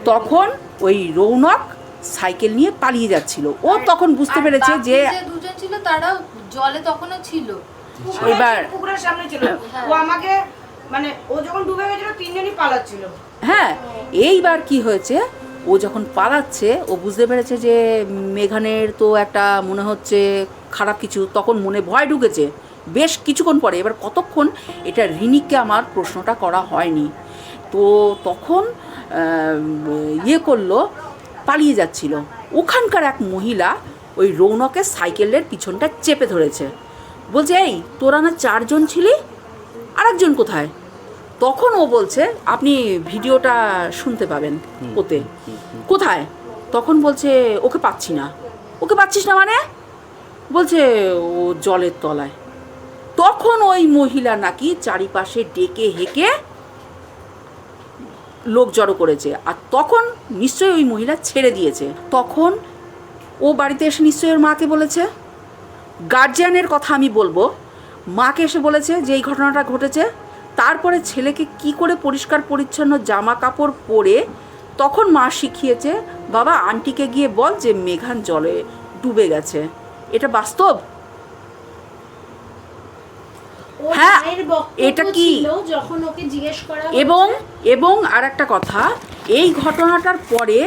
তখন ওই রৌনক সাইকেল নিয়ে পালিয়ে যাচ্ছিল। ও তখন বুঝতে পেরেছে যে দুজন ছিল, তারাও জলে তখনও ছিল। এবার পুকুরের সামনে ছিল, ও আমাকে মানে ও যখন ডুবে গেছিল তিনজনই পালাচ্ছিল। হ্যাঁ, এইবার কি হয়েছে, ও যখন পালাচ্ছে ও বুঝতে পেরেছে যে মেঘানের তো একটা মনে হচ্ছে খারাপ কিছু, তখন মনে ভয় ঢুকেছে বেশ কিছুক্ষণ পরে। এবার কতক্ষণ, এটা রিনিককে আমার প্রশ্নটা করা হয়নি। তো তখন করলো, পালিয়ে যাচ্ছিল। ওখানকার এক মহিলা ওই রৌনকের সাইকেলের পিছনটা চেপে ধরেছে, বলছে, এই তোরা না 4 জন ছিলি, আরেকজন কোথায়? তখন ও বলছে, আপনি ভিডিওটা শুনতে পাবেন ওতে। কোথায়? তখন বলছে, ওকে পাচ্ছি না। ওকে পাচ্ছিস না মানে? বলছে ও জলের তলায়। তখন ওই মহিলা নাকি চারিপাশে ডেকে হেঁকে লোক জড়ো করেছে, আর তখন নিশ্চয়ই ওই মহিলা ছেড়ে দিয়েছে। তখন ও বাড়িতে এসে নিশ্চয়ই ওর মাকে বলেছে। গার্জিয়ানের কথা আমি বলবো, মাকে এসে বলেছে যে এই ঘটনাটা ঘটেছে। তারপরে ছেলেকে কি করে পরিষ্কার পরিচ্ছন্ন জামা কাপড় পরে, তখন মা শিখিয়েছে, বাবা আন্টিকে গিয়ে বল যে মেঘান জলে ডুবে গেছে। এটা বাস্তব। হ্যাঁ, এটা কি যখন ওকে জিজ্ঞেস করা এবং আর একটা কথা, এই ঘটনাটার পরে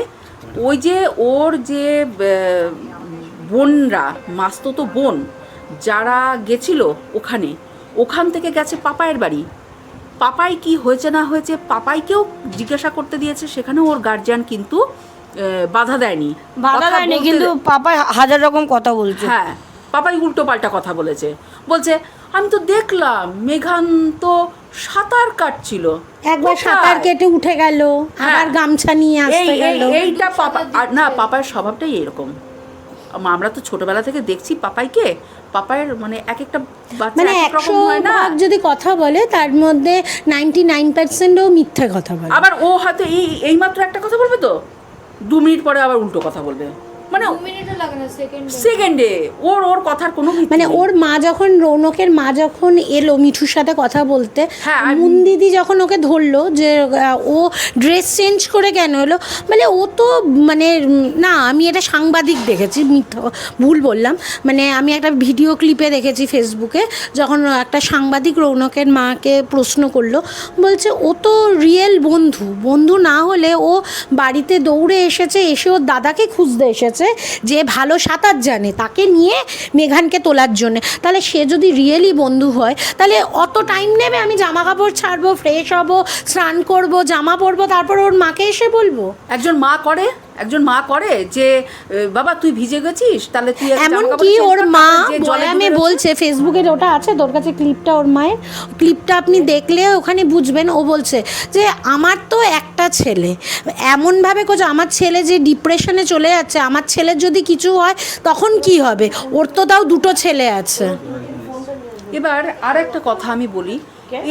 ওই যে ওর যে বোনরা, মাস্তুতো বোন যারা গেছিল ওখান থেকে গেছে পাপায়ের বাড়ি। পাপাই কি হয়েছে না হয়েছে পাপাইকেও জিজ্ঞাসা করতে দিয়েছে, সেখানে ওর গার্জিয়ান কিন্তু বাধা দেয়নি, কিন্তু পাপা হাজার রকম কথা বলছে। হ্যাঁ, পাপাই উল্টো পাল্টা কথা বলছে। আমি তো দেখলাম মেঘান তো সাঁতার কাটছিল, একবার সাঁতার কেটে উঠে গেল, আবার গামছা নিয়ে আসতে গেল। এইটা পাপা, আর না, পাপায়ের স্বভাবটাই এরকম। আমরা তো ছোটবেলা থেকে দেখছি পাপায়ের মানে এক একটা বাচ্চা মানে এক রকম হয় না। 100 যদি কথা বলে তার মধ্যে 99% ও মিথ্যে কথা বলে। আবার ও হয়তো এই মাত্র একটা কথা বলবে, তো 2 মিনিট পরে আবার উল্টো কথা বলবে, মানে 2 মিনিটও লাগে না, সেকেন্ডে। ওর কথার কোনো মানে ওর মা যখন, রৌনকের মা যখন এলো মিঠুর সাথে কথা বলতে, হ্যাঁ, মুন দিদি যখন ওকে ধরলো যে ও ড্রেস চেঞ্জ করে কেন এলো, মানে ও তো মানে না, আমি এটা সাংবাদিক দেখেছি, মিথ্যা ভুল বললাম, মানে আমি একটা ভিডিও ক্লিপে দেখেছি ফেসবুকে, যখন একটা সাংবাদিক রৌনকের মাকে প্রশ্ন করলো, বলছে ও তো রিয়েল বন্ধু না হলে ও বাড়িতে দৌড়ে এসেছে, এসে ওর দাদাকে খুঁজতে এসেছে যে ভালো সাঁতার জানে, তাকে নিয়ে মেঘানকে তোলার জন্য। তাহলে সে যদি রিয়েলি বন্ধু হয়, তাহলে অত টাইম নেবে? আমি জামা কাপড় ছাড়বো, ফ্রেশ হব, স্নান করব, জামা পরবো, তারপর ওর মাকে এসে বলবো? একজন মা করে যে বাবা তুই ভিজে গেছিস, তাহলে তুই এমনকি ওর মা বয়ামে বলছে, ফেসবুকে ওটা আছে তোর কাছে ক্লিপটা, ওর মায়ের ক্লিপটা আপনি দেখলে ওখানে বুঝবেন। ও বলছে যে আমার তো একটা ছেলে, এমনভাবে আমার ছেলে যে ডিপ্রেশনে চলে যাচ্ছে, আমার ছেলের যদি কিছু হয় তখন কি হবে? ওর তো তাও 2টো ছেলে আছে। এবার আর একটা কথা আমি বলি,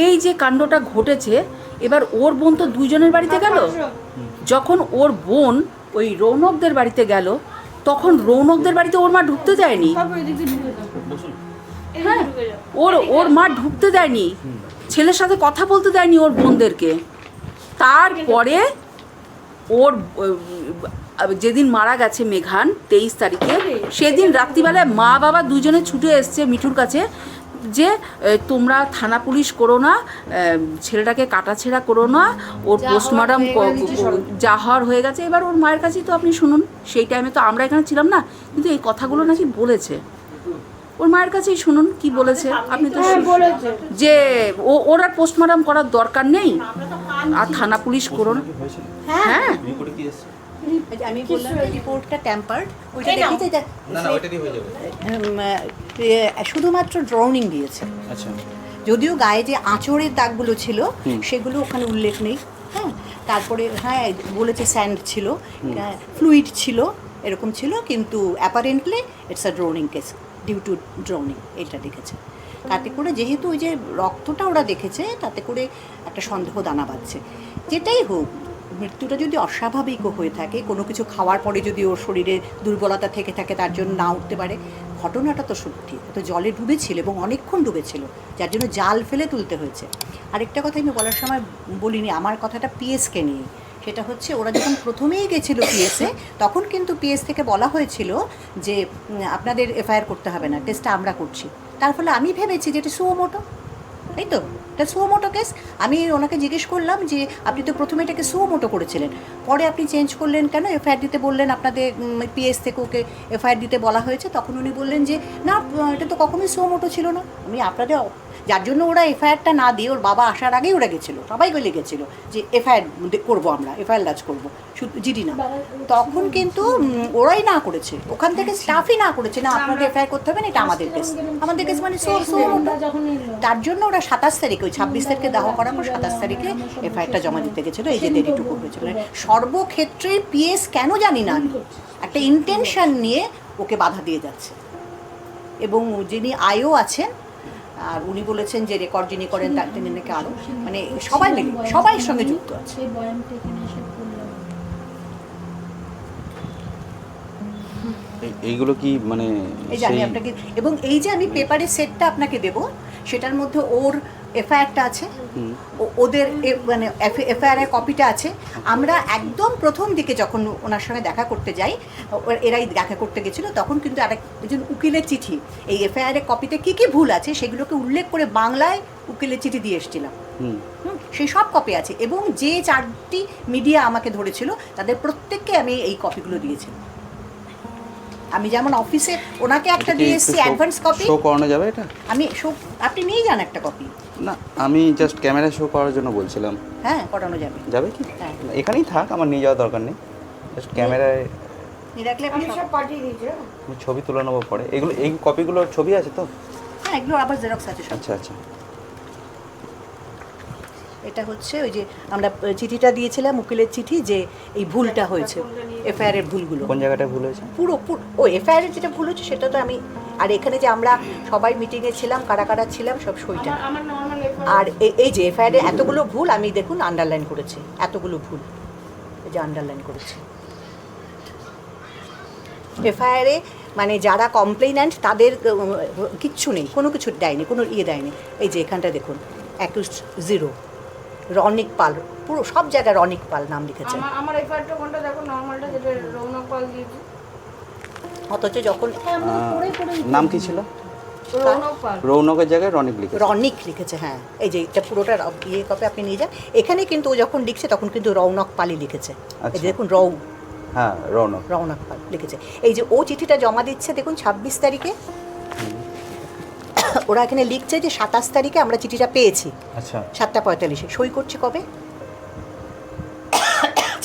এই যে কাণ্ডটা ঘটেছে, এবার ওর বোন তো 2 জনের বাড়িতে গেল। যখন ওর বোন ওই রৌনকদের বাড়িতে গেল, তখন রৌনকদের বাড়িতে ওর মা ঢুকতে দেয়নি। হ্যাঁ, ওর মা ঢুকতে দেয়নি, ছেলের সাথে কথা বলতে দেয়নি ওর বোনদেরকে। তারপরে ওর যেদিন মারা গেছে মেঘান 23 তারিখে, সেদিন রাত্রিবেলায় মা বাবা দুজনে ছুটে এসছে মিঠুর কাছে যে তোমরা থানা পুলিশ করো না, ছেলেটাকে কাটাছেড়া করো না, ওর পোস্টমর্টম যা হওয়ার হয়ে গেছে। এবার ওর মায়ের কাছেই তো আপনি শুনুন, সেই টাইমে তো আমরা এখানে ছিলাম না, কিন্তু এই কথাগুলো নাকি বলেছে। ওর মায়ের কাছেই শুনুন কি বলেছে আপনি তো যে ওর আর পোস্টমর্টম করার দরকার নেই, আর থানা পুলিশ করো না। হ্যাঁ আমি বললাম রিপোর্টটা ট্যাম্পার্ড, ওইটা দেখেছি না না ওইটাই হয়ে যাবে। শুধুমাত্র ড্রোনিং দিয়েছে, আচ্ছা যদিও গায়ে যে আঁচড়ের দাগগুলো ছিল সেগুলো ওখানে উল্লেখ নেই। হ্যাঁ, তারপরে হ্যাঁ বলেছে স্যান্ড ছিল, ফ্লুইড ছিল, এরকম ছিল, কিন্তু apparently it's a drowning case due to drowning, এটা দেখেছে। তাতে করে যেহেতু ওই যে রক্তটা ওরা দেখেছে, তাতে করে একটা সন্দেহ দানা বাঁধছে। যেটাই হোক, মৃত্যুটা যদি অস্বাভাবিকও হয়ে থাকে, কোনো কিছু খাওয়ার পরে যদি ওর শরীরে দুর্বলতা থেকে থাকে, তার জন্য না উঠতে পারে, ঘটনাটা তো সত্যি। তো জলে ডুবেছিল এবং অনেকক্ষণ ডুবেছিল, যার জন্য জাল ফেলে তুলতে হয়েছে। আরেকটা কথা আমি বলার সময় বলিনি, আমার কথাটা পিএসকে নিয়ে। সেটা হচ্ছে ওরা যখন প্রথমেই গেছিলো পিএসে, তখন কিন্তু পিএস থেকে বলা হয়েছিল যে আপনাদের এফআইআর করতে হবে না, টেস্টটা আমরা করছি। তার ফলে আমি ভেবেছি যে এটা সুমোটো, তাই তো, এটা সুমোটো কেস। আমি ওনাকে জিজ্ঞেস করলাম যে আপনি তো প্রথমে এটাকে সুমোটো করেছিলেন, পরে আপনি চেঞ্জ করলেন কেন, এফআইআর দিতে বললেন, আপনাদের পিএস থেকে ওকে এফআইআর দিতে বলা হয়েছে। তখন উনি বললেন যে না, এটা তো কখনোই সুমোটো ছিল না, আমি আপনাদের, যার জন্য ওরা এফআইআরটা না দিয়ে, ওর বাবা আসার আগেই ওরা গেছিলো, সবাই গেলে গেছিলো যে এফআইআর করবো, আমরা এফআইআর লাজ করবো, শুধু জিডি না। তখন কিন্তু ওরাই না করেছে, ওখান থেকে স্টাফই না করেছে, না আপনাদের এফআইআর করতে হবে না, এটা আমাদের কেস, আমাদের কেস মানে তার জন্য ওরা 27 তারিখে, ওই 26 তারিখে দাহ করার পর 27 তারিখে এফআইআরটা জমা দিতে গেছিলো। এই যে দেরিটুকু হয়েছিল, সর্বক্ষেত্রে পিএস কেন জানি না, একটা ইন্টেনশন নিয়ে ওকে বাধা দিয়ে যাচ্ছে। এবং যিনি আইও আছেন, আর উনি বলেছেন যে রেকর্ড যিনি করেন তার তিনি নাকি আরও, মানে সবাই মিলে সবাই সঙ্গে যুক্ত আছে। এইগুলো কি মানে এই যে আমি আপনাকে, এবং এই যে আমি পেপারের সেটটা আপনাকে দেবো, সেটার মধ্যে ওর এফআইআরটা আছে, ওদের মানে এফআইআরের কপিটা আছে। আমরা একদম প্রথম দিকে যখন ওনার সঙ্গে দেখা করতে যাই, এরাই দেখা করতে গেছিলো, তখন কিন্তু একজন উকিলের চিঠি, এই এফআইআরের কপিতে কী কী ভুল আছে সেগুলোকে উল্লেখ করে বাংলায় উকিলের চিঠি দিয়ে এসেছিলাম। সেই সব কপি আছে, এবং যে 4টি মিডিয়া আমাকে ধরেছিল তাদের প্রত্যেককে আমি এই কপিগুলো দিয়েছি। আমি যেমন অফিসে ওনাকে একটা দিয়ে এসেছি অ্যাডভান্স কপি। শো করানো যাবে এটা? আমি শো, আপনি নিয়ে যান একটা কপি। না, আমি জাস্ট ক্যামেরা শো করার জন্য বলছিলাম। হ্যাঁ, করানো যাবে। যাবে কি? হ্যাঁ, এখানেই থাক, আমার নিয়ে যাওয়ার দরকার নেই, জাস্ট ক্যামেরায় নিয়ে রাখলে আপনি সব পাঠিয়ে দিয়েছে। আমি ছবি তুলে নেবো পরে। এগুলো, এই কপিগুলোর ছবি আছে তো? হ্যাঁ, এগুলো আবার জেরক্স আছে সব। আচ্ছা আচ্ছা। এটা হচ্ছে ওই যে আমরা চিঠিটা দিয়েছিলাম, উকিলের চিঠি, যে এই ভুলটা হয়েছে, এফআইআর এর ভুলগুলো কোন জায়গাটায় ভুল হয়েছে? পুরো ও এফআইআর এর যেটা ভুল হয়েছে সেটা তো আমি, আর এখানে যে আমরা সবাই মিটিংয়ে ছিলাম, কারা কারা ছিলাম, সব সইটা। আর এই যে এফআইআর এর এতগুলো ভুল আমি দেখুন আন্ডারলাইন করেছি, এতগুলো ভুল এই যে আন্ডারলাইন করেছি। এফআইআর এ মানে যারা কমপ্লেইন্যান্ট তাদের কিচ্ছু নেই, কোনো কিছু দেয়নি, কোনো দেয়নি। এই যে এখানটা দেখুন, অ্যাকিউজড 0, রনিক পাল, পুরো সব জায়গায় রনিক পাল নাম লিখেছে। আমার এফআইআরটা কোনটা দেখো, নরমালটা যেটা রৌনক পাল দিয়েছে। অথচ যখন নাম কি ছিল? রৌনক পাল। রৌনকের জায়গায় রনিক লিখেছে। রনিক লিখেছে, হ্যাঁ। এই যে এটা পুরোটা ইয়ে কপি আপনি নিয়ে যান। এখানে কিন্তু ও যখন লিখছে তখন কিন্তু রৌনক পালই লিখেছে। এই যে দেখুন হ্যাঁ, রৌনক পাল লিখেছে। এই যে ও চিঠিটা জমা দিচ্ছে দেখুন 26 তারিখে, ওরা এখানে লিখছে যে 27 তারিখে আমরা চিঠিটা পেয়েছি। আচ্ছা, 7:45 সই করছে কবে?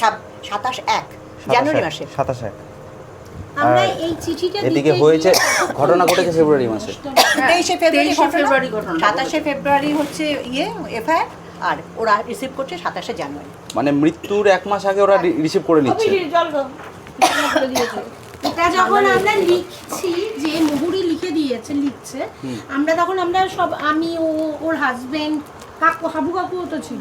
27/1 জানুয়ারি মাসে। 27/1 আমরা এই চিঠিটা এদিকে হয়েছে, ঘটনা ঘটেছে ফেব্রুয়ারি মাসে। 23শে ফেব্রুয়ারি ঘটনা। 27শে ফেব্রুয়ারি হচ্ছে ইয়ে এফআইআর, আর ওরা রিসিভ করছে 27শে জানুয়ারি। মানে মৃত্যুর 1 মাস আগে ওরা রিসিভ করে নিচ্ছে। এটা যখন আমরা লিখছি, যে মুহুরি লিখছে, আমরা তখন আমরা সব, আমি, ওর হাজবেন্ড, কাকু, হাবু কাকুও তো ছিল,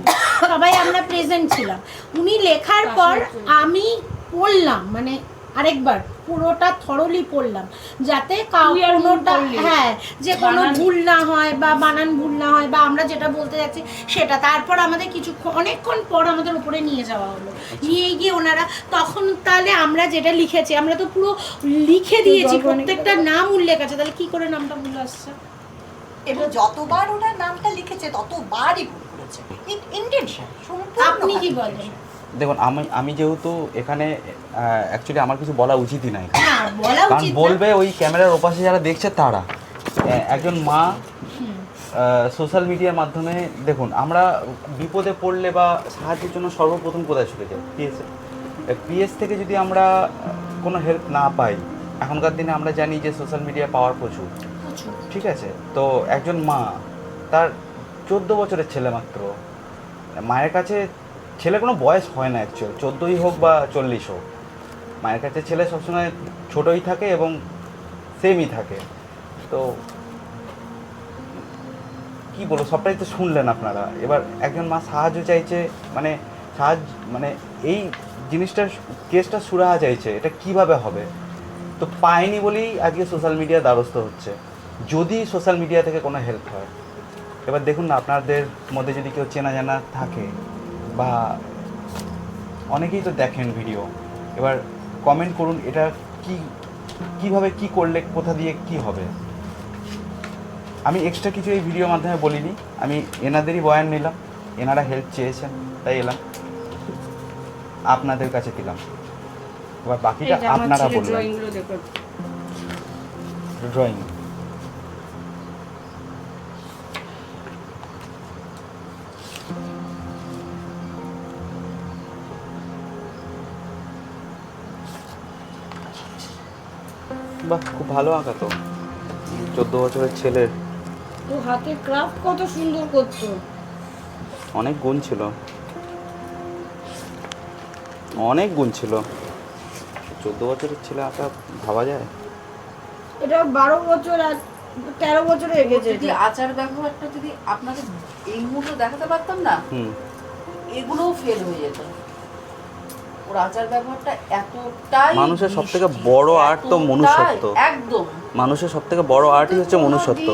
সবাই আমরা প্রেজেন্ট ছিলাম। উনি লেখার পর আমি পড়লাম, মানে আরেকবার পুরোটা থরলি পড়লাম, যাতে তুই আর ভুল কোনোটা করলি। হ্যাঁ যে কোনো ভুল না হয় বা বানান ভুল না হয় বা আমরা যেটা বলতে যাচ্ছি সেটা। তারপর আমাদের কিছু অনেকক্ষণ পর আমাদের উপরে নিয়ে যাওয়া হলো, নিয়ে গিয়ে ওনারা তখন তাহলে আমরা যেটা লিখেছি আমরা তো পুরো লিখে দিয়েছি, প্রত্যেকটা নাম উল্লেখ আছে, তাহলে কি করে নামটা ভুল আসছে? এবং যতবার ওনার নামটা লিখেছে ততবারই ভুল করেছে, ইন্টেনশন। আপনি কি বলেন? দেখুন আমি যেহেতু এখানে অ্যাকচুয়ালি আমার কিছু বলা উচিতই নাই, না বলা কারণ উচিত না। বলবে ওই ক্যামেরার ওপাশে যারা দেখছে তারা। একজন মা সোশ্যাল মিডিয়ার মাধ্যমে, দেখুন আমরা বিপদে পড়লে বা সাহায্যের জন্য সর্বপ্রথম কোথায় ছুটে যাই? পিএস থেকে যদি আমরা কোনো হেল্প না পাই, এখনকার দিনে আমরা জানি যে সোশ্যাল মিডিয়া পাওয়ার প্রচুর, ঠিক আছে? তো একজন মা, তার 14 বছরের ছেলে মাত্র, মায়ের কাছে ছেলে কোনো বয়স হয় না অ্যাকচুয়াল, 14ই হোক বা 40 হোক, মায়ের কাছে ছেলে সবসময় ছোটোই থাকে এবং সেমই থাকে। তো কি বলবো, সবটাই তো শুনলেন আপনারা। এবার একজন মা সাহায্য চাইছে, মানে এই জিনিসটার কেসটা সুরাহা চাইছে, এটা কিভাবে হবে? তো পায়নি বলেই আজকে সোশ্যাল মিডিয়া দ্বারস্থ হচ্ছে, যদি সোশ্যাল মিডিয়া থেকে কোনো হেল্প হয়। এবার দেখুন না, আপনাদের মধ্যে যদি কেউ চেনা জানা থাকে বা অনেকেই তো দেখেন ভিডিও, এবার কমেন্ট করুন এটা কিভাবে কি করলে কোথা দিয়ে কি হবে। আমি এক্সট্রা কিছু এই ভিডিওর মাধ্যমে বলিনি, আমি এনাদেরই বয়ান নিলাম, এনারা হেল্প চেয়েছেন তাই এলাম, আপনাদের কাছে দিলাম। এবার বাকিটা আপনারা বলবেন। ড্রয়িং বাহ, খুব ভালো আঁকা তো, 14 বছরের ছেলের। ও হাতে ক্রাফট কত সুন্দর করতো। অনেক গুণ ছিল, অনেক গুণ ছিল। 14 বছরের ছেলে আঁকা ভাবা যায়? এটা 12 বছর আর 13 বছরে এগেছে। যদি আচার ব্যবহারটা যদি আপনাদের এই মুহূর্তে দেখাতে পারতাম না, এগুলোও ফেল হয়ে যেত। ওর আচার ব্যবহারটা এতটাই মানুষের সবথেকে বড় আর্ট তো মনুষ্যত্ব। একদম মানুষের সবথেকে বড় আর্টই হচ্ছে মনুষ্যত্ব।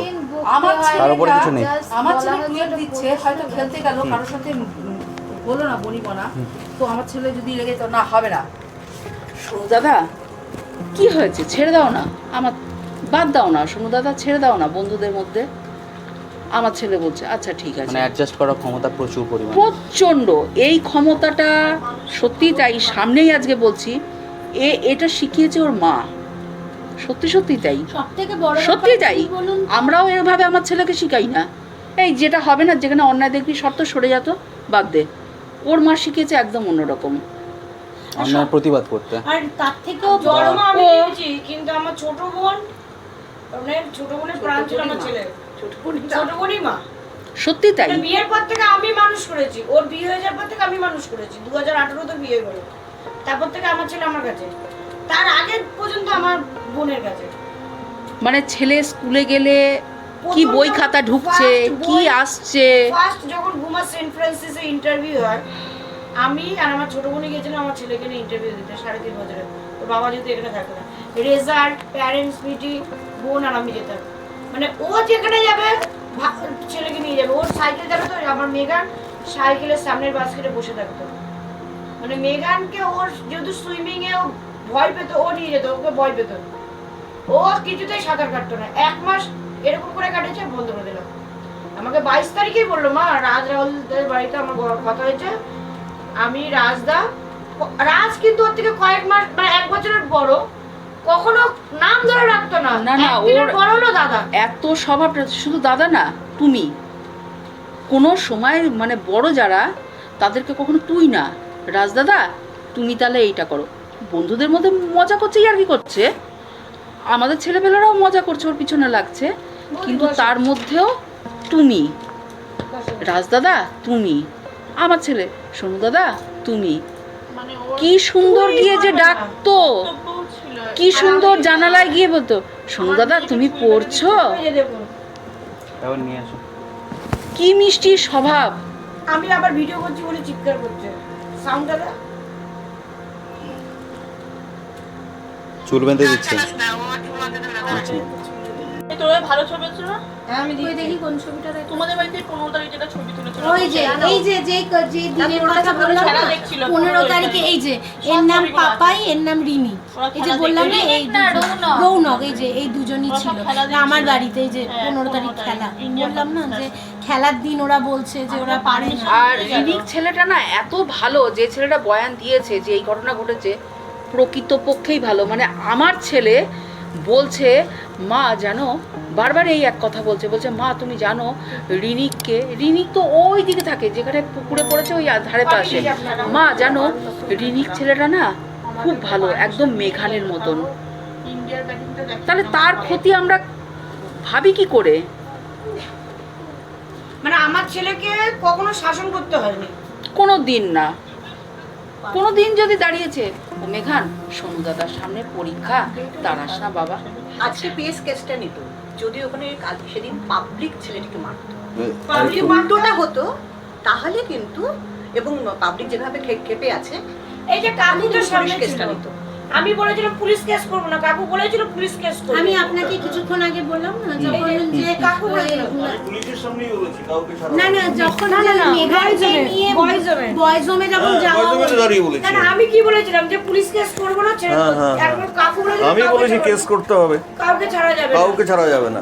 আমার তার উপরে কিছু নেই। আমার ছেলে টুয়েলভ দিচ্ছে, হয়তো খেলতে গেল কারোর সাথে বলো না বনিব না, তো আমার ছেলে যদি লেগে যেত, না হবে না, সোনু দাদা কি হয়েছে ছেড়ে দাও না, আমার বাদ দাও না, সোনু দাদা ছেড়ে দাও না, বন্ধুদের মধ্যে। আমার ছেলে বলছে আচ্ছা ঠিক আছে। মানে অ্যাডজাস্ট করার ক্ষমতা প্রচুর পরিমাণে। প্রচণ্ড এই ক্ষমতাটা, সত্যি তাই, সামনেই আজকে বলছি, এটা শিখিয়েছে ওর মা। সত্যি সত্যি তাই, সবথেকে বড় সত্যি ব্যাপার তাই। কি বলুন তো? আমরাও এভাবে আমার ছেলেকে শিখাই না, এই যেটা হবে না, যেখানে অন্যায় দেখবি শর্ত সরে যেত, বাদ দে। ওর মা শিখিয়েছে একদম অন্যরকম। অন্যায় প্রতিবাদ করতে। আর তার থেকেও বড় জন্ম আমি দিয়েছি, কিন্তু আমার ছোট বোন, ছোট বোনের প্রাণ ছিল আমার ছেলে, ছোট বোনই মা। সত্যি তাই, বিয়ের পর থেকে আমি মানুষ করেছি, ওর বিয়ে হয়ে যাওয়ার পর থেকে আমি মানুষ করেছি। 2018 বিয়ে করে, তারপর থেকে আমার ছেলে আমার কাছে, তার আগে পর্যন্ত আমার বোনের কাছে। মানে ছেলে স্কুলে গেলে কি বই খাতা ঢুকছে, কি আসছে। ফার্স্ট যখন গুমা সেন্ট ফ্রান্সিসে ইন্টারভিউ হয়, আমি আর আমার ছোট বোনই গেছিলাম আমার ছেলেকে নিয়ে ইন্টারভিউ দিতে, 3.5 বছরে। ওর বাবা যেহেতু এখানে থাকতো না, রেজাল্ট, প্যারেন্টস মিটিং, বোন আর আমি যেতাম। মানে ও যেখানে যাবে ছেলেকে নিয়ে যাবে। ওর সাইকেল যাবে তো, আমার মেগান সাইকেলের সামনের বাস্কেটে বসে থাকতো। মানে মেগানকে, ওর যেহেতু সুইমিং এ ও ভয় পেত, ও নিয়ে যেত, ওকে ভয় পেত, ও কিছুতেই সাঁতার কাটতো না। 1 মাস এরকম করে কাটেছে, বন্ধ করে দিলাম। আমাকে 22 তারিখেই বললো, মা রাহুলদের বাড়িতে আমার কথা হয়েছে, আমি রাজ কিন্তু ওর থেকে কয়েক মাস, মানে 1 বছরের বড়, কখনো নাম ধরে রাখতো না। না, না, একদিনের ওর- বড় হলো দাদা। এত স্বভাবটা, শুধু দাদা না, তুমি কোনো সময়, মানে বড় যারা, তাদেরকে কখনো তুই না, রাজদাদা তুমি তাহলে এইটা করো। বন্ধুদের মধ্যে মজা করছে, আর কি করছে, আমাদের ছেলেপেলেরাও মজা করছে, ওর পিছনে লাগছে, কিন্তু তার মধ্যেও তুমি, রাজদাদা তুমি, আমার ছেলে সোনু দাদা তুমি। কি সুন্দর গিয়ে যে ডাকতো, কি সুন্দর জানালায় গিয়ে বলতো, সোনু দাদা তুমি পড়ছো, এবার নিয়ে আসো। কি মিষ্টি স্বভাব। আমি আবার ভিডিও করছি বলে চিৎকার করছে, সাউন্ডটা চুল বেঁধে দিচ্ছে আচ্ছা তোরা ভালো ছবি হচ্ছে না? আমি দেখি কোন ছবিটা দেখো। তোমাদের বাড়িতে 15 তারিখ যেটা ছবি তুলেছিল ওই যে দিনের কথা বললাম খেলা না, দেখছিল, 15 তারিখে এই যে এর নাম ছবিগুলো পাপাই, এর নাম রিনি। ওরা এই যে খেলা বললাম না দেখছিল। এই রৌনক, এই যে এই দুজনই ওরা সব ছিল খেলা দেখছিল। আমার বাড়িতে। এই যে হ্যাঁ, 15 তারিখ 15 খেলা, ইন্ডিয়া বললাম না যে পাকিস্তান। খেলার দিন ওরা বলছে যে ওরা পারে না। আর রিনিক ছেলেটা না এত ভালো, যে ছেলেটা বয়ান দিয়েছে যে এই ঘটনা ঘটেছে প্রকৃতপক্ষেই ভালো। মানে আমার ছেলে বলছে মা জানো, বারবার এই এক কথা বলছে, বলছে মা তুমি জানো রিনিক তো ওই দিকে থাকে যেখানে পুকুরে পড়েছে ওই ধারে পাশে, মা জানো রিনিক ছেলেটা না খুব ভালো, একদম মেঘানের মতন। ইন্ডিয়ার ব্যাটিংটা দেখ। তাহলে তার ক্ষতি আমরা ভাবি কি করে? মানে আমার ছেলেকে কখনো শাসন করতে হয়নি। কোনো দিন না, কোনো দিন যদি দাঁড়িয়েছে ও মেঘান সোনু দাদার সামনে পরীক্ষা, দাঁড়াস না বাবা। আজকে পেস কেসটা নিত যদি ওখানে সেদিন পাবলিক ছেলেটিকে মারতো, আর যদি উল্টোটা হতো তাহলে কিন্তু, এবং পাবলিক যেভাবে খেপে আছে, এই যে কাকু তো সামনে পুলিশ কেসটা ছিল। নিত। আমি বলেছিলাম পুলিশ কেস করবো না, কাকু বলেছিল পুলিশ কেস করবো। আমি আপনাকে কিছুক্ষণ আগে বললাম না যখন যে কাকু বলেছিল। পুলিশের সামনেই বলেছি কাউকে ছাড়া না না যখন না, যে না, মেঘাকে boys home-এ, নিয়ে boys home-এ। বয়েজ হোমে যখন যাওয়া বয়স হলো, দাঁড়িয়ে বলেছি না না, আমি কি বলেছিলাম যে পুলিশ কেস করবো না, ছেড়ে হ্যাঁ, দেবো। হ্যাঁ, হ্যাঁ। এখন কাকু বলেছিল আমি কাউকে বলেছি ছাড়া কেস যাবে করতে হবে, না। কাউকে ছাড়া যাবে না। কাউকে ছাড়া যাবে না।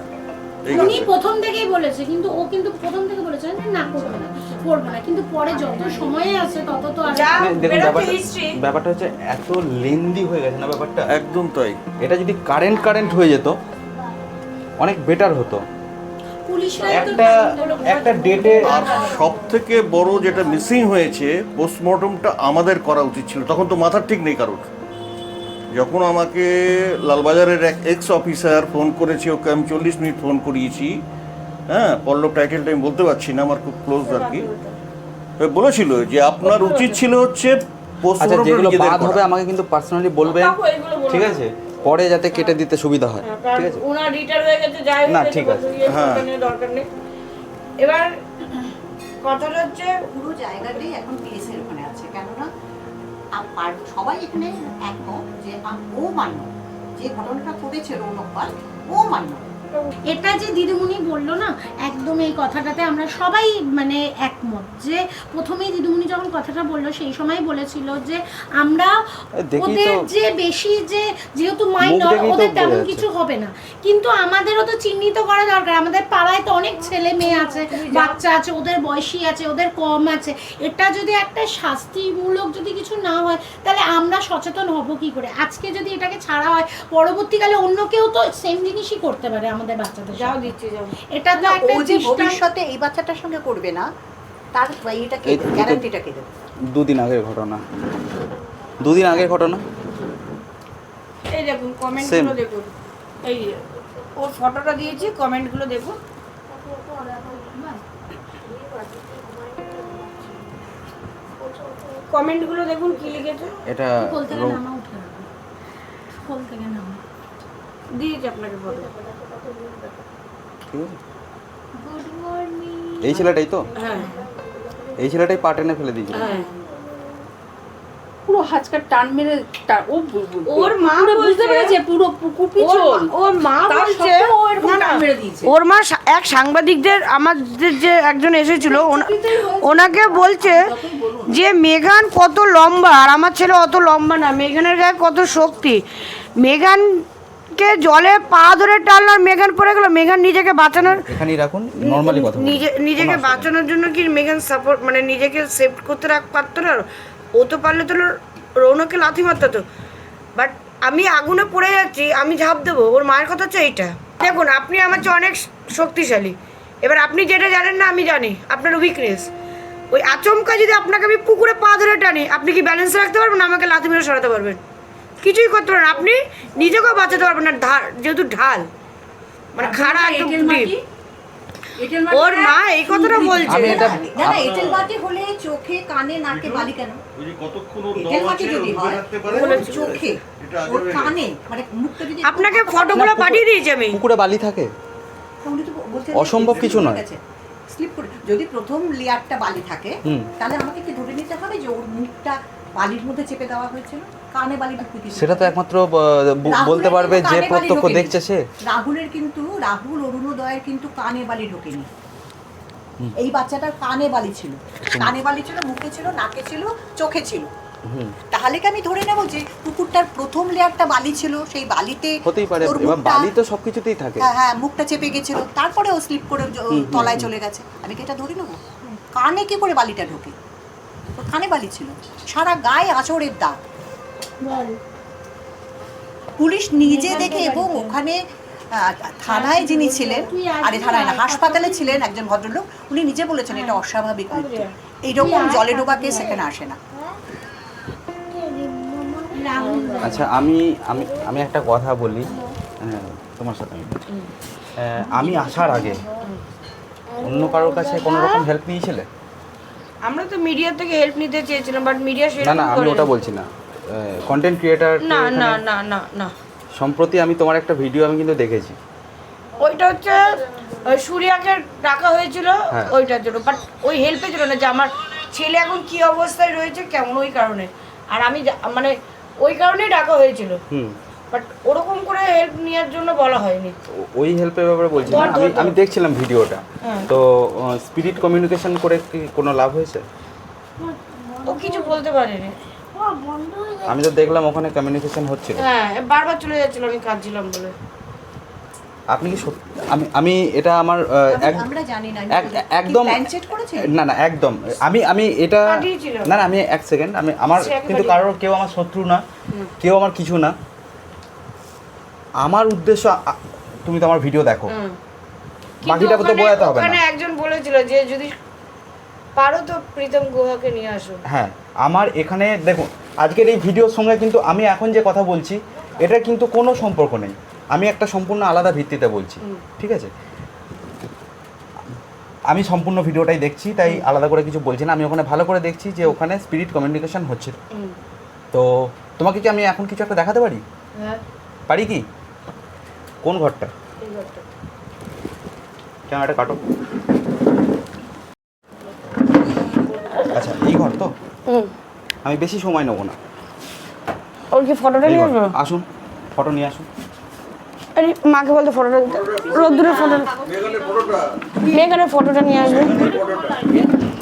ঠিক উনি আছে, প্রথম থেকেই বলেছে, কিন্তু ও কিন্তু প্রথম থেকে বলেছে যে না করবো না করবো না, কিন্তু পরে যত সময় আছে তত তো আর যা দেখুন বেরোচ্ছে history। ব্যাপারটা হচ্ছে এত লেন্দি হয়ে গেছে না ব্যাপারটা। একদম তাই। এটা যদি কারেন্ট হয়ে যেত অনেক বেটার হতো। পুলিশরা একটা ডেটে আর সব থেকে বড় যেটা মিসিং হয়েছে, পোস্টমর্টমটা আমাদের করা উচিত ছিল। তখন তো মাথার ঠিক নেই কারোর। যখন আমাকে লালবাজারের এক এক্স অফিসার ফোন করেছে, ওকে আমি 40 মিনিট ফোন করিয়েছি, হ্যাঁ, পল্লব টাইটেলটা আমি বলতে পারছি না, আমার খুব ক্লোজ আর কি, তো বলেছিল যে আপনার উচিত ছিল হচ্ছে আচ্ছা পোস্টমর্টম যেগুলো নিজেদের বাদ হবে করা। আমাকে কিন্তু পার্সোনালি বলবেন, কাকু এগুলো বলো ঠিক না। আছে, পরে যাতে কেটে দিতে সুবিধা হয়, কারণ ঠিক আছে। ওনার রিটায়ার হয়ে গেছে, যাই না, হয়ে গেছে, ঠিক আছে। ইয়ে হ্যাঁ। দরকার নেই। এবার কথাটা হচ্ছে পুরো জায়গাটাই এখন কেসের ওখানে আছে, কেননা আর সবাই এখানে একমত যে ও মান্য, যে ঘটনাটা ঘটেছে রৌনক পাল, ও মান্য। এটা যে দিদিমণি বললো না, একদম এই কথাটাতে আমরা সবাই মানে একমত। যে প্রথমেই দিদিমণি যখন কথাটা বললো সেই সময় বলেছিল যে আমরা দেখি ওদের তো- যে বেশি যে যেহেতু মাইনর দেখেই তো ওদের তেমন বোঝা যাচ্ছে। কিছু হবে না, কিন্তু আমাদেরও তো চিহ্নিত করা দরকার। আমাদের পাড়ায় তো অনেক ছেলে মেয়ে আছে, বাচ্চা আছে, ওদের বয়সী আছে, ওদের কম আছে। এটা যদি একটা শাস্তিমূলক যদি কিছু না হয় তাহলে আমরা সচেতন হব কি করে? আজকে যদি এটাকে ছাড়া হয় পরবর্তীকালে অন্য কেউ তো সেম জিনিসই করতে পারে আমাদের বাচ্চাদের যাও সাথে। দিচ্ছি যাও। এটা তো না, একটা ও যে দৃষ্টান্ত। ভবিষ্যতে এই বাচ্চাটার সঙ্গে করবে না, তার এইটাকে এই তো- গ্যারান্টিটাকে দেবে। 2 দিন আগের ঘটনা, 2 দিন আগের ঘটনা। এই দেখুন কমেন্ট Same. গুলো দেখুন, এই ওর ফটোটা দিয়েছি, কমেন্ট গুলো দেখুন। কমেন্ট গুলো দেখুন কি লিখেছে। এটা কোল থেকে রৌ- নামা উঠে রাখো। কোল থেকে নামা। দিয়েছি আপনাকে ফটো। ঠিক আছে। Good morning. এই ছেলেটাই তো, হ্যাঁ এই ছেলেটাই পা টেনে ফেলে দিয়েছিল। হ্যাঁ। পুরো হাজকার টান মেরে ওর মা পুরো বুঝতে বলছে- পেরেছে পুরো পুকুর পিছল। ওর মা তার বলছে সত্ত্বেও ও এরকম না, না, টান মেরে দিয়েছে। ওর মা এক সাংবাদিকদের, আমাদের যে একজন এসেছিল ওনাকে বলছে যে মেঘান কত লম্বা আর আমার ছেলে অত লম্বা না, মেঘানের গায়ে কত শক্তি। মেঘানকে জলে পা ধরে টানলো আর মেঘান পড়ে গেল। মেঘান নিজেকে বাঁচানোর এখানেই রাখুন, নর্মালি কথা বলুন। নিজেকে বাঁচানোর জন্য কি মেঘান সাপোর্ট মানে নিজেকে সেভ করতে পারতো না? ও তো পারলে তো রৌনককে লাথি মারতো তো। বাট আমি আগুনে পড়ে যাচ্ছি, আমি ঝাঁপ দেবো। ওর মায়ের কথা হচ্ছে এইটা। দেখুন আপনি আমার চেয়ে অনেক শক্তিশালী, এবার আপনি যেটা জানেন না আমি জানি আপনার উইকনেস। ওই আচমকা যদি আপনাকে আমি পুকুরে পা ধরে টানি, আপনি কি ব্যালেন্স রাখতে পারবেন? আমাকে লাথি মেরে সরাতে পারবেন? কিছুই করতে পারবেন। আপনি নিজেকেও বাঁচাতে পারবেন না, যেহেতু ঢাল মানে খাড়া একদম deep। ওর মা এই কথাটা বলছে। আমি এটা না না, এঁটেল বাটি হলে চোখে কানে নাকে বালি কেন? ওই যে কতক্ষণ ওর এঁটেল দম বাটি আছে, যদি ও হয় রাখতে পারে। ওর চোখে, এটা আগে ওর হয়ে কানে, মানে মুখটা যদি আপনাকে ফটোগুলো পাঠিয়ে দিয়েছি আমি। পুকুরে বালি থাকে, উনি তো বলছেন অসম্ভব কিছু নয়। স্লিপ করে যদি প্রথম লেয়ারটা বালি থাকে, হুম। তাহলে আমাকে কি ধরে নিতে হবে যে ওর মুখটা বালির মধ্যে চেপে দেওয়া হয়েছিল, কানে বালি ঢুকিয়ে দিয়েছিল। সেটা তো একমাত্র বলতে পারবে যে প্রত্যক্ষ দেখছে সে। রাহুলের কিন্তু, রাহুল অরুণোদয়ের কিন্তু কানে বালি ঢোকেনি। এই বাচ্চাটার কানে বালি ছিল, কানে বালি ছিল, মুখে ছিল, নাকে ছিল, চোখে ছিল। তাহলে কি আমি ধরে নেব যে কুকুরটার প্রথম লেয়ারটা বালি ছিল, সেই বালিতে হতেই পারে, ওর এবার মুখটা- বালি তো সবকিছুতেই থাকে। হ্যাঁ হ্যাঁ, মুখটা চেপে গেছিল, তারপরে ও স্লিপ করে তলায় চলে গেছে। আমি কি এটা ধরে নেবো? কানে কি করে বালিটা ঢোকে? ওর কানে বালি ছিল, সারা গায়ে আঁচড়ের দাগ। পুলিশ নিজে দেখে, এবং ওখানে থানায় যিনি ছিলেন, আরে থানায় না, হাসপাতালে ছিলেন একজন ভদ্রলোক, উনি নিজে বলেছেন এটা অস্বাভাবিক মৃত্যু, এইরকম জলে ডোবা কেস এখানে আসে না। আচ্ছা, আমি আমি আমি একটা কথা বলি তোমার সাথে। আমি আসার আগে অন্য কারোর কাছে কোনো রকম হেল্প নিয়েছিলে? আমরা তো মিডিয়া থেকে হেল্প নিতে চেয়েছিলাম, বাট মিডিয়া না সেরকম না, আমি ওটা বলছি না, কন্টেন্ট ক্রিয়েটার। না না না না না, সম্প্রতি আমি তোমার একটা ভিডিও আমি কিন্তু দেখেছি। ওইটা হচ্ছে সূর্যাকে ডাকা হয়েছিল হ্যাঁ। ওইটার জন্য, বাট ওই হেল্পের জন্য না, যে আমার ছেলে এখন কি অবস্থায় রয়েছে কেমন, ওই কারণে। আর আমি মানে ওই কারণেই ডাকা হয়েছিল, বাট ওরকম করে হেল্প নেওয়ার জন্য বলা হয়নি। ওই হেল্পের ব্যাপারে বলছি না, আমি দেখছিলাম ভিডিওটা। তো স্পিরিট কমিউনিকেশন করে কি কোনো লাভ হয়েছে? ও কিছু বলতে পারেনি। আমি তো দেখলাম ওখানে কমিউনিকেশন হচ্ছিল। হ্যাঁ, বারবার চলে যাচ্ছিল আমি কাঁদছিলাম বলে। আপনি কি সত্যি? আমি এটা আমার আমরা জানি না একদম প্ল্যান সেট করেছে। না না, একদম আমি এটা পাঠিয়েছিল। না না, আমি এক সেকেন্ড, আমার সে একেবারে- কিন্তু কারোর, কেউ আমার শত্রু না, কেউ আমার কিছু না। আমার উদ্দেশ্য তুমি তো আমার ভিডিও দেখো, বাকিটা তো বোঝাতে হবে ওখানে না। একজন বলেছিল যে যদি পারো তো প্রীতম গুহাকে নিয়ে আসো। হ্যাঁ, আমার এখানে দেখুন, আজকের এই ভিডিওর সঙ্গে কিন্তু আমি এখন যে কথা বলছি এটা কিন্তু কোনো সম্পর্ক নেই। আমি একটা সম্পূর্ণ আলাদা ভিত্তিতে বলছি, ঠিক আছে? আমি সম্পূর্ণ ভিডিওটাই দেখছি, তাই আলাদা করে কিছু বলছি না। আমি ওখানে ভালো করে দেখছি যে ওখানে স্পিরিট কমিউনিকেশন হচ্ছে। তো তোমাকে কি আমি এখন কিছু একটা দেখাতে পারি? হ্যাঁ, পারি কি? কোন ঘরটা? এই ঘরটা। ক্যামেরাটা কাটো। আচ্ছা, এই ঘর তো? আমি বেশি সময় নেবো না। ওর কি ফটোটা এই নিয়ে ঘর। আসবো? আসুন, ফটো নিয়ে আসুন। আরে মাকে বলতে ফটোটা দিতে, রোদ্দুরের ফটো, মেঘানের ফটোটা নিয়ে আসবে।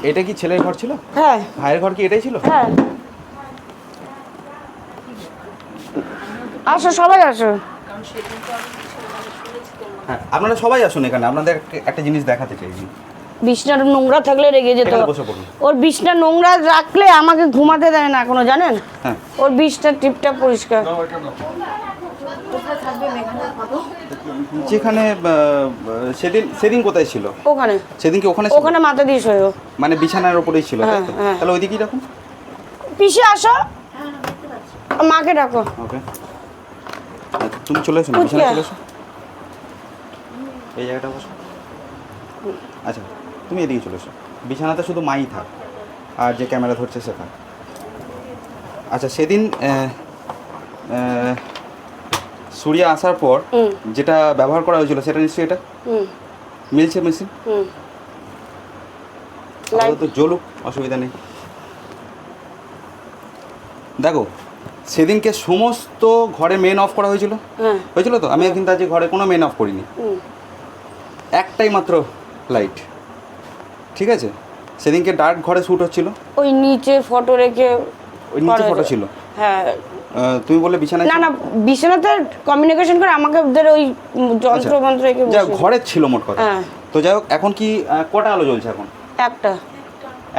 এটা কি ছেলের ঘর ছিল? হ্যাঁ ভাইয়ের ঘর কি এটাই ছিল? হ্যাঁ, আসো সবাই আসো। হ্যাঁ, আপনারা সবাই আসুন এখানে, আপনাদের একটা জিনিস দেখাতে চাইছি। বিছনাটা নোংরা থাকলে রেগে যেত। এখানে বসে পড়ুন। ওর বিছনা নোংরা রাখলে আমাকে ঘুমাতে দেয় না এখনো, জানেন? হ্যাঁ। ওর বিছটা টিপটা পরিষ্কার। যেখানে সেদিন কোথায় ছিল? ওখানে, সেদিন কি ওখানে ছিল? ওখানে মাথা দিয়ে শোয় ও। মানে বিছানার উপরেই ছিল, তাই তো? হ্যাঁ। তাহলে ওইদিকেই রাখুন। পিসে আসো, মাকে ডাকো। ওকে, তুমি চলে এসো না, কোথায়? বিছানায় চলে এসো, এই জায়গাটা বসো। আচ্ছা, তুমি এদিকে চলে এসো। বিছানাতে শুধু মাই থাক, আর যে ক্যামেরা ধরছে সে থাক। আচ্ছা, সেদিন সূর্য আসার পর যেটা ব্যবহার করা হয়েছিল সেটা নিশ্চয়ই এটা মিলছে মেশিন। তো জ্বলুক, অসুবিধা নেই। দেখো, সেদিনকে সমস্ত ঘরে মেন অফ করা হয়েছিল, হয়েছিল তো? আমি কিন্তু আজকে ঘরে কোনো মেন অফ করিনি, একটাই মাত্র লাইট, ঠিক আছে? সেদিনকে ডার্ক ঘরে শ্যুট হচ্ছিল, ওই নিচে ফটো রেখে। ওই নিচে ফটো ছিল। হ্যাঁ, তুমি বললে বিছানায় না না, বিছানাতে কমিউনিকেশন করে আমাকে ওদের ওই যন্ত্র মন্ত্র রেখে যা বসে। ঘরে ছিল মোট কথা। হ্যাঁ। তো যাই হোক, এখন কি কটা আলো জ্বলছে এখন?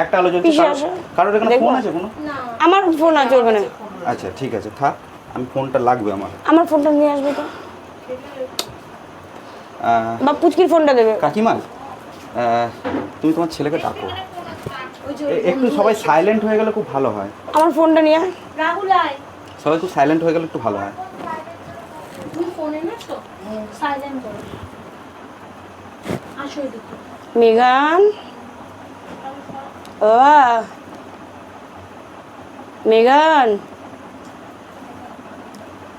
একটা আলো জ্বলছে। পিসে আসো। কারোর এখানে দেখবো? ফোন আছে কোনো? আমার ফোন আছে ওখানে। আচ্ছা, ঠিক আছে, থাক, আমি ফোনটা লাগবে আমার। আমার ফোনটা নিয়ে আসবে তো, বা পুচকির ফোনটা দেবে। কাকিমা, তুমি তোমার ছেলেকে ডাকো, একটু সবাই সাইলেন্ট হয়ে গেলে খুব ভালো হয়। আমার ফোনটা নিয়ে আয়। রাহুল আয়, সবাই খুব সাইলেন্ট হয়ে গেলে একটু ভালো হয়। তুমি ফোন এনেছো? সাইলেন্ট করো। আসো এদিকে। মেঘান, ও মেঘান,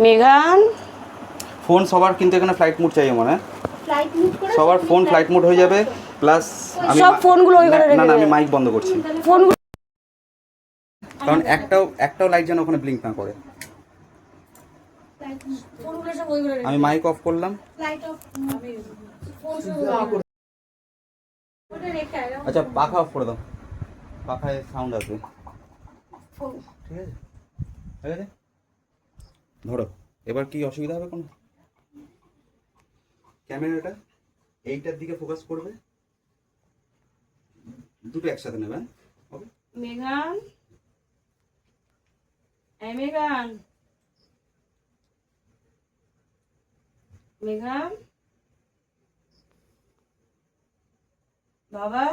মেঘান। ফোন সবার কিন্তু এখানে ফ্লাইট মোড চাই মনে হয়। ফ্লাইট মুড করে সবার ফোন ফ্লাইট মোড হয়ে যাবে, প্লাস আমি সব ফোনগুলো ওই ঘরে না রেখে না, আমি দেবে। মাইক বন্ধ করছি। ফোনগুলো কারণ একটাও লাইট যেন ওখানে ব্লিঙ্ক না করে। ফোনগুলো সব ওইগুলো রেখে আমি মাইক অফ করলাম। লাইট অফ ফোন শুধু ওটা রেখে আয়। আচ্ছা পাখা অফ করে দাও, পাখায় সাউন্ড আসবে। ঠিক আছে, ঠিক আছে, ধরো। এবার কি অসুবিধা হবে কোনো? ক্যামেরাটা এইটার দিকে ফোকাস করবে, দুটো একসাথে নেবেন। ওকে, মেঘান, এই মেঘান, মেঘান, বাবা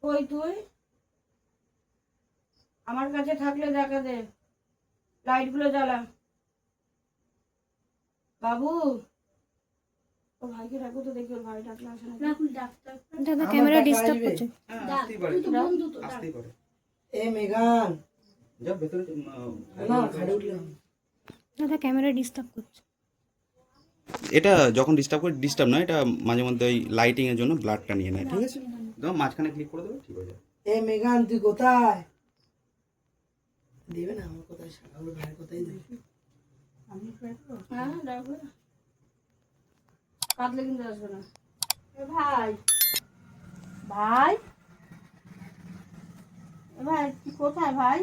কই তুই? আমার কাছে থাকলে দেখা দে, লাইটগুলো জ্বালা। বাবু, ও ভাইকে ডাকো তো, দেখি ওর ভাই ডাকলে আসে না। রাহুল ডাক্তার দাদা ক্যামেরা ডিস্টার্ব করছে। আসতেই পারে, তুই তো বন্ধু তো ডাক। আসতেই পারে। এ মেঘান, যাও ভেতরে, না ঘাড়ে উঠলাম। দাদা ক্যামেরা ডিস্টার্ব করছে। এটা যখন ডিস্টার্ব নয়, এটা মাঝে মধ্যে ওই লাইটিং এর জন্য ব্লাডটা নিয়ে নেয়। ঠিক আছে, দাও মাঝখানে ক্লিক করে দেবে, ঠিক হয়ে যাবে। এ মেঘান তুই কোথায়? দেবে না আমার কোথায়, আমার ভাইয়ের কোথায় দেবে? হ্যাঁ ডাকবে, কাঁদলে কিন্তু আসবে না। ভাই ভাই ভাই তুই কোথায় ভাই?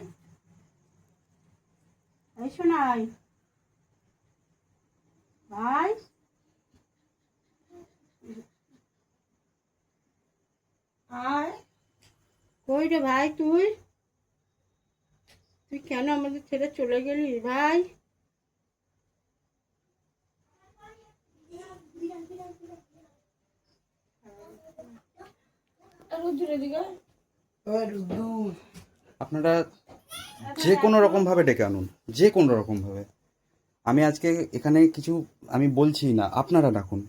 এই শোনাই ভাই, আয়। কই রে ভাই, তুই তুই কেন আমাদের ছেড়ে চলে গেলি ভাই? রুদ্র এদিকে ও রুদ্দু, আপনারা যে কোনো রকমভাবে ডেকে আনুন, যে কোনো রকমভাবে। আমি আজকে এখানে কিছু আমি বলছি না, আপনারা ডাকুন।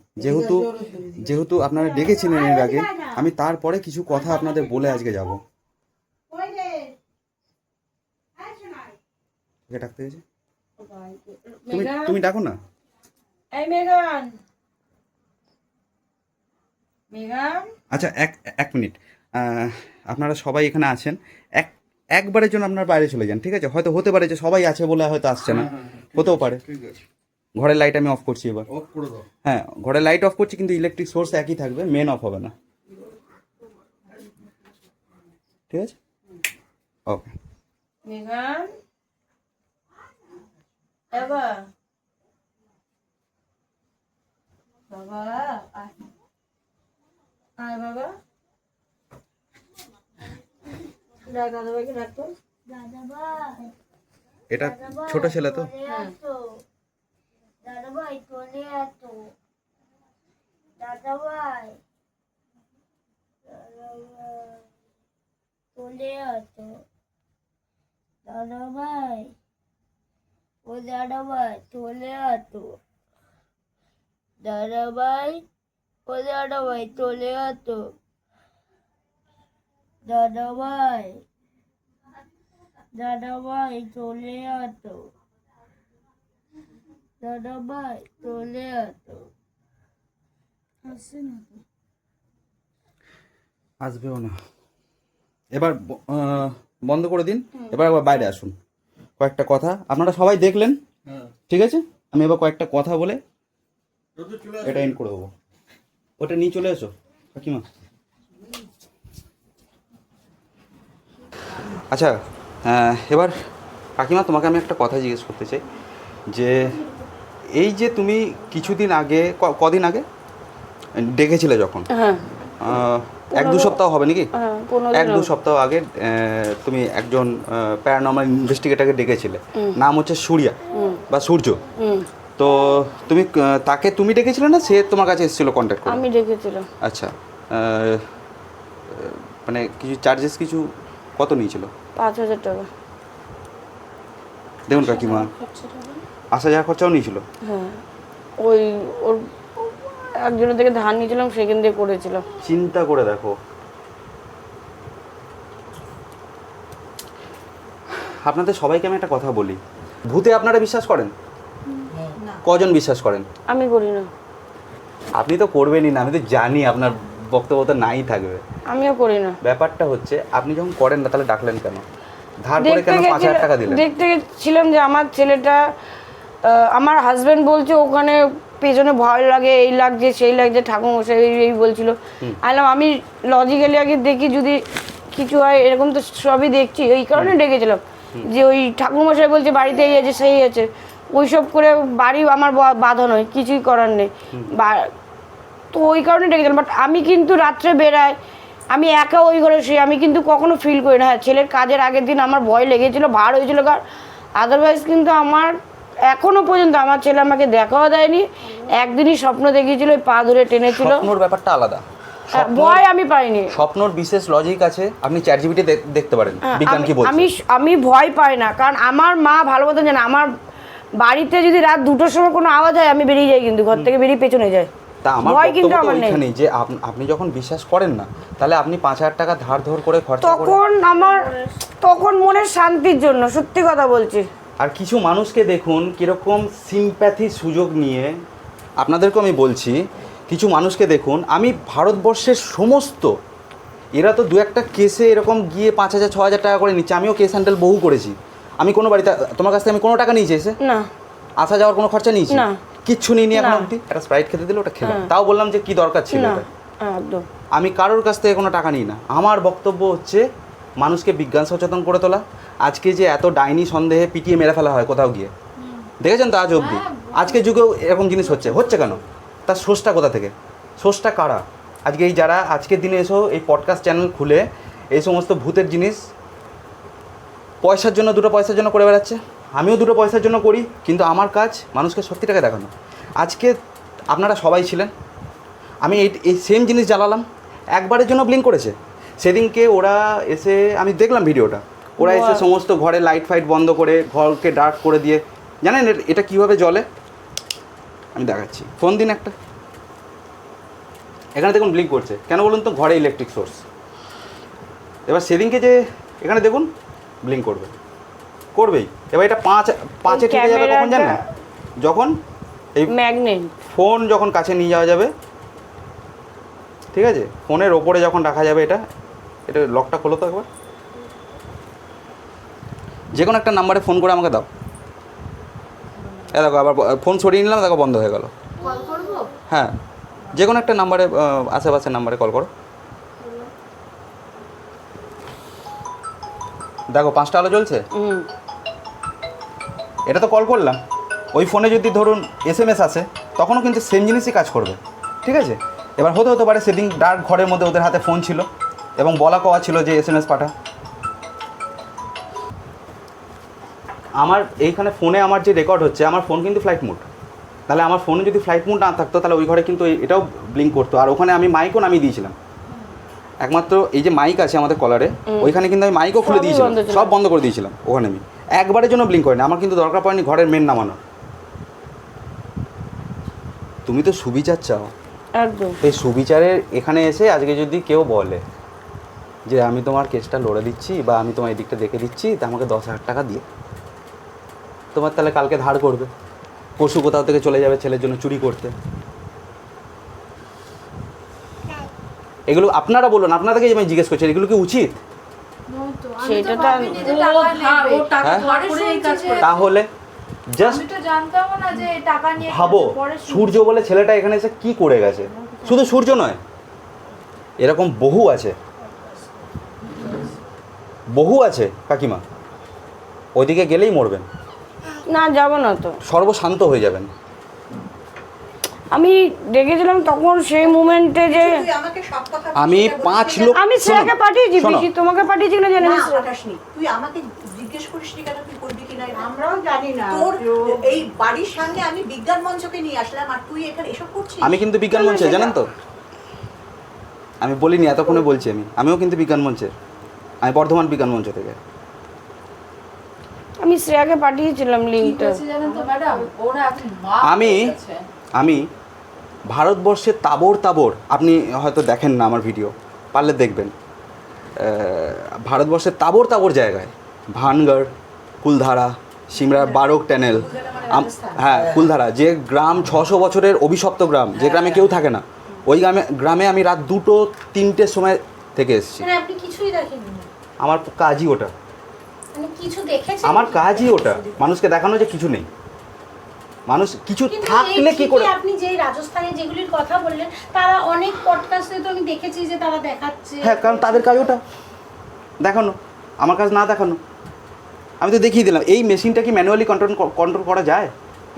যেহেতু আপনারা ডেকেছিলেন এর আগে, আমি তারপরে কিছু কথা আপনাদের বলে আজকে যাব। কই রে আয় শোনাই। কে ডাকতে গেছে? তুমি মেঘান, তুমি ডাকো না। এই মেঘান, মেঘান, আচ্ছা এক মিনিট, আপনারা সবাই এখানে আছেন, একবারের জন্য আপনারা বাইরে চলে যান। ঠিক আছে, হয়তো হতে পারে যে সবাই আছে বলে হয়তো আসছে না, হতেও পারে। ঠিক আছে, ঘরের লাইট আমি অফ করছি এবার। অফ করে দাও। হ্যাঁ, ঘরের লাইট অফ করছি, কিন্তু ইলেকট্রিক সোর্স একই থাকবে, মেন অফ হবে না। ঠিক আছে, ওকে। মেঘান, এবার বাবা আয়, আয় বাবা, ডাক দাদা ভাইকে ডাকতো। দাদা ভাই, এটা ছোট ছেলে তো। দাদা ভাই চলে আসো, দাদা ভাই চলে আসো, দাদা ভাই, ও দাদা ভাই চলে আসো, দাদা ভাই, ও দাদা ভাই চলে আসো, দাদা ভাই, দাদা ভাই চলে আসো, দাদা ভাই চলে আসো। আসছে না তো। আসবেও না। এবার বন্ধ করে দিন, এবার বাইরে আসুন। কয়েকটা কথা আপনারা সবাই দেখলেন, ঠিক আছে? আমি এবার কয়েকটা কথা বলে এটা এন্ড করে দেবো। ওটা নিয়ে চলে এসো কাকিমা। আচ্ছা, এবার কাকিমা তোমাকে আমি একটা কথা জিজ্ঞেস করতে চাই, যে এই যে তুমি কিছুদিন আগে, কদিন আগে ডেকেছিলে যখন, হ্যাঁ, 1-2 সপ্তাহ হবে নাকি? হ্যাঁ, 1-2 সপ্তাহ আগে তুমি একজন প্যারানর্মাল ইনভেস্টিগেটরকে ডেকেছিলে, নাম হচ্ছে সূর্যা বা সূর্য। তো তুমি তাকে তুমি ডেকেছিলে না, সে তোমার কাছে এসেছিল কন্ট্যাক্ট করে? আমি ডেকেছিলাম। আচ্ছা, মানে কিছু চার্জেস কিছু কত নিয়েছিল? 5,000 টাকা। দেখুন কাকিমা, আসা যাওয়া খরচাও নিয়েছিল। হ্যাঁ, ওই ওর একজনের থেকে ধার নিয়েছিলাম, সেখান দিয়ে করেছিলাম। চিন্তা করে দেখো, আপনাদের সবাইকে আমি একটা কথা বলি, ভূতে আপনারা বিশ্বাস করেন? কজন বিশ্বাস করেন? আমি করি না। আপনি তো করবেনই না, আমি তো জানি আপনার বক্তব্য তো নাই থাকবে। আমিও করি না। ব্যাপারটা হচ্ছে আপনি যখন করেন না তাহলে ডাকলেন কেন, ধার করে কেন 5,000 টাকা দিলেন? দেখতে গেছিলাম যে আমার ছেলেটা, আমার হাজবেন্ড বলছে ওখানে পেছনে ভয় লাগে, এই লাগছে সেই লাগছে, ঠাকুরমশাই এই বলছিল। আমি লজিক্যালি আগে দেখি যদি কিছু হয়, এরকম তো সবই দেখছি, এই কারণে ডেকেছিলাম যে ওই ঠাকুরমশাই বলছে বাড়িতে এই আছে সেই আছে, ওইসব করে বাড়ি আমার বাধা নয়, কিছুই করার নেই, তো ওই কারণে ডেকেছিলাম। বাট আমি কিন্তু রাত্রে বেরাই, আমি একা ওই ঘরে শুই, আমি কিন্তু কখনো ফিল করি না। হ্যাঁ, ছেলের কাজের আগের দিন আমার ভয় লেগেছিল, ভার হয়েছিল, কারণ আদারওয়াইজ কিন্তু আমার এখনো পর্যন্ত আমার ছেলে আমাকে দেখাও দেয়নি। একদিনই স্বপ্ন দেখিয়েছিল, ওই পা ধরে টেনেছিল। স্বপ্নর ব্যাপারটা আলাদা, ভয় আমি পাইনি। স্বপ্নর বিশেষ লজিক আছে, আপনি চ্যাট জিপিটি দেখতে পারেন বিজ্ঞান কি বলছে। আমি ভয় পাই না, কারণ আমার মা ভালো মতন জানে আমার বাড়িতে যদি রাত 2টোর সময় কোনো আওয়াজ হয় আমি বেরিয়ে যাই, কিন্তু ঘর থেকে বেরিয়ে পেছনে যাই। তা আমার ভয় কিন্তু বক্তব্য আমার নেই। ওইখানেই যে আপনি যখন বিশ্বাস করেন না তাহলে আপনি 5,000 টাকা ধার ধর করে খরচা করেন। তখন মনের শান্তির জন্য, সত্যি কথা বলছি। আর কিছু মানুষকে দেখুন কিরকম সিম্প্যাথি সুযোগ নিয়ে, আপনাদেরকেও আমি বলছি, কিছু মানুষকে দেখুন, আমি ভারতবর্ষের সমস্ত, এরা তো 2-1টা কেসে এরকম গিয়ে 5,000 6,000 টাকা করে নিচ্ছে। আমিও কেস হ্যান্ডেল বহু করেছি। আমি কোনো বাড়িতে তোমার কাছ থেকে আমি কোনো টাকা নিয়েছি এসে? না। আসা যাওয়ার কোনো খরচা নিয়েছি? না। কিচ্ছু নিইনি এখন অবধি। একটা স্প্রাইট খেতে দিল, ওটা খেলাম, তাও বললাম যে কি দরকার ছিল এটা। একদম। আমি কারোর কাছ থেকে কোনো টাকা নিই না। আমার বক্তব্য হচ্ছে মানুষকে বিজ্ঞান সচেতন করে তোলা। আজকে যে এত ডাইনি সন্দেহে পিটিয়ে মেরে ফেলা হয় কোথাও গিয়ে, দেখেছেন তো আজ অবধি? আজকে যুগেও এরকম জিনিস হচ্ছে কেন? তার সোর্সটা কোথা থেকে? সোর্সটা কারা? আজকে এই যারা আজকের দিনে এসো এই পডকাস্ট চ্যানেল খুলে এই সমস্ত ভূতের জিনিস পয়সার জন্য, 2টো পয়সার জন্য করে বেড়াচ্ছে। আমিও 2টো পয়সার জন্য করি, কিন্তু আমার কাজ মানুষকে সত্যিটাকে দেখানো। আজকে আপনারা সবাই ছিলেন, আমি এই সেম জিনিস জ্বালালাম, একবারের জন্য ব্লিঙ্ক করেছে। সেদিনকে ওরা এসে, আমি দেখলাম ভিডিওটা, ওরা এসে সমস্ত ঘরে লাইট ফাইট বন্ধ করে ঘরকে ডার্ক করে দিয়ে, জানেন এটা কীভাবে জ্বলে? আমি দেখাচ্ছি, ফোন দিন একটা। এখানে দেখুন ব্লিঙ্ক করছে, কেন বলুন তো? ঘরে ইলেকট্রিক সোর্স। এবার সেদিনকে যে এখানে দেখুন ব্লিঙ্ক করবেই। এবার এটা 5-এ ঠেকে যাবে কখন জানেন? যখন এই ম্যাগনেট ফোন যখন কাছে নিয়ে যাওয়া যাবে, ঠিক আছে, ফোনের ওপরে যখন রাখা যাবে, এটা লকটা খোলো তো একবার। যে কোনো একটা নাম্বারে ফোন করে আমাকে দাও। দেখো আবার ফোন সরিয়ে নিলাম, দেখো বন্ধ হয়ে গেল। কল করব? হ্যাঁ, যে কোনো একটা নাম্বারে, আশেপাশের নাম্বারে কল করো। দেখো 5টা আলো জ্বলছে। এটা তো কল করলাম, ওই ফোনে যদি ধরুন SMS আসে তখনও কিন্তু সেম জিনিসই কাজ করবে, ঠিক আছে? এবার হতে পারে সেদিন ডার্ক ঘরের মধ্যে ওদের হাতে ফোন ছিল এবং বলা কওয়া ছিল যে SMS পাঠা। আমার এইখানে ফোনে আমার যে রেকর্ড হচ্ছে, আমার ফোন কিন্তু ফ্লাইট মোড। তাহলে আমার ফোনে যদি ফ্লাইট মোড না থাকতো তাহলে ওই ঘরে কিন্তু এটাও ব্লিঙ্ক করতো। আর ওখানে আমি মাইকও নামিয়ে দিয়েছিলাম, একমাত্র এই যে মাইক আছে আমাদের কলারে, ওইখানে কিন্তু আমি মাইকও খুলে দিয়েছিলাম, সব বন্ধ করে দিয়েছিলাম। ওখানে আমি একবারের জন্য ব্লিঙ্ক করিনি, আমার কিন্তু দরকার পড়েনি ঘরের মেন নামানো। তুমি তো সুবিচার চাও, একদম। এই সুবিচারের এখানে এসে আজকে যদি কেউ বলে যে আমি তোমার কেসটা লড়ে দিচ্ছি বা আমি তোমার এই দিকটা দেখে দিচ্ছি, তা আমাকে 10,000 টাকা দিয়ে, তোমার তাহলে কালকে ধার করবে, পশু কোথাও থেকে চলে যাবে ছেলের জন্য চুরি করতে। এগুলো আপনারা বলুন, আপনাদেরকে আমি জিজ্ঞেস করছি, এগুলো কি উচিত? সেটা তো তাহলে জাস্ট আমি তো জানতাম না যে টাকা নিয়ে ভাবো, সূর্য বলে ছেলেটা এখানে এসে কি করে গেছে। শুধু সূর্য নয়, এরকম বহু আছে কাকিমা, ওইদিকে গেলেই মরবেন না, যাব না তো, সর্বশান্ত হয়ে যাবেন। আমি দেখেছিলাম তখন সেই মুমেন্টে যে আমি 5 লোক, আমি শ্রেয়াকে পাঠিয়েছি, বেশি তোমাকে পাঠিয়েছি না জানি না। তুই আমাকে জিজ্ঞেস করিস নি কেন, তুই করবি কিনা? আমরাও জানি না। তোর এই বাড়ির সামনে আমি বিজ্ঞান মঞ্চকে নিয়ে আসলাম, আর তুই এখানে এসব করছিস? আমি কিন্তু বিজ্ঞান মঞ্চে, জানেন তো, আমি বলিনি, এতক্ষণে বলছি, আমিও কিন্তু বিজ্ঞান মঞ্চের, আমি বর্ধমান বিজ্ঞান মঞ্চ থেকে। আমি শ্রেয়াকে পাঠিয়েছিলাম লিঙ্কটা। আমি ভারতবর্ষের তাবড়, আপনি হয়তো দেখেন না আমার ভিডিও, পারলে দেখবেন, ভারতবর্ষের তাবড় জায়গায়, ভানগড়, কুলধারা, সিমরা, বারক ট্যানেল, হ্যাঁ কুলধারা, যে গ্রাম 600 বছরের অভিশপ্ত গ্রাম, যে গ্রামে কেউ থাকে না, ওই গ্রামে আমি রাত 2-3টের সময় থেকে এসেছি। মানে আপনি কিছুই দেখেননি? আমার কাজই ওটা, মানে কিছু দেখেছেন? আমার কাজই ওটা, মানুষকে দেখানো যে কিছু নেই, মানুষ কিছু কিন্তু থাকলে এই কি করে। ঠিকই আপনি যে রাজস্থানে যেগুলির কথা বললেন, তারা অনেক পডকাস্টে তো আমি দেখেছি যে তারা দেখাচ্ছে। হ্যাঁ, কারণ তাদের কাজ ওটা দেখানো, আমার কাজ না দেখানো। আমি তো দেখিয়ে দিলাম। এই মেশিনটা কি ম্যানুয়ালি কন্ট্রোল করা যায়?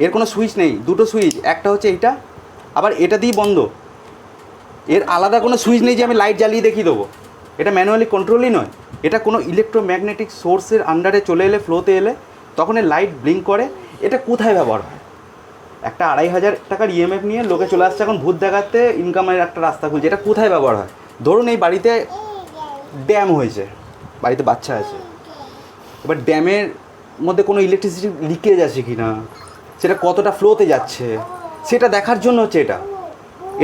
এর কোনো সুইচ নেই, দুটো সুইচ, একটা হচ্ছে এইটা, আবার এটা দিয়ে বন্ধ। এর আলাদা কোনো সুইচ নেই যে আমি লাইট জ্বালিয়ে দেখিয়ে দেবো। এটা ম্যানুয়ালি কন্ট্রোলই নয়, এটা কোনো ইলেকট্রোম্যাগনেটিক সোর্সের আন্ডারে চলে এলে, ফ্লোতে এলে তখন এর লাইট ব্লিঙ্ক করে। এটা কোথায় ব্যবহার হয়? একটা 2,500 টাকার ইএমএফ নিয়ে লোকে চলে আসছে এখন ভূত দেখাতে, ইনকামের একটা রাস্তা খুঁজছে। এটা কোথায় ব্যবহার হয়? ধরুন এই বাড়িতে ড্যাম হয়েছে, বাড়িতে বাচ্চা আছে, এবার ড্যামের মধ্যে কোনো ইলেকট্রিসিটি লিকেজ আছে কি না, সেটা কতটা ফ্লোতে যাচ্ছে, সেটা দেখার জন্য হচ্ছে এটা।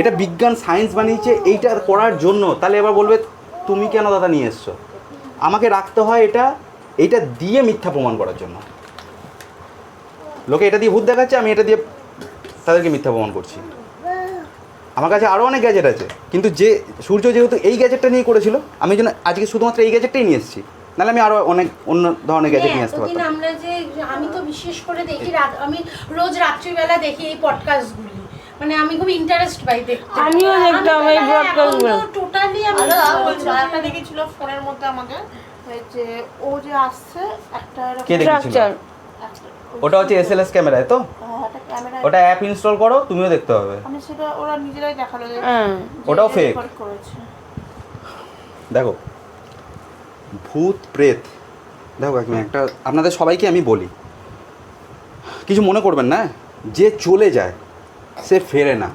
এটা বিজ্ঞান সায়েন্স বানিয়েছে এইটা করার জন্য। তাহলে এবার বলবে তুমি কেন দাদা নিয়ে এসছো? আমাকে রাখতে হয় এইটা দিয়ে মিথ্যা প্রমাণ করার জন্য। লোকে এটা দিয়ে ভূত দেখাচ্ছে, আমি এটা দিয়ে তাদেরকে মিথ্যা প্রমাণ করছি। আমার কাছে আরও অনেক গ্যাজেট আছে, কিন্তু যে সূর্য যেহেতু এই গ্যাজেটটা নিয়ে করেছিল, আমি যেন আজকে শুধুমাত্র এই গ্যাজেটটাই নিয়ে এসেছি, নাহলে আমি আরও অনেক অন্য ধরনের গ্যাজেট নিয়ে আসতে এতদিন পারতাম। আমরা যে, আমি তো বিশেষ করে দেখি, আমি রোজ রাত্রিবেলা দেখি এই পডকাস্টগুলি, মানে আমি খুব ইন্টারেস্ট পাই দেখতে। আমিও দেখতাম এই পডকাস্টগুলো। টোটালি আমি বলছি একটা দেখেছিল ফোনের মধ্যে আমাদের, ওই যে ও যে আসছে একটা কে দেখেছিল? স্ট্রাকচার। ওটা হচ্ছে এসএলএস ক্যামেরায় তো, একটা ক্যামেরা, ওটা অ্যাপ ইনস্টল করো, তুমিও দেখতে হবে। আমি সেটা ওরা নিজেরাই দেখালো যে হ্যাঁ, ওটাও ফেক। রেকর্ড করেছে। দেখো ভূত প্রেত, দেখো কাকিমা, একটা আপনাদের সবাইকে আমি বলি, কিছু মনে করবেন না, যে চলে যায় সে ফেরে না।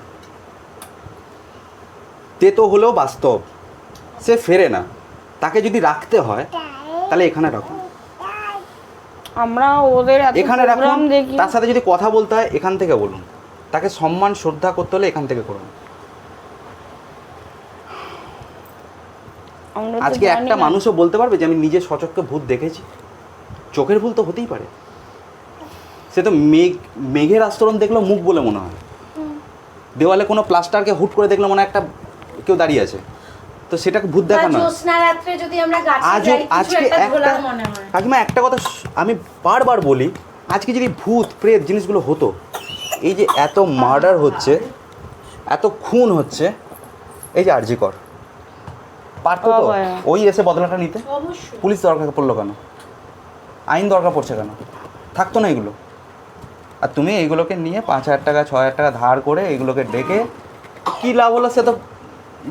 তেতো হলেও বাস্তব, সে ফেরে না। তাকে যদি রাখতে হয় তাহলে এখানে রাখুন, আমরা ওদের এত এখানে রাখুন। প্রোগ্রাম দেখি। তার সাথে যদি কথা বলতে হয় এখান থেকে বলুন, তাকে সম্মান শ্রদ্ধা করতে হলে এখান থেকে করুন। আমরা তো আজকে জানি একটা না। মানুষও বলতে পারবে যে আমি নিজে সচক্ষে ভূত দেখেছি? চোখের ভুল তো হতেই পারে, সে তো মেঘের আস্তরণ দেখলেও মুখ বলে মনে হয়, দেওয়ালে কোনো প্লাস্টারকে হুট করে দেখলে মনে হয় একটা কেউ দাঁড়িয়ে আছে, তো সেটাকে ভূত দেখা নয়। জ্যোৎস্না রাত্রে যদি আমরা গাছে আজও যাই, কিছু আজকে একটা একটা ঘোলা মনে হয়। কাকিমা একটা কথা আমি বারবার বলি, আজকে যদি ভূত প্রেত জিনিসগুলো হতো, এই যে এত মার্ডার হচ্ছে, এত খুন হচ্ছে, এই যে আরজি কর পারতো তো ওই এসে বদলাটা নিতে? অবশ্যই। পুলিশ দরকার পড়লো কেন? আইন দরকার পড়ছে কেন? থাকতো না এগুলো। আর তুমি এইগুলোকে নিয়ে 5,000 টাকা 6,000 টাকা ধার করে এইগুলোকে ডেকে কী লাভ হলো? সে তো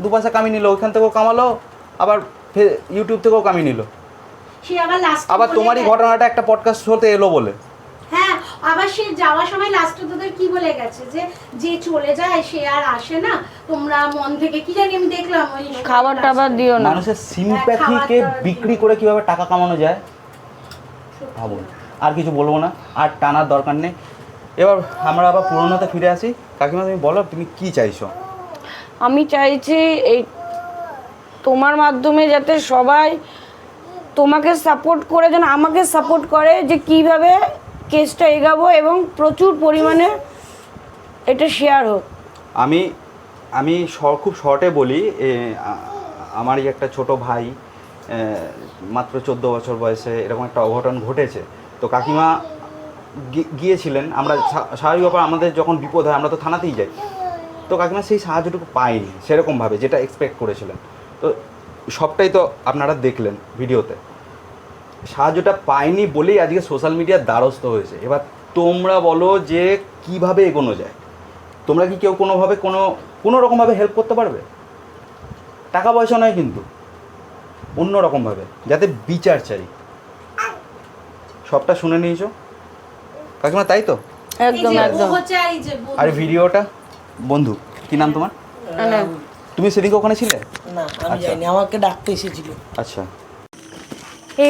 2 পয়সা কামিয়ে নিল, ওইখান থেকেও কামালো, আবার ইউটিউব থেকেও কামিয়ে নিল। সে আবার লাস্ট, আবার তোমারই ঘটনাটা একটা পডকাস্ট হতে এলো বলে, হ্যাঁ, আবার সে যাওয়ার সময় লাস্টে তোদের কি বলে গেছে যে যে চলে যায় সে আর আসে না, তোমরা মন থেকে কি জানি আমি দেখলাম ওই খাবার টাবার দিও না। মানুষের সিম্প্যাথিকে বিক্রি করে কিভাবে টাকা কামানো যায় ভাবুন। আর কিছু বলবো না, আর টানার দরকার নেই। এবার আমরা আবার পুরোনোতে ফিরে আসি। কাকিমা তুমি বলো, তুমি কি চাইছো? আমি চাইছি এই তোমার মাধ্যমে যাতে সবাই তোমাকে সাপোর্ট করে, যেন আমাকে সাপোর্ট করে, যে কিভাবে কেসটা এগাবো এবং প্রচুর পরিমাণে এটা শেয়ার হোক। আমি খুব শর্টে বলি, আমারই একটা ছোট ভাই মাত্র 14 বছর বয়সে এরকম একটা অঘটন ঘটেছে। তো কাকিমা গিয়েছিলেন, আমরা স্বাভাবিক ব্যাপার, আমাদের যখন বিপদ হয় আমরা তো থানাতেই যাই। তো কাকিমা সেই সাহায্যটুকু পাইনি সেরকমভাবে যেটা এক্সপেক্ট করেছিলেন। তো সবটাই তো আপনারা দেখলেন ভিডিওতে, সাহায্যটা পাইনি বলেই আজকে সোশ্যাল মিডিয়ার দ্বারস্থ হয়েছে। এবার তোমরা বলো যে কিভাবে এগোনো যায়? তোমরা কি কেউ কোনোভাবে কোনো রকমভাবে হেল্প করতে পারবে? টাকা পয়সা নয়, কিন্তু অন্য রকমভাবে, যাতে বিচার চাই। সবটা শুনে নিয়েছো কাকিমা, তাই তো? একদম একদম। আর ভিডিওটা বন্ধু, কি নাম তোমার? তুমি সেদিকে ওখানে ছিলে? না, আমি যাইনি, আমাকে ডাকতে এসেছিল। আচ্ছা,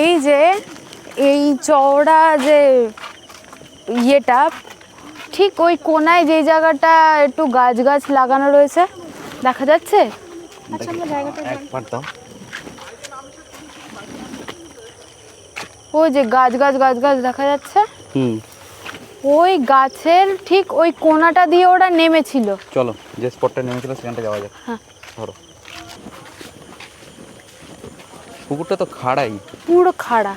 এই যে এই চওড়া যে ইয়েটা, ঠিক ওই কোনায় যে জায়গাটা একটু গাছ গাছ লাগানো রয়েছে, দেখা যাচ্ছে? আচ্ছা, আমরা জায়গাটা একবার দাও। ওই যে গাছ গাছ গাছ গাছ দেখা যাচ্ছে। ওই গাছের ঠিক ওই কোনাটা দিয়ে ওরা নেমেছিল। চলো যে স্পটটা নেমেছিল সেখানটা যাওয়া যাক। হ্যাঁ। ধরো পুকুরটা তো খাড়াই, পুরো খাড়া।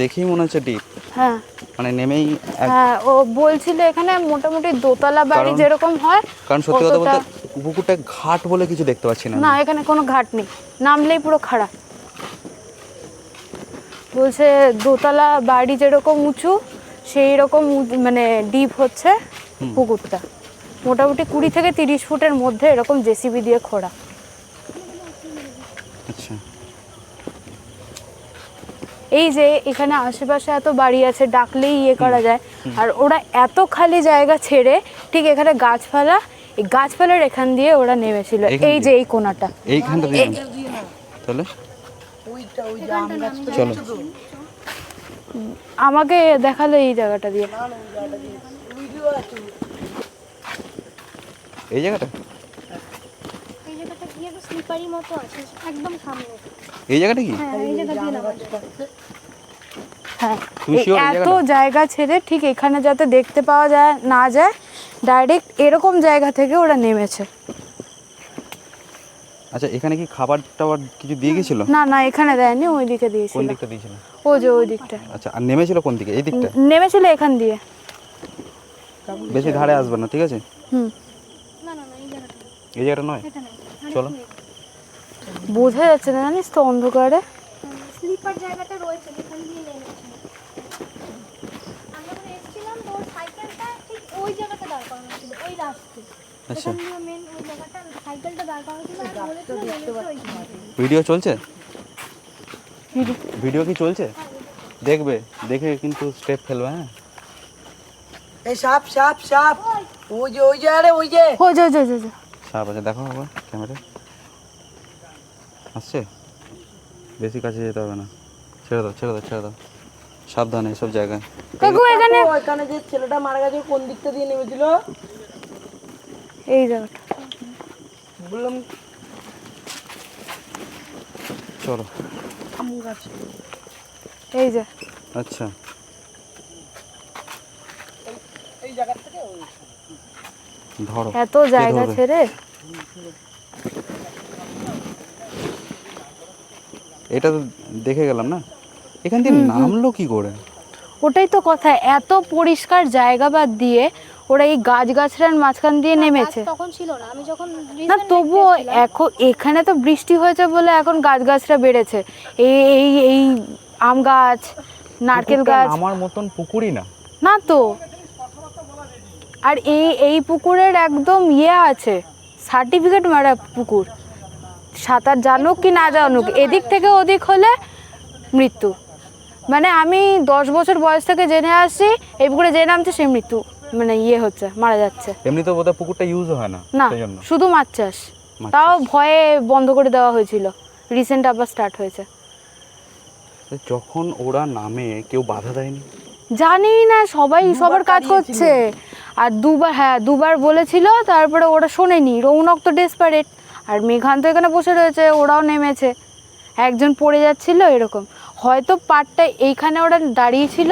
দেখেই মনে হচ্ছে ডিপ। হ্যাঁ মানে নেমেই হ্যাঁ, ও বলছিল এখানে মোটামুটি দোতলা বাড়ি যেরকম হয়। কারণ সত্যি কথা বলতে অতটা- পুকুরটা ঘাট বলে কিছু দেখতে পাচ্ছি না। না, এখানে কোনো ঘাট নেই, নামলেই পুরো খাড়া। বলছে দোতলা বাড়ি যেরকম উঁচু সেই রকম মানে ডিপ হচ্ছে পুকুরটা। মোটামুটি 20 থেকে 30 ফুটের মধ্যে এরকম জেসিবি দিয়ে খোঁড়া। আচ্ছা, এই যে এখানে আশেপাশে এত বাড়ি আছে, ডাকলেই ইয়ে করা যায়। আর ওরা এত খালি জায়গা ছেড়ে ঠিক এখানে গাছপালা, এই গাছপালার এখান দিয়ে ওরা নেমেছিল। এইখান এই যে এই কোনাটা, এইখানটা দিয়ে তাহলে চলো। আমাকে দেখালো এই জায়গাটা দিয়ে। এই জায়গাটা, এই জায়গাটা গিয়ে তো স্লিপারি মতো আছে একদম সামনে। এই জায়গাটা কি? হ্যাঁ এই জায়গা দিয়ে নামা যায়। হ্যাঁ, তুমি এই sure এই এত জায়গাটা? জায়গা ছেড়ে ঠিক এখানে যাতে দেখতে পাওয়া যায় না যায়, ডাইরেক্ট এরকম জায়গা থেকে ওরা নেমেছে। আচ্ছা, এখানে কি খাবার টাবার কিছু দিয়ে গেছিল? না না, এখানে দেয়নি, ওই দিকে কোন দিয়েছিল। দিকটা দিয়েছিল? ওই যে ওই দিকটা আচ্ছা, আর নেমেছিল কোন দিকে? এই দিকটা? নেমেছিল এখান দিয়ে। বেশি ধারে আসবে না, ঠিক আছে? হুম, না না না এই জায়গাটা না, এই জায়গাটা নয়, এটা না। চলো। বোঝা যাচ্ছে না জানিস তো অন্ধকারে। স্লিপার জায়গাটা রয়েছে এখান দিয়ে নেমেছে। আমরা যখন এসেছিলাম তো ওর সাইকেলটা ঠিক ওই জায়গাটা দাঁড় করানো ছিল, ওই রাস্তায়। আচ্ছা, এখান দিয়ে মেন ওই জায়গাটা সাইকেলটা দাঁড় করানো ছিল আর বলেছিল নেমেছে ওইখান থেকে। ভিডিও চলছে? ভিডিও কি চলছে? দেখবে, দেখে কিন্তু স্টেপ ফেলবে। হ্যাঁ, এই সাপ সাপ সাপ, ওই যে ওই যে আরে ওই যে ও যা যা যা যা। সাপ আছে, দেখো আবার ক্যামেরা আসছে। বেশি কাছে যেতে হবে না, ছেড়ে দাও ছেড়ে দাও ছেড়ে দাও, সাবধানে এসব জায়গায়। কাকু এখানে ওইখানে যে ছেলেটা মারা গেছে কোন দিকটা দিয়ে নেমেছিল এই জায়গাটা। বললাম চলো। আম গাছ। এই যে আচ্ছা, এই জায়গা থেকে ওই ধরো। এত জায়গা ধরবে? ছেড়ে এটা তো দেখে গেলাম না, এখান দিয়ে নামলো কি করে? ওটাই তো কথা, এত পরিষ্কার জায়গা বাদ দিয়ে ওরা এই গাছগাছড়ার মাঝখান দিয়ে নেমেছে। তখন ছিল না, আমি যখন না তবুও এখন এখানে তো বৃষ্টি হয়েছে বলে এখন গাছগাছরা বেড়েছে। এই এই এই আম গাছ, নারকেল পুকুরটা গাছ আমার মতন পুকুরই না। না তো। আর এই এই পুকুরের একদম ইয়ে আছে, সার্টিফিকেট মারা পুকুর। সাঁতার জানুক কি না জানুক, এদিক থেকে ওদিক হলে মৃত্যু। মানে আমি 10 বছর বয়স থেকে জেনে আসছি এই পুকুরে যে নামছে সে মৃত্যু, মানে ইয়ে হচ্ছে, মারা যাচ্ছে। এমনি তো বোধহয় পুকুরটা ইউজ হয় না, না, সেই জন্য। শুধু মাছ চাষ, মাছ তাও চাষ। ভয়ে বন্ধ করে দেওয়া হয়েছিল, রিসেন্ট আবার স্টার্ট হয়েছে। তো যখন ওরা নামে কেউ বাধা দেয়নি? জানি না, সবাই সবার কাজ করছে। আর দুবার বলেছিল, তারপরে ওরা শোনেনি। রৌনক তো ডেসপারেট, আর মেঘান তো এখানে বসে রয়েছে, ওরাও নেমেছে। একজন পড়ে যাচ্ছিল এরকম, হয়তো পাটটা এইখানে ওরা দাঁড়িয়েছিল,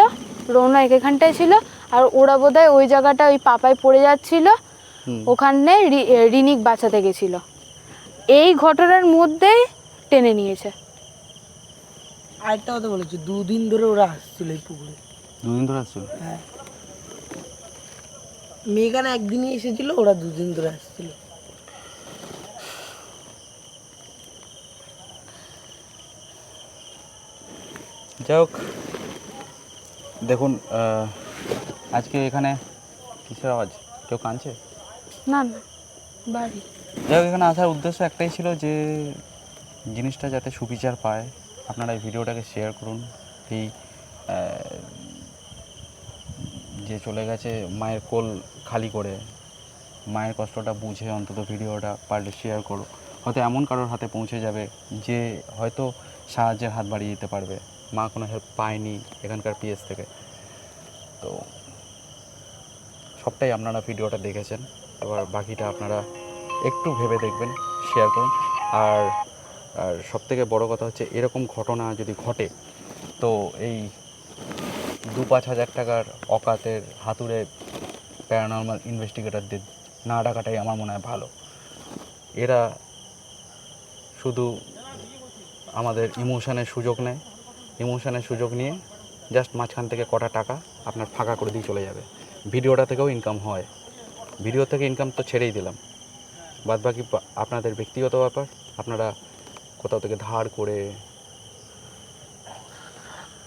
রৌনক এখানটায় ছিল, আর ওরা বোধহয় ওই জায়গাটা ওই পাপায় পড়ে যাচ্ছিল, ওখানে রিনিক বাঁচাতে গেছিল। এই ঘটনার মধ্যেই টেনে নিয়েছে। আরেকটা কথা বলেছে 2 দিন ধরে ওরা আসছিল এই পুকুরে। 2 দিন ধরে আসছিল? হ্যাঁ, মেঘানা একদিনই এসেছিল, ওরা 2 দিন ধরে আসছিল। যাই হোক, দেখুন আজকে এখানে কিসের আওয়াজ? কেউ কাঁদছে? না না, বাড়ি। যাই হোক, এখানে আসার উদ্দেশ্য একটাই ছিল যে জিনিসটা যাতে সুবিচার পায়, আপনারা এই ভিডিওটাকে শেয়ার করুন। এই যে চলে গেছে মায়ের কোল খালি করে, মায়ের কষ্টটা বুঝে অন্তত ভিডিওটা পারলে শেয়ার করো। হয়তো এমন কারোর হাতে পৌঁছে যাবে যে হয়তো সাহায্যের হাত বাড়িয়ে দিতে পারবে। মা কোনো হেল্প পায়নি এখানকার পিএস থেকে, তো সবটাই আপনারা ভিডিওটা দেখেছেন। এবার বাকিটা আপনারা একটু ভেবে দেখবেন, শেয়ার করুন। আর আর সবথেকে বড় কথা হচ্ছে, এরকম ঘটনা যদি ঘটে তো এই 2-5 হাজার টাকার অকাতের হাতুড়ে প্যারানর্মাল ইনভেস্টিগেটরদের না ডাকাটাই আমার মনে হয় ভালো। এরা শুধু আমাদের ইমোশনের সুযোগ নেয়, ইমোশনের সুযোগ নিয়ে জাস্ট মাঝখান থেকে কটা টাকা আপনার ফাঁকা করে দিয়ে চলে যাবে। ভিডিওটা থেকেও ইনকাম হয়, ভিডিও থেকে ইনকাম তো ছেড়েই দিলাম, বাদবাকি আপনাদের ব্যক্তিগত ব্যাপার। আপনারা কোথাও থেকে ধার করে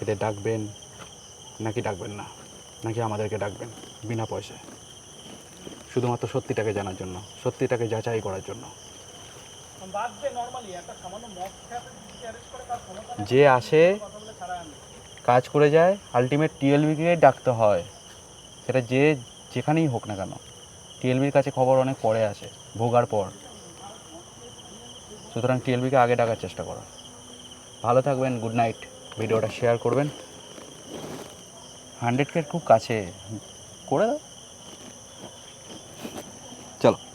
এদের ডাকবেন নাকি ডাকবেন না, নাকি আমাদেরকে ডাকবেন বিনা পয়সায়, শুধুমাত্র সত্যিটাকে জানার জন্য, সত্যিটাকে যাচাই করার জন্য। যে আসে কাজ করে যায়, আলটিমেট টিএলবিকে ডাকতে হয়, সেটা যে যেখানেই হোক না কেন। টিএলবির কাছে খবর অনেক পরে আসে, ভোগার পর। সুতরাং টিএলবিকে আগে ডাকার চেষ্টা করো। ভালো থাকবেন, গুড নাইট। ভিডিওটা শেয়ার করবেন, 100K খুব কাছে করে দাও। চলো।